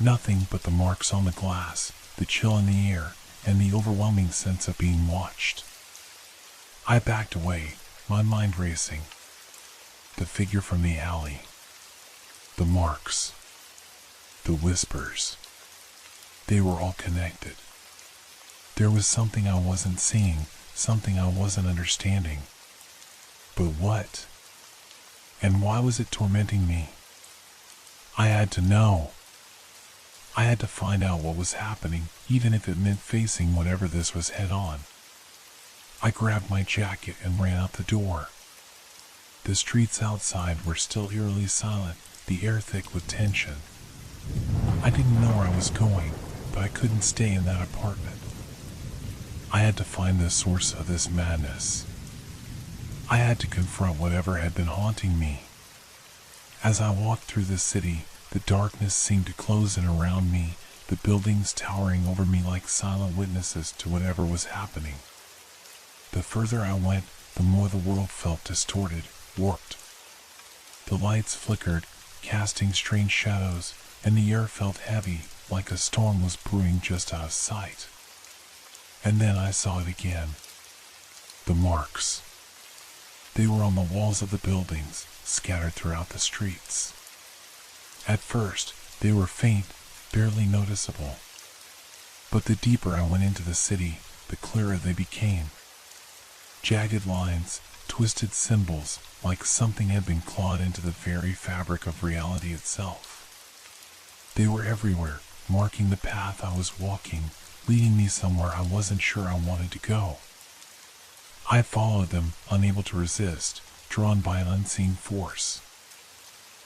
Nothing but the marks on the glass, the chill in the air, and the overwhelming sense of being watched. I backed away, my mind racing. The figure from the alley. The marks. The whispers. They were all connected. There was something I wasn't seeing, something I wasn't understanding. But what? And why was it tormenting me? I had to know. I had to find out what was happening, even if it meant facing whatever this was head on. I grabbed my jacket and ran out the door. The streets outside were still eerily silent, the air thick with tension. I didn't know where I was going, but I couldn't stay in that apartment. I had to find the source of this madness. I had to confront whatever had been haunting me. As I walked through the city, the darkness seemed to close in around me, the buildings towering over me like silent witnesses to whatever was happening. The further I went, the more the world felt distorted, warped. The lights flickered, casting strange shadows, and the air felt heavy, like a storm was brewing just out of sight. And then I saw it again. The marks. They were on the walls of the buildings, scattered throughout the streets. At first, they were faint, barely noticeable. But the deeper I went into the city, the clearer they became. Jagged lines, twisted symbols, like something had been clawed into the very fabric of reality itself. They were everywhere, marking the path I was walking, leading me somewhere I wasn't sure I wanted to go. I followed them, unable to resist, drawn by an unseen force.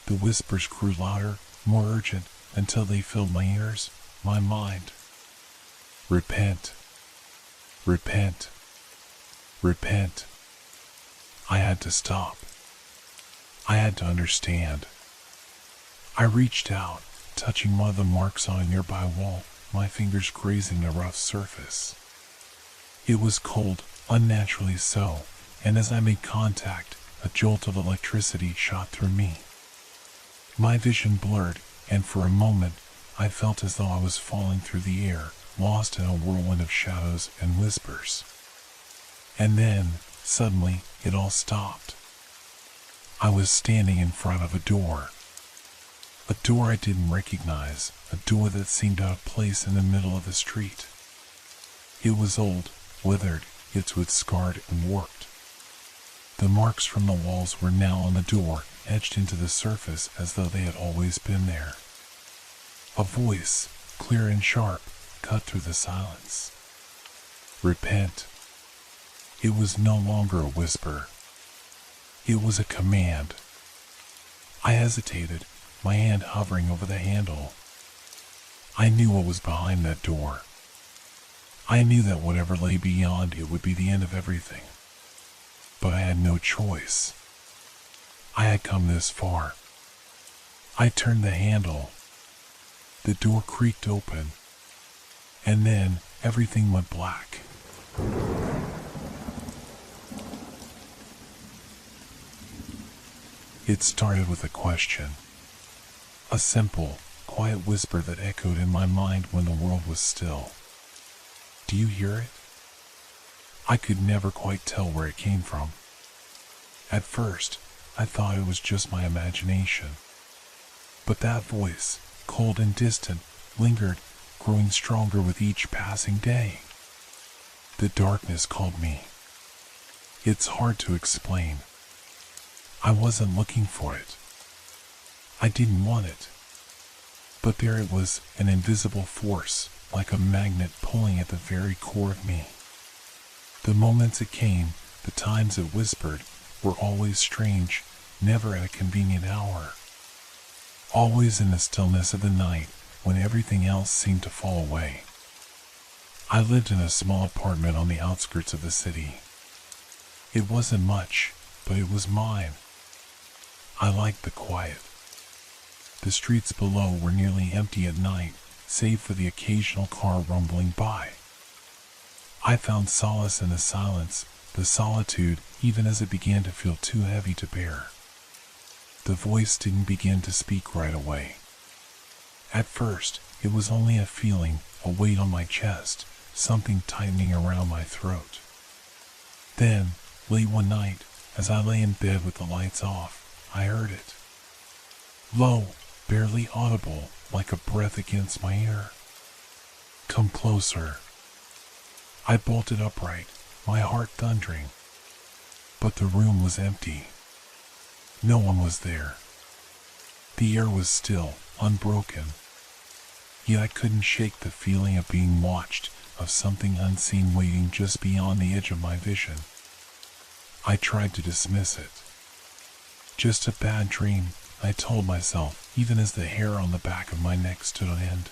The whispers grew louder, more urgent, until they filled my ears, my mind. Repent. Repent. Repent. I had to stop. I had to understand. I reached out, touching one of the marks on a nearby wall, my fingers grazing the rough surface. It was cold, unnaturally so, and as I made contact, a jolt of electricity shot through me. My vision blurred, and for a moment, I felt as though I was falling through the air, lost in a whirlwind of shadows and whispers. And then, suddenly, it all stopped. I was standing in front of a door. A door I didn't recognize, a door that seemed out of place in the middle of the street. It was old, withered, its wood scarred and warped. The marks from the walls were now on the door, etched into the surface as though they had always been there. A voice, clear and sharp, cut through the silence. Repent. It was no longer a whisper. It was a command. I hesitated, my hand hovering over the handle. I knew what was behind that door. I knew that whatever lay beyond it would be the end of everything. But I had no choice. I had come this far. I turned the handle. The door creaked open. And then everything went black. It started with a question. A simple, quiet whisper that echoed in my mind when the world was still. Do you hear it? I could never quite tell where it came from. At first, I thought it was just my imagination. But that voice, cold and distant, lingered, growing stronger with each passing day. The darkness called me. It's hard to explain. I wasn't looking for it. I didn't want it. But there it was, an invisible force, like a magnet pulling at the very core of me. The moments it came, the times it whispered, were always strange, never at a convenient hour. Always in the stillness of the night, when everything else seemed to fall away. I lived in a small apartment on the outskirts of the city. It wasn't much, but it was mine. I liked the quiet. The streets below were nearly empty at night, save for the occasional car rumbling by. I found solace in the silence, the solitude, even as it began to feel too heavy to bear. The voice didn't begin to speak right away. At first, it was only a feeling, a weight on my chest, something tightening around my throat. Then, late one night, as I lay in bed with the lights off, I heard it. Low, barely audible, like a breath against my ear. Come closer. I bolted upright, my heart thundering. But the room was empty. No one was there. The air was still, unbroken. Yet I couldn't shake the feeling of being watched, of something unseen waiting just beyond the edge of my vision. I tried to dismiss it. Just a bad dream, I told myself, even as the hair on the back of my neck stood on end.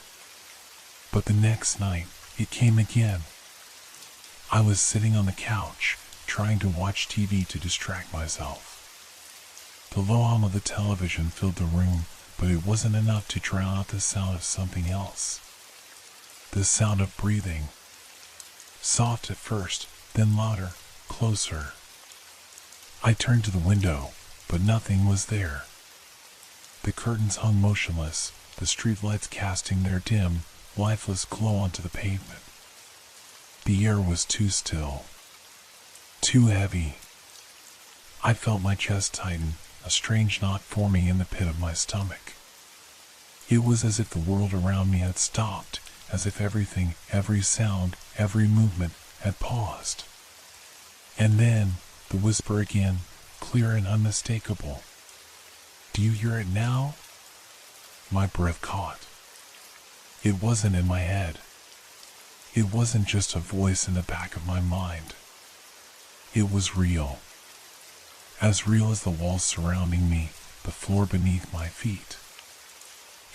But the next night, it came again. I was sitting on the couch, trying to watch TV to distract myself. The low hum of the television filled the room, but it wasn't enough to drown out the sound of something else. The sound of breathing. Soft at first, then louder, closer. I turned to the window, but nothing was there. The curtains hung motionless, the streetlights casting their dim, lifeless glow onto the pavement. The air was too still, too heavy. I felt my chest tighten, a strange knot forming in the pit of my stomach. It was as if the world around me had stopped, as if everything, every sound, every movement had paused. And then, the whisper again, clear and unmistakable. Do you hear it now? My breath caught. It wasn't in my head. It wasn't just a voice in the back of my mind. It was real. As real as the walls surrounding me, the floor beneath my feet.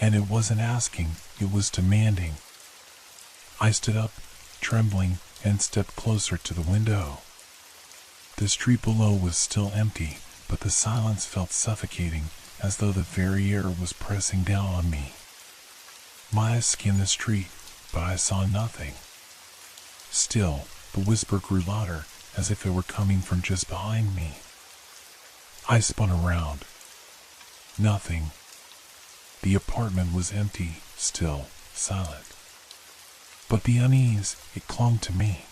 And it wasn't asking, it was demanding. I stood up, trembling, and stepped closer to the window. The street below was still empty, but the silence felt suffocating, as though the very air was pressing down on me. My eyes scanned the street, but I saw nothing. Still, the whisper grew louder, as if it were coming from just behind me. I spun around. Nothing. The apartment was empty, still, silent. But the unease, it clung to me.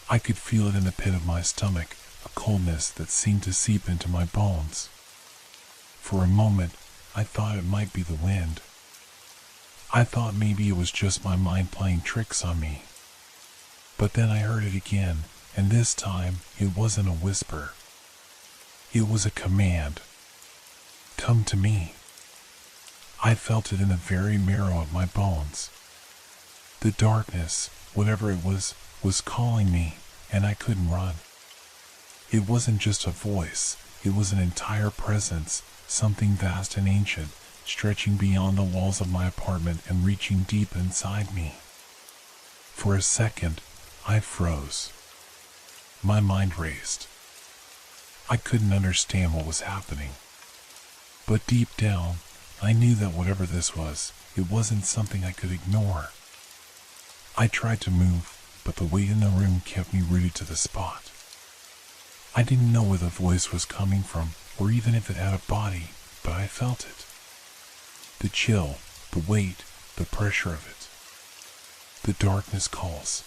I could feel it in the pit of my stomach, a coldness that seemed to seep into my bones. For a moment, I thought it might be the wind. I thought maybe it was just my mind playing tricks on me. But then I heard it again, and this time it wasn't a whisper. It was a command. Come to me. I felt it in the very marrow of my bones. The darkness, whatever it was calling me, and I couldn't run. It wasn't just a voice, it was an entire presence, something vast and ancient, stretching beyond the walls of my apartment and reaching deep inside me. For a second, I froze. My mind raced. I couldn't understand what was happening. But deep down, I knew that whatever this was, it wasn't something I could ignore. I tried to move, but the weight in the room kept me rooted to the spot. I didn't know where the voice was coming from, or even if it had a body, but I felt it. The chill, the weight, the pressure of it. The darkness calls.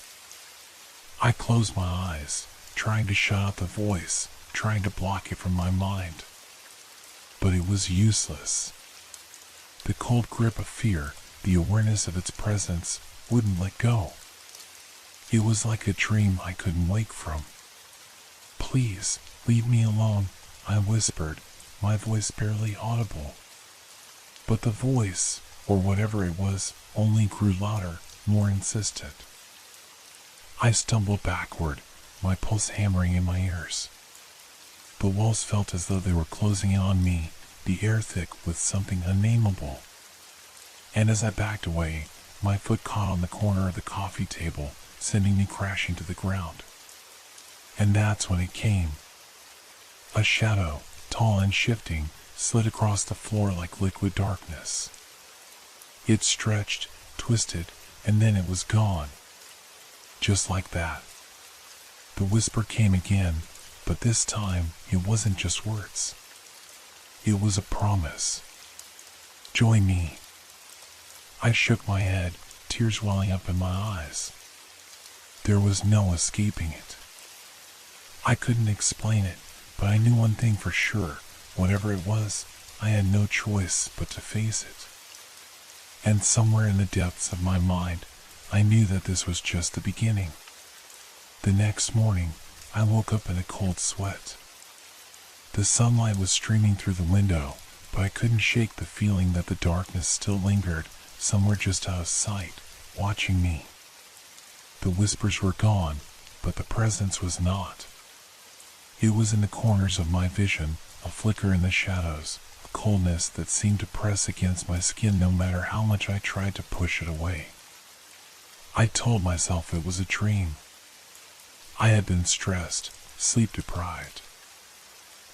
I closed my eyes, trying to shut out the voice, trying to block it from my mind. But it was useless. The cold grip of fear, the awareness of its presence, wouldn't let go. It was like a dream I couldn't wake from. Please, leave me alone, I whispered, my voice barely audible. But the voice, or whatever it was, only grew louder, more insistent. I stumbled backward, my pulse hammering in my ears. The walls felt as though they were closing in on me, the air thick with something unnameable. And as I backed away, my foot caught on the corner of the coffee table, sending me crashing to the ground. And that's when it came. A shadow, tall and shifting, slid across the floor like liquid darkness. It stretched, twisted, and then it was gone. Just like that. The whisper came again, but this time it wasn't just words. It was a promise. Join me. I shook my head, tears welling up in my eyes. There was no escaping it. I couldn't explain it, but I knew one thing for sure. Whatever it was, I had no choice but to face it. And somewhere in the depths of my mind, I knew that this was just the beginning. The next morning, I woke up in a cold sweat. The sunlight was streaming through the window, but I couldn't shake the feeling that the darkness still lingered somewhere just out of sight, watching me. The whispers were gone, but the presence was not. It was in the corners of my vision, a flicker in the shadows, a coldness that seemed to press against my skin no matter how much I tried to push it away. I told myself it was a dream. I had been stressed, sleep deprived.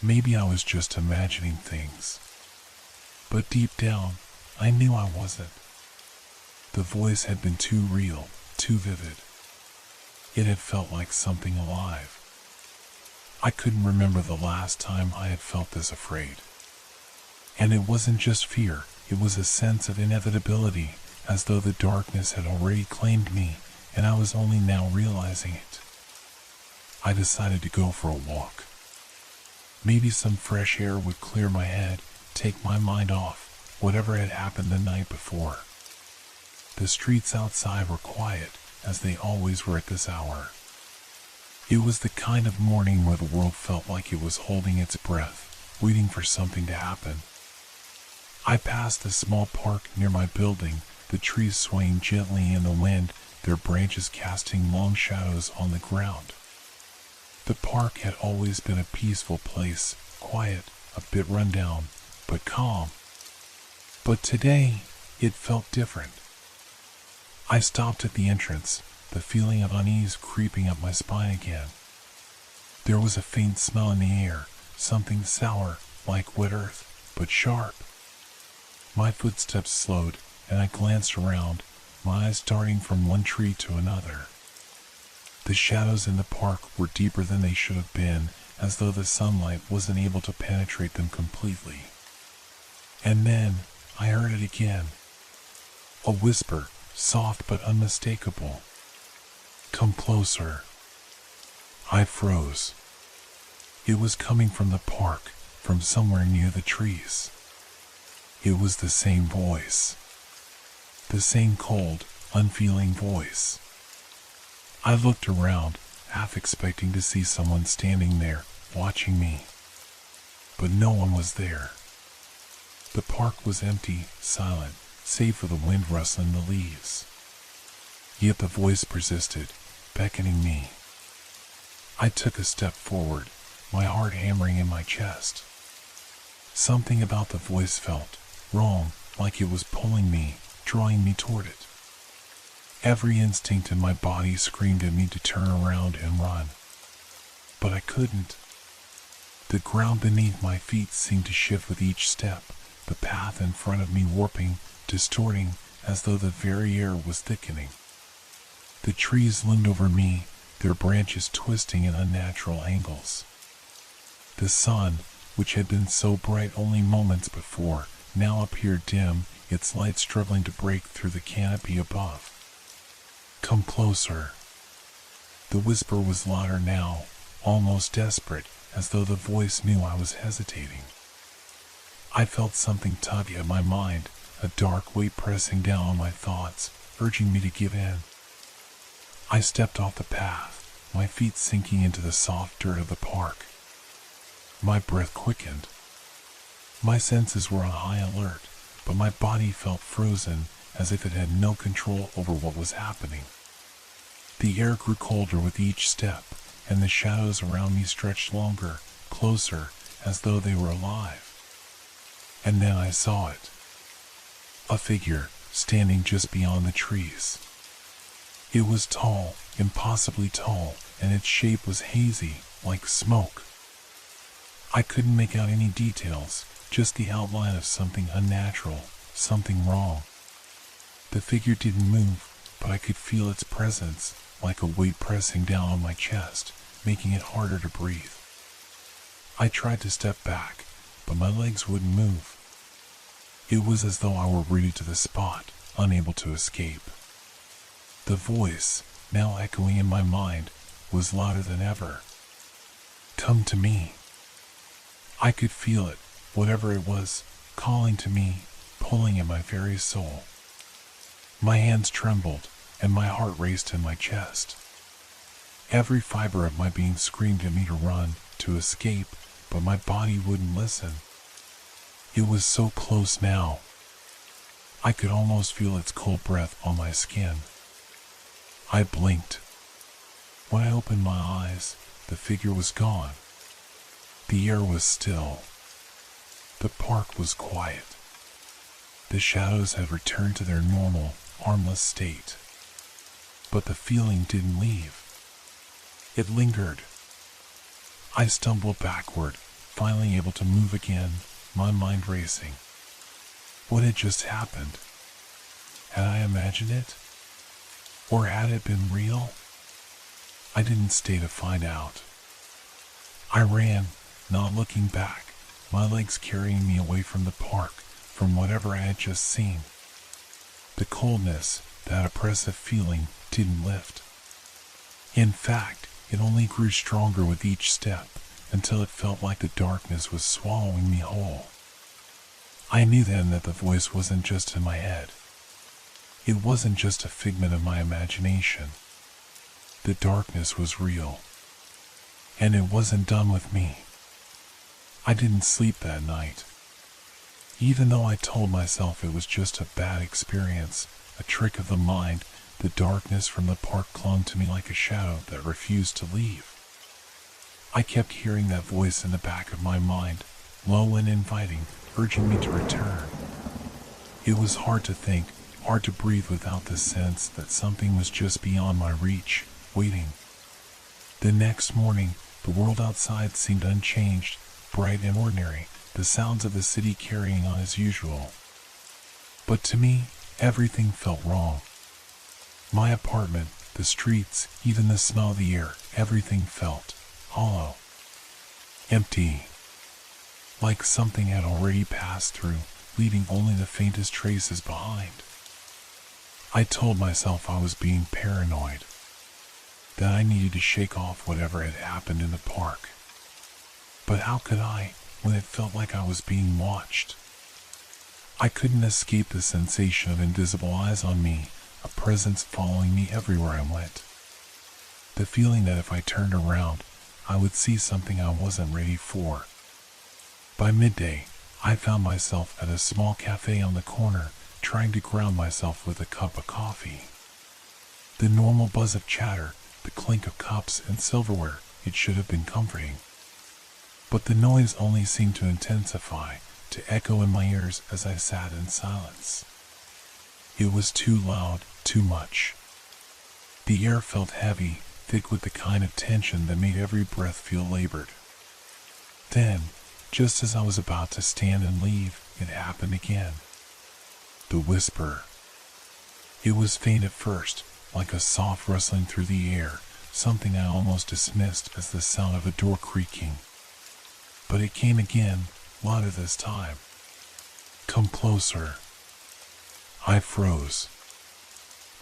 Maybe I was just imagining things. But deep down, I knew I wasn't. The voice had been too real, too vivid. It had felt like something alive. I couldn't remember the last time I had felt this afraid. And it wasn't just fear, it was a sense of inevitability, as though the darkness had already claimed me, and I was only now realizing it. I decided to go for a walk. Maybe some fresh air would clear my head, take my mind off whatever had happened the night before. The streets outside were quiet, as they always were at this hour. It was the kind of morning where the world felt like it was holding its breath, waiting for something to happen. I passed a small park near my building, the trees swaying gently in the wind, their branches casting long shadows on the ground. The park had always been a peaceful place, quiet, a bit run down, but calm. But today, it felt different. I stopped at the entrance, the feeling of unease creeping up my spine again. There was a faint smell in the air, something sour, like wet earth, but sharp. My footsteps slowed, and I glanced around, my eyes darting from one tree to another. The shadows in the park were deeper than they should have been, as though the sunlight wasn't able to penetrate them completely. And then, I heard it again. A whisper, soft but unmistakable. "Come closer." I froze. It was coming from the park, from somewhere near the trees. It was the same voice. The same cold, unfeeling voice. I looked around, half expecting to see someone standing there, watching me. But no one was there. The park was empty, silent, save for the wind rustling the leaves. Yet the voice persisted, beckoning me. I took a step forward, my heart hammering in my chest. Something about the voice felt wrong, like it was pulling me, drawing me toward it. Every instinct in my body screamed at me to turn around and run. But I couldn't. The ground beneath my feet seemed to shift with each step, the path in front of me warping, distorting, as though the very air was thickening. The trees loomed over me, their branches twisting in unnatural angles. The sun, which had been so bright only moments before, now appeared dim, its light struggling to break through the canopy above. "Come closer." The whisper was louder now, almost desperate, as though the voice knew I was hesitating. I felt something tug at my mind, a dark weight pressing down on my thoughts, urging me to give in. I stepped off the path, my feet sinking into the soft dirt of the park. My breath quickened. My senses were on high alert, but my body felt frozen, as if it had no control over what was happening. The air grew colder with each step, and the shadows around me stretched longer, closer, as though they were alive. And then I saw it. A figure, standing just beyond the trees. It was tall, impossibly tall, and its shape was hazy, like smoke. I couldn't make out any details, just the outline of something unnatural, something wrong. The figure didn't move, but I could feel its presence, like a weight pressing down on my chest, making it harder to breathe. I tried to step back, but my legs wouldn't move. It was as though I were rooted to the spot, unable to escape. The voice, now echoing in my mind, was louder than ever. "Come to me." I could feel it, whatever it was, calling to me, pulling at my very soul. My hands trembled, and my heart raced in my chest. Every fiber of my being screamed at me to run, to escape, but my body wouldn't listen. It was so close now. I could almost feel its cold breath on my skin. I blinked. When I opened my eyes, the figure was gone. The air was still. The park was quiet. The shadows had returned to their normal, harmless state. But the feeling didn't leave. It lingered. I stumbled backward, finally able to move again, my mind racing. What had just happened? Had I imagined it? Or had it been real? I didn't stay to find out. I ran, not looking back, my legs carrying me away from the park, from whatever I had just seen. The coldness, that oppressive feeling, didn't lift. In fact, it only grew stronger with each step, until it felt like the darkness was swallowing me whole. I knew then that the voice wasn't just in my head. It wasn't just a figment of my imagination. The darkness was real. And it wasn't done with me. I didn't sleep that night. Even though I told myself it was just a bad experience, a trick of the mind, the darkness from the park clung to me like a shadow that refused to leave. I kept hearing that voice in the back of my mind, low and inviting, urging me to return. It was hard to think, hard to breathe without the sense that something was just beyond my reach, waiting. The next morning, the world outside seemed unchanged, bright and ordinary, the sounds of the city carrying on as usual. But to me, everything felt wrong. My apartment, the streets, even the smell of the air, everything felt hollow, empty, like something had already passed through, leaving only the faintest traces behind. I told myself I was being paranoid, that I needed to shake off whatever had happened in the park. But how could I, when it felt like I was being watched? I couldn't escape the sensation of invisible eyes on me, a presence following me everywhere I went. The feeling that if I turned around, I would see something I wasn't ready for. By midday, I found myself at a small cafe on the corner, trying to ground myself with a cup of coffee. The normal buzz of chatter, the clink of cups and silverware, it should have been comforting. But the noise only seemed to intensify, to echo in my ears as I sat in silence. It was too loud, too much. The air felt heavy, thick with the kind of tension that made every breath feel labored. Then, just as I was about to stand and leave, it happened again. The whisper. It was faint at first, like a soft rustling through the air, something I almost dismissed as the sound of a door creaking. But it came again, louder this time. Come closer. I froze.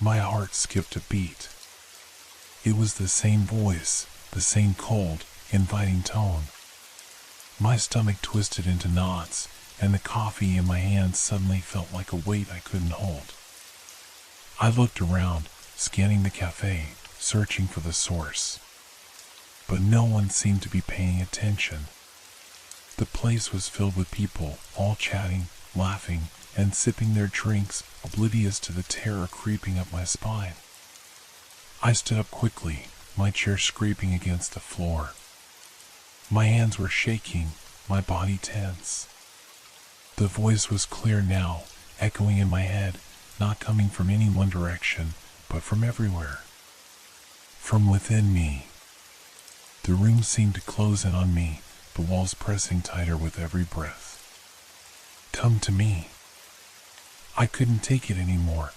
My heart skipped a beat. It was the same voice, the same cold, inviting tone. My stomach twisted into knots, and the coffee in my hands suddenly felt like a weight I couldn't hold. I looked around, scanning the cafe, searching for the source. But no one seemed to be paying attention. The place was filled with people, all chatting, laughing, and sipping their drinks, oblivious to the terror creeping up my spine. I stood up quickly, my chair scraping against the floor. My hands were shaking, my body tense. The voice was clear now, echoing in my head, not coming from any one direction, but from everywhere. From within me. The room seemed to close in on me, the walls pressing tighter with every breath. Come to me. I couldn't take it anymore.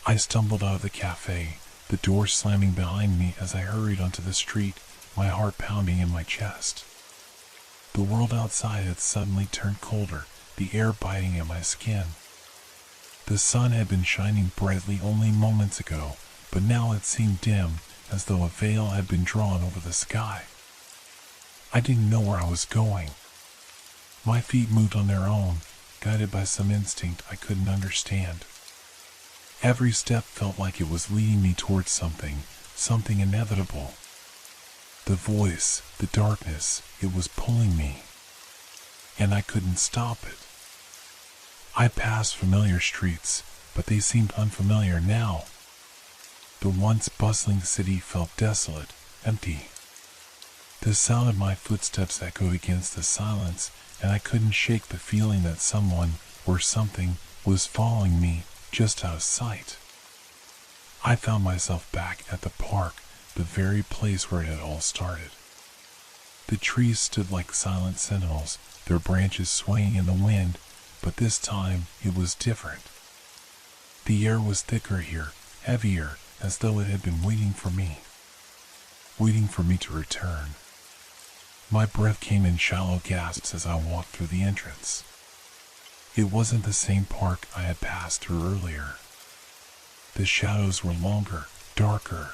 I stumbled out of the cafe, the door slamming behind me as I hurried onto the street, my heart pounding in my chest. The world outside had suddenly turned colder, the air biting at my skin. The sun had been shining brightly only moments ago, but now it seemed dim, as though a veil had been drawn over the sky. I didn't know where I was going. My feet moved on their own, guided by some instinct I couldn't understand. Every step felt like it was leading me towards something inevitable. The voice, the darkness, it was pulling me. and I couldn't stop it. I passed familiar streets, but they seemed unfamiliar now. The once bustling city felt desolate, empty. The sound of my footsteps echoed against the silence, and I couldn't shake the feeling that someone, or something, was following me, just out of sight. I found myself back at the park, the very place where it had all started. The trees stood like silent sentinels, their branches swaying in the wind, but this time it was different. The air was thicker here, heavier, as though it had been waiting for me to return. My breath came in shallow gasps as I walked through the entrance. It wasn't the same park I had passed through earlier. The shadows were longer, darker,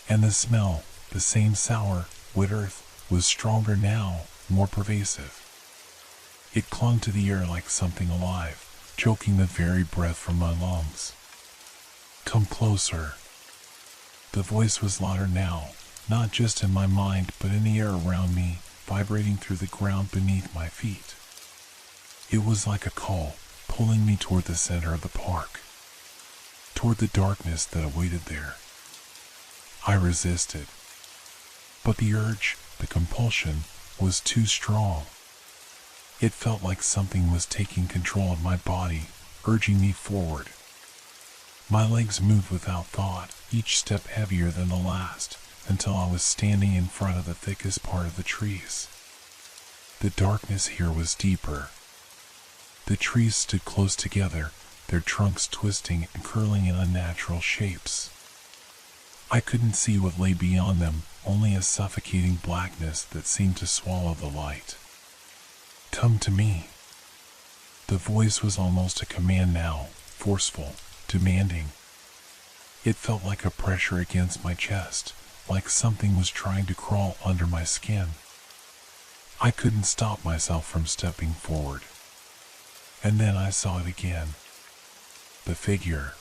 and the smell, the same sour, wet earth, was stronger now, more pervasive. It clung to the air like something alive, choking the very breath from my lungs. Come closer. The voice was louder now, not just in my mind but in the air around me, vibrating through the ground beneath my feet. It was like a call, pulling me toward the center of the park, toward the darkness that awaited there. I resisted, but the urge, the compulsion, was too strong. It felt like something was taking control of my body, urging me forward. My legs moved without thought, each step heavier than the last, until I was standing in front of the thickest part of the trees. The darkness here was deeper. The trees stood close together, their trunks twisting and curling in unnatural shapes. I couldn't see what lay beyond them, only a suffocating blackness that seemed to swallow the light. Come to me. The voice was almost a command now, forceful, demanding. It felt like a pressure against my chest, like something was trying to crawl under my skin. I couldn't stop myself from stepping forward. And then I saw it again. The figure.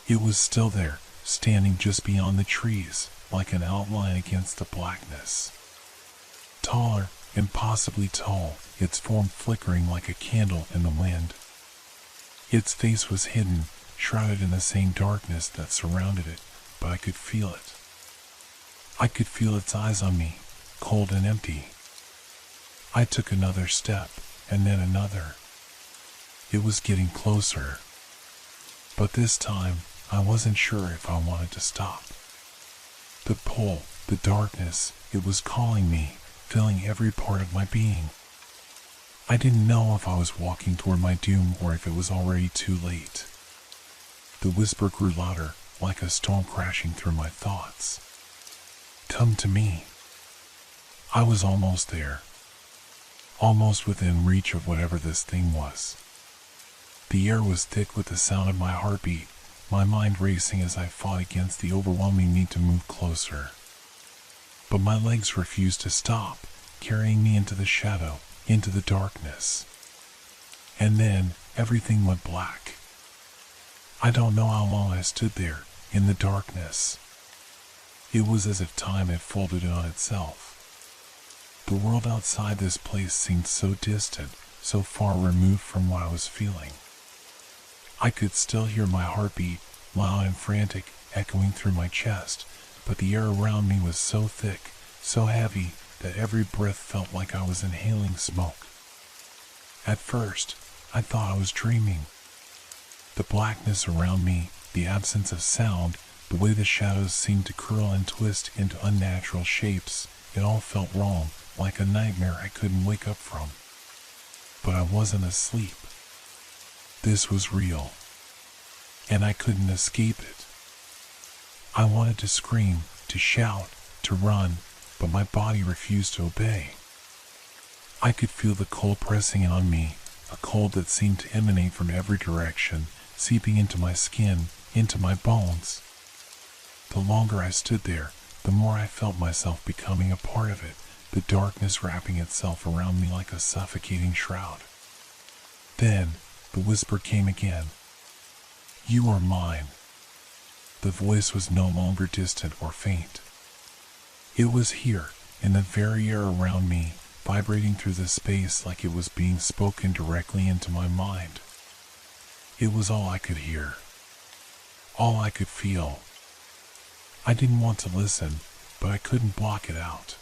It was still there, standing just beyond the trees, like an outline against the blackness. Taller, impossibly tall, its form flickering like a candle in the wind. Its face was hidden, shrouded in the same darkness that surrounded it, but I could feel it. I could feel its eyes on me, cold and empty. I took another step, and then another. It was getting closer. But this time, I wasn't sure if I wanted to stop. The pull, the darkness, it was calling me, filling every part of my being. I didn't know if I was walking toward my doom or if it was already too late. The whisper grew louder, like a storm crashing through my thoughts. Come to me. I was almost there. Almost within reach of whatever this thing was. The air was thick with the sound of my heartbeat, my mind racing as I fought against the overwhelming need to move closer. But my legs refused to stop, carrying me into the shadow, into the darkness. And then, everything went black. I don't know how long I stood there, in the darkness. It was as if time had folded in on itself. The world outside this place seemed so distant, so far removed from what I was feeling. I could still hear my heartbeat, loud and frantic, echoing through my chest, but the air around me was so thick, so heavy, that every breath felt like I was inhaling smoke. At first, I thought I was dreaming. The blackness around me, the absence of sound, the way the shadows seemed to curl and twist into unnatural shapes, it all felt wrong, like a nightmare I couldn't wake up from. But I wasn't asleep. This was real, and I couldn't escape it. I wanted to scream, to shout, to run, but my body refused to obey. I could feel the cold pressing in on me, a cold that seemed to emanate from every direction, seeping into my skin, into my bones. The longer I stood there, the more I felt myself becoming a part of it, the darkness wrapping itself around me like a suffocating shroud. Then, the whisper came again. You are mine. The voice was no longer distant or faint. It was here, in the very air around me, vibrating through the space like it was being spoken directly into my mind. It was all I could hear, all I could feel. I didn't want to listen, but I couldn't block it out.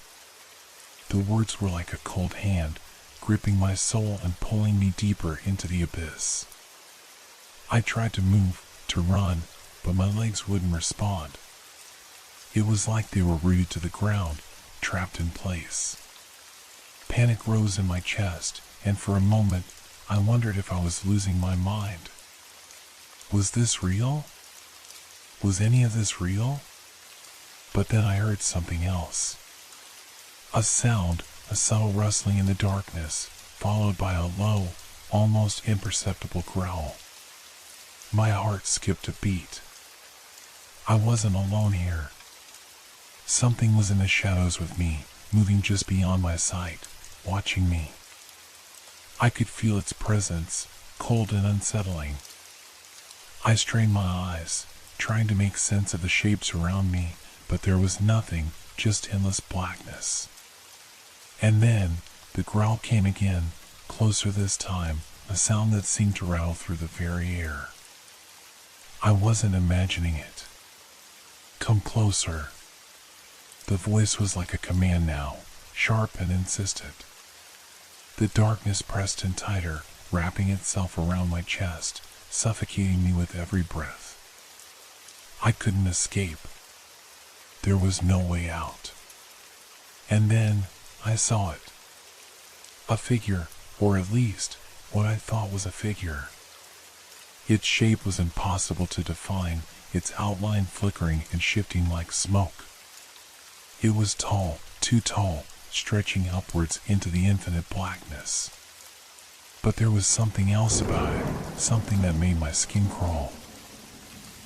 The words were like a cold hand, gripping my soul and pulling me deeper into the abyss. I tried to move, to run, but my legs wouldn't respond. It was like they were rooted to the ground, trapped in place. Panic rose in my chest, and for a moment, I wondered if I was losing my mind. Was this real? Was any of this real? But then I heard something else. A sound, a subtle rustling in the darkness, followed by a low, almost imperceptible growl. My heart skipped a beat. I wasn't alone here. Something was in the shadows with me, moving just beyond my sight, watching me. I could feel its presence, cold and unsettling. I strained my eyes, trying to make sense of the shapes around me, but there was nothing, just endless blackness. And then, the growl came again, closer this time, a sound that seemed to rattle through the very air. I wasn't imagining it. Come closer. The voice was like a command now, sharp and insistent. The darkness pressed in tighter, wrapping itself around my chest, suffocating me with every breath. I couldn't escape. There was no way out. And then, I saw it. A figure, or at least, what I thought was a figure. Its shape was impossible to define, its outline flickering and shifting like smoke. It was tall, too tall, stretching upwards into the infinite blackness. But there was something else about it, something that made my skin crawl.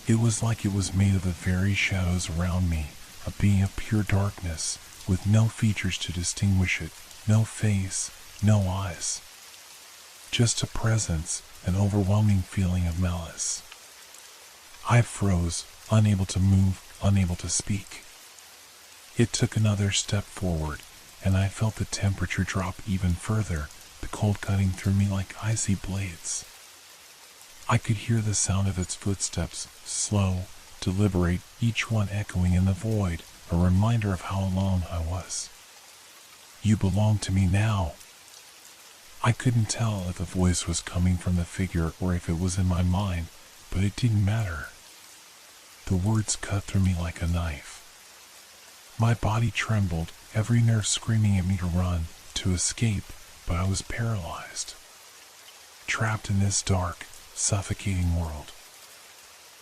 It was like it was made of the very shadows around me, a being of pure darkness, with no features to distinguish it, no face, no eyes. Just a presence, an overwhelming feeling of malice. I froze, unable to move, unable to speak. It took another step forward, and I felt the temperature drop even further, the cold cutting through me like icy blades. I could hear the sound of its footsteps, slow, deliberate, each one echoing in the void, a reminder of how alone I was. You belong to me now. I couldn't tell if the voice was coming from the figure or if it was in my mind, but it didn't matter. The words cut through me like a knife. My body trembled, every nerve screaming at me to run, to escape, but I was paralyzed. Trapped in this dark, suffocating world.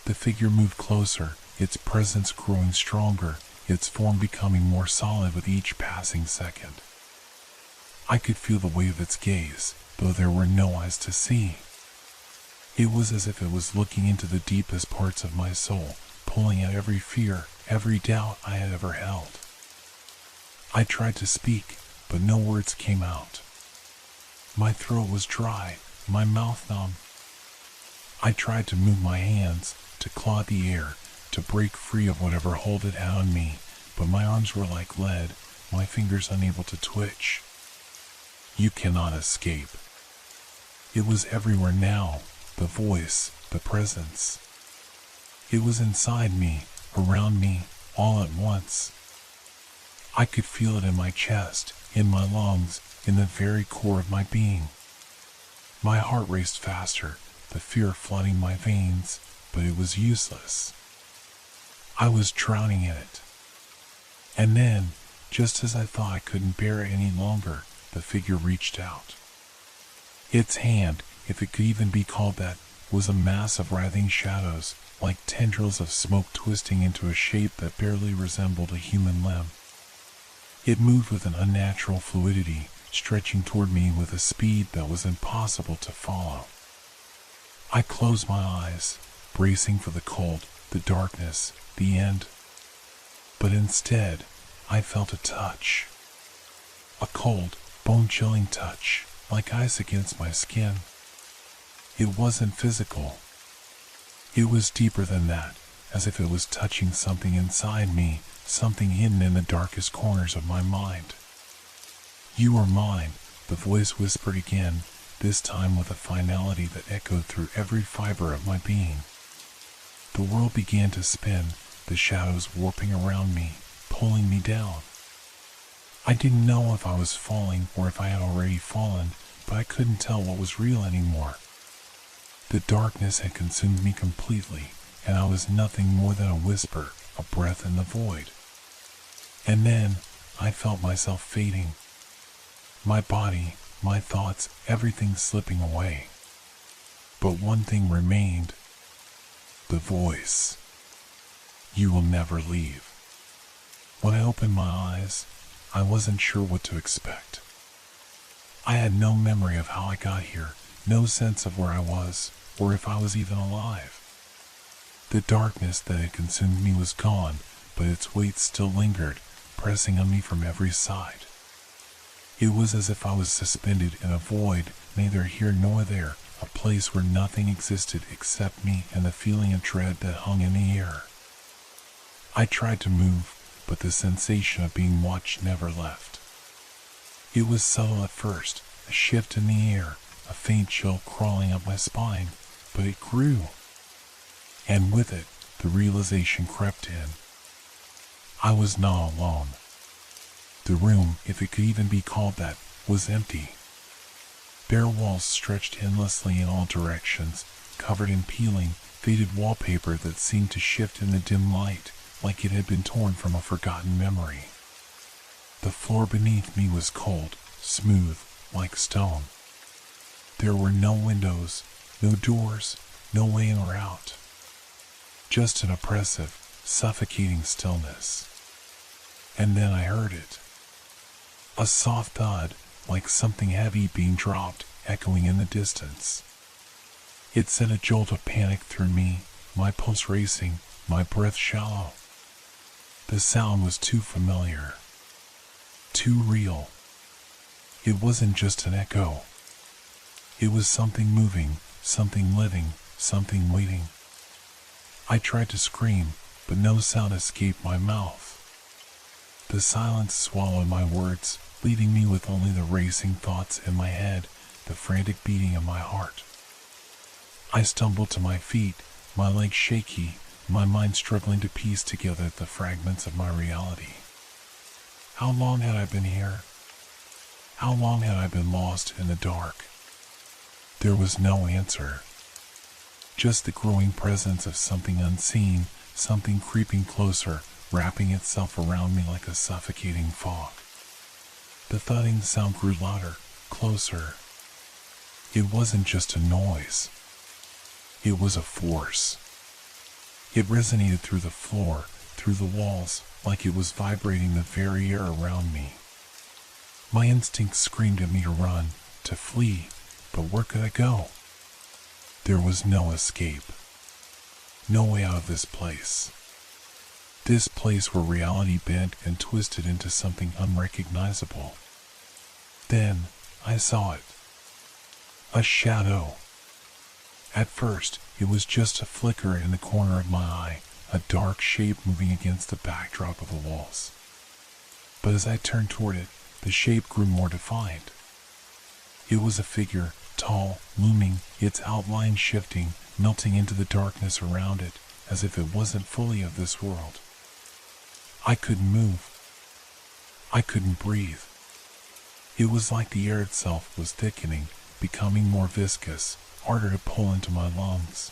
The figure moved closer, its presence growing stronger, its form becoming more solid with each passing second. I could feel the weight of its gaze, though there were no eyes to see. It was as if it was looking into the deepest parts of my soul, pulling at every fear, every doubt I had ever held. I tried to speak, but no words came out. My throat was dry, my mouth numb. I tried to move my hands, to claw the air, to break free of whatever hold it had on me, but my arms were like lead, my fingers unable to twitch. You cannot escape. It was everywhere now, the voice, the presence. It was inside me, around me, all at once. I could feel it in my chest, in my lungs, in the very core of my being. My heart raced faster, the fear flooding my veins, but it was useless. I was drowning in it. And then, just as I thought I couldn't bear it any longer, the figure reached out. Its hand, if it could even be called that, was a mass of writhing shadows, like tendrils of smoke twisting into a shape that barely resembled a human limb. It moved with an unnatural fluidity, stretching toward me with a speed that was impossible to follow. I closed my eyes, bracing for the cold, the darkness, the end. But instead, I felt a touch. A cold, bone-chilling touch, like ice against my skin. It wasn't physical. It was deeper than that, as if it was touching something inside me, something hidden in the darkest corners of my mind. You are mine, the voice whispered again, this time with a finality that echoed through every fiber of my being. The world began to spin, the shadows warping around me, pulling me down. I didn't know if I was falling or if I had already fallen, but I couldn't tell what was real anymore. The darkness had consumed me completely, and I was nothing more than a whisper, a breath in the void. And then, I felt myself fading. My body, my thoughts, everything slipping away. But one thing remained. The voice. You will never leave. When I opened my eyes, I wasn't sure what to expect. I had no memory of how I got here, no sense of where I was, or if I was even alive. The darkness that had consumed me was gone, but its weight still lingered, pressing on me from every side. It was as if I was suspended in a void, neither here nor there, a place where nothing existed except me and the feeling of dread that hung in the air. I tried to move, but the sensation of being watched never left. It was subtle at first, a shift in the air, a faint chill crawling up my spine, but it grew. And with it, the realization crept in. I was not alone. The room, if it could even be called that, was empty. Bare walls stretched endlessly in all directions, covered in peeling, faded wallpaper that seemed to shift in the dim light, like it had been torn from a forgotten memory. The floor beneath me was cold, smooth, like stone. There were no windows, no doors, no way in or out. Just an oppressive, suffocating stillness. And then I heard it. A soft thud, like something heavy being dropped, echoing in the distance. It sent a jolt of panic through me, my pulse racing, my breath shallow. The sound was too familiar. Too real. It wasn't just an echo. It was something moving, something living, something waiting. I tried to scream, but no sound escaped my mouth. The silence swallowed my words, leaving me with only the racing thoughts in my head, the frantic beating of my heart. I stumbled to my feet, my legs shaky, my mind struggling to piece together the fragments of my reality. How long had I been here? How long had I been lost in the dark? There was no answer. Just the growing presence of something unseen, something creeping closer, wrapping itself around me like a suffocating fog. The thudding sound grew louder, closer. It wasn't just a noise. It was a force. It resonated through the floor, through the walls, like it was vibrating the very air around me. My instincts screamed at me to run, to flee, but where could I go? There was no escape. No way out of this place. This place where reality bent and twisted into something unrecognizable. Then, I saw it. A shadow. At first, it was just a flicker in the corner of my eye, a dark shape moving against the backdrop of the walls. But as I turned toward it, the shape grew more defined. It was a figure, tall, looming, its outline shifting, melting into the darkness around it, as if it wasn't fully of this world. I couldn't move. I couldn't breathe. It was like the air itself was thickening, becoming more viscous, harder to pull into my lungs.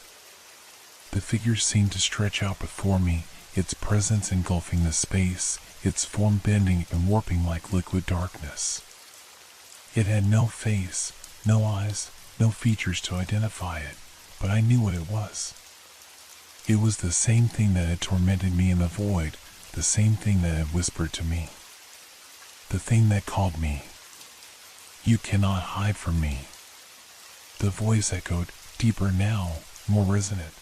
The figure seemed to stretch out before me, its presence engulfing the space, its form bending and warping like liquid darkness. It had no face, no eyes, no features to identify it, but I knew what it was. It was the same thing that had tormented me in the void, the same thing that had whispered to me. The thing that called me. You cannot hide from me. The voice echoed, deeper now, more resonant.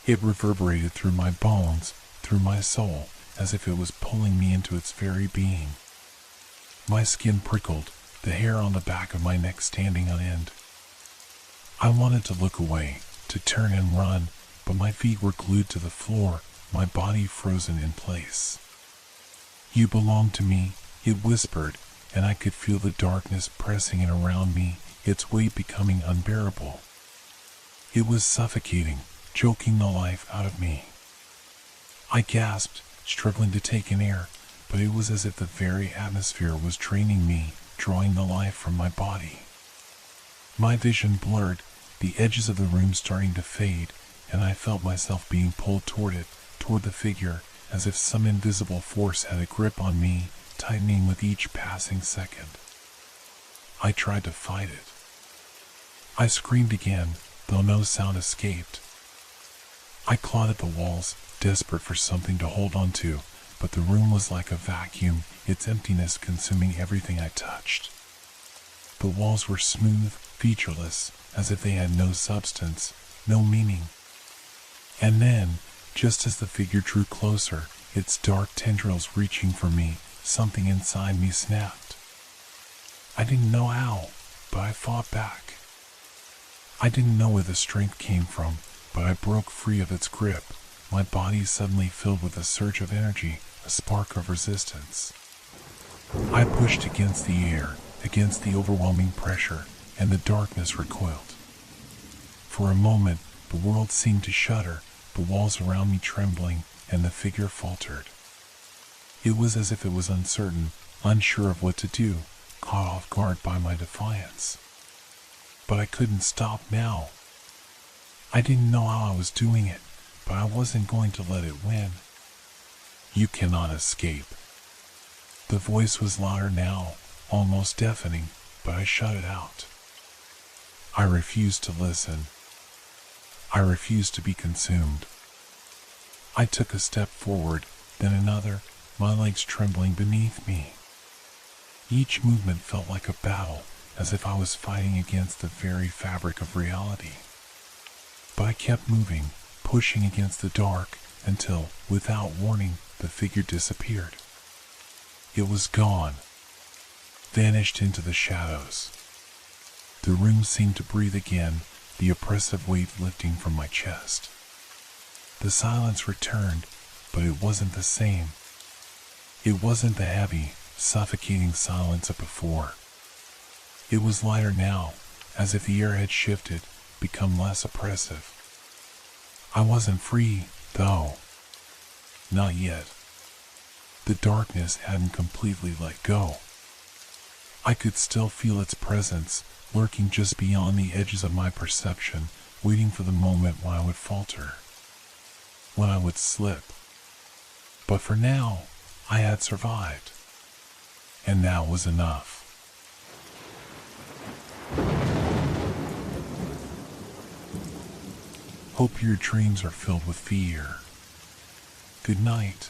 It reverberated through my bones, through my soul, as if it was pulling me into its very being. My skin prickled, the hair on the back of my neck standing on end. I wanted to look away, to turn and run, but my feet were glued to the floor, my body frozen in place. You belong to me, it whispered, and I could feel the darkness pressing in around me, its weight becoming unbearable. It was suffocating, choking the life out of me. I gasped, struggling to take in air, but it was as if the very atmosphere was draining me, drawing the life from my body. My vision blurred, the edges of the room starting to fade, and I felt myself being pulled toward the figure, as if some invisible force had a grip on me, tightening with each passing second. I tried to fight it. I screamed again, though no sound escaped. I clawed at the walls, desperate for something to hold on to, but the room was like a vacuum, its emptiness consuming everything I touched. The walls were smooth, featureless, as if they had no substance, no meaning. And then, just as the figure drew closer, its dark tendrils reaching for me, something inside me snapped. I didn't know how, but I fought back. I didn't know where the strength came from, but I broke free of its grip, my body suddenly filled with a surge of energy, a spark of resistance. I pushed against the air, against the overwhelming pressure, and the darkness recoiled. For a moment, the world seemed to shudder, the walls around me trembling, and the figure faltered. It was as if it was uncertain, unsure of what to do, caught off guard by my defiance. But I couldn't stop now. I didn't know how I was doing it, but I wasn't going to let it win. You cannot escape. The voice was louder now, almost deafening, but I shut it out. I refused to listen. I refused to be consumed. I took a step forward, then another, my legs trembling beneath me. Each movement felt like a battle, as if I was fighting against the very fabric of reality. But I kept moving, pushing against the dark, until, without warning, the figure disappeared. It was gone, vanished into the shadows. The room seemed to breathe again, the oppressive weight lifting from my chest. The silence returned, but it wasn't the same. It wasn't the heavy, suffocating silence of before. It was lighter now, as if the air had shifted, become less oppressive. I wasn't free, though. Not yet. The darkness hadn't completely let go. I could still feel its presence, lurking just beyond the edges of my perception, waiting for the moment when I would falter, when I would slip. But for now, I had survived, and that was enough. Hope your dreams are filled with fear. Good night.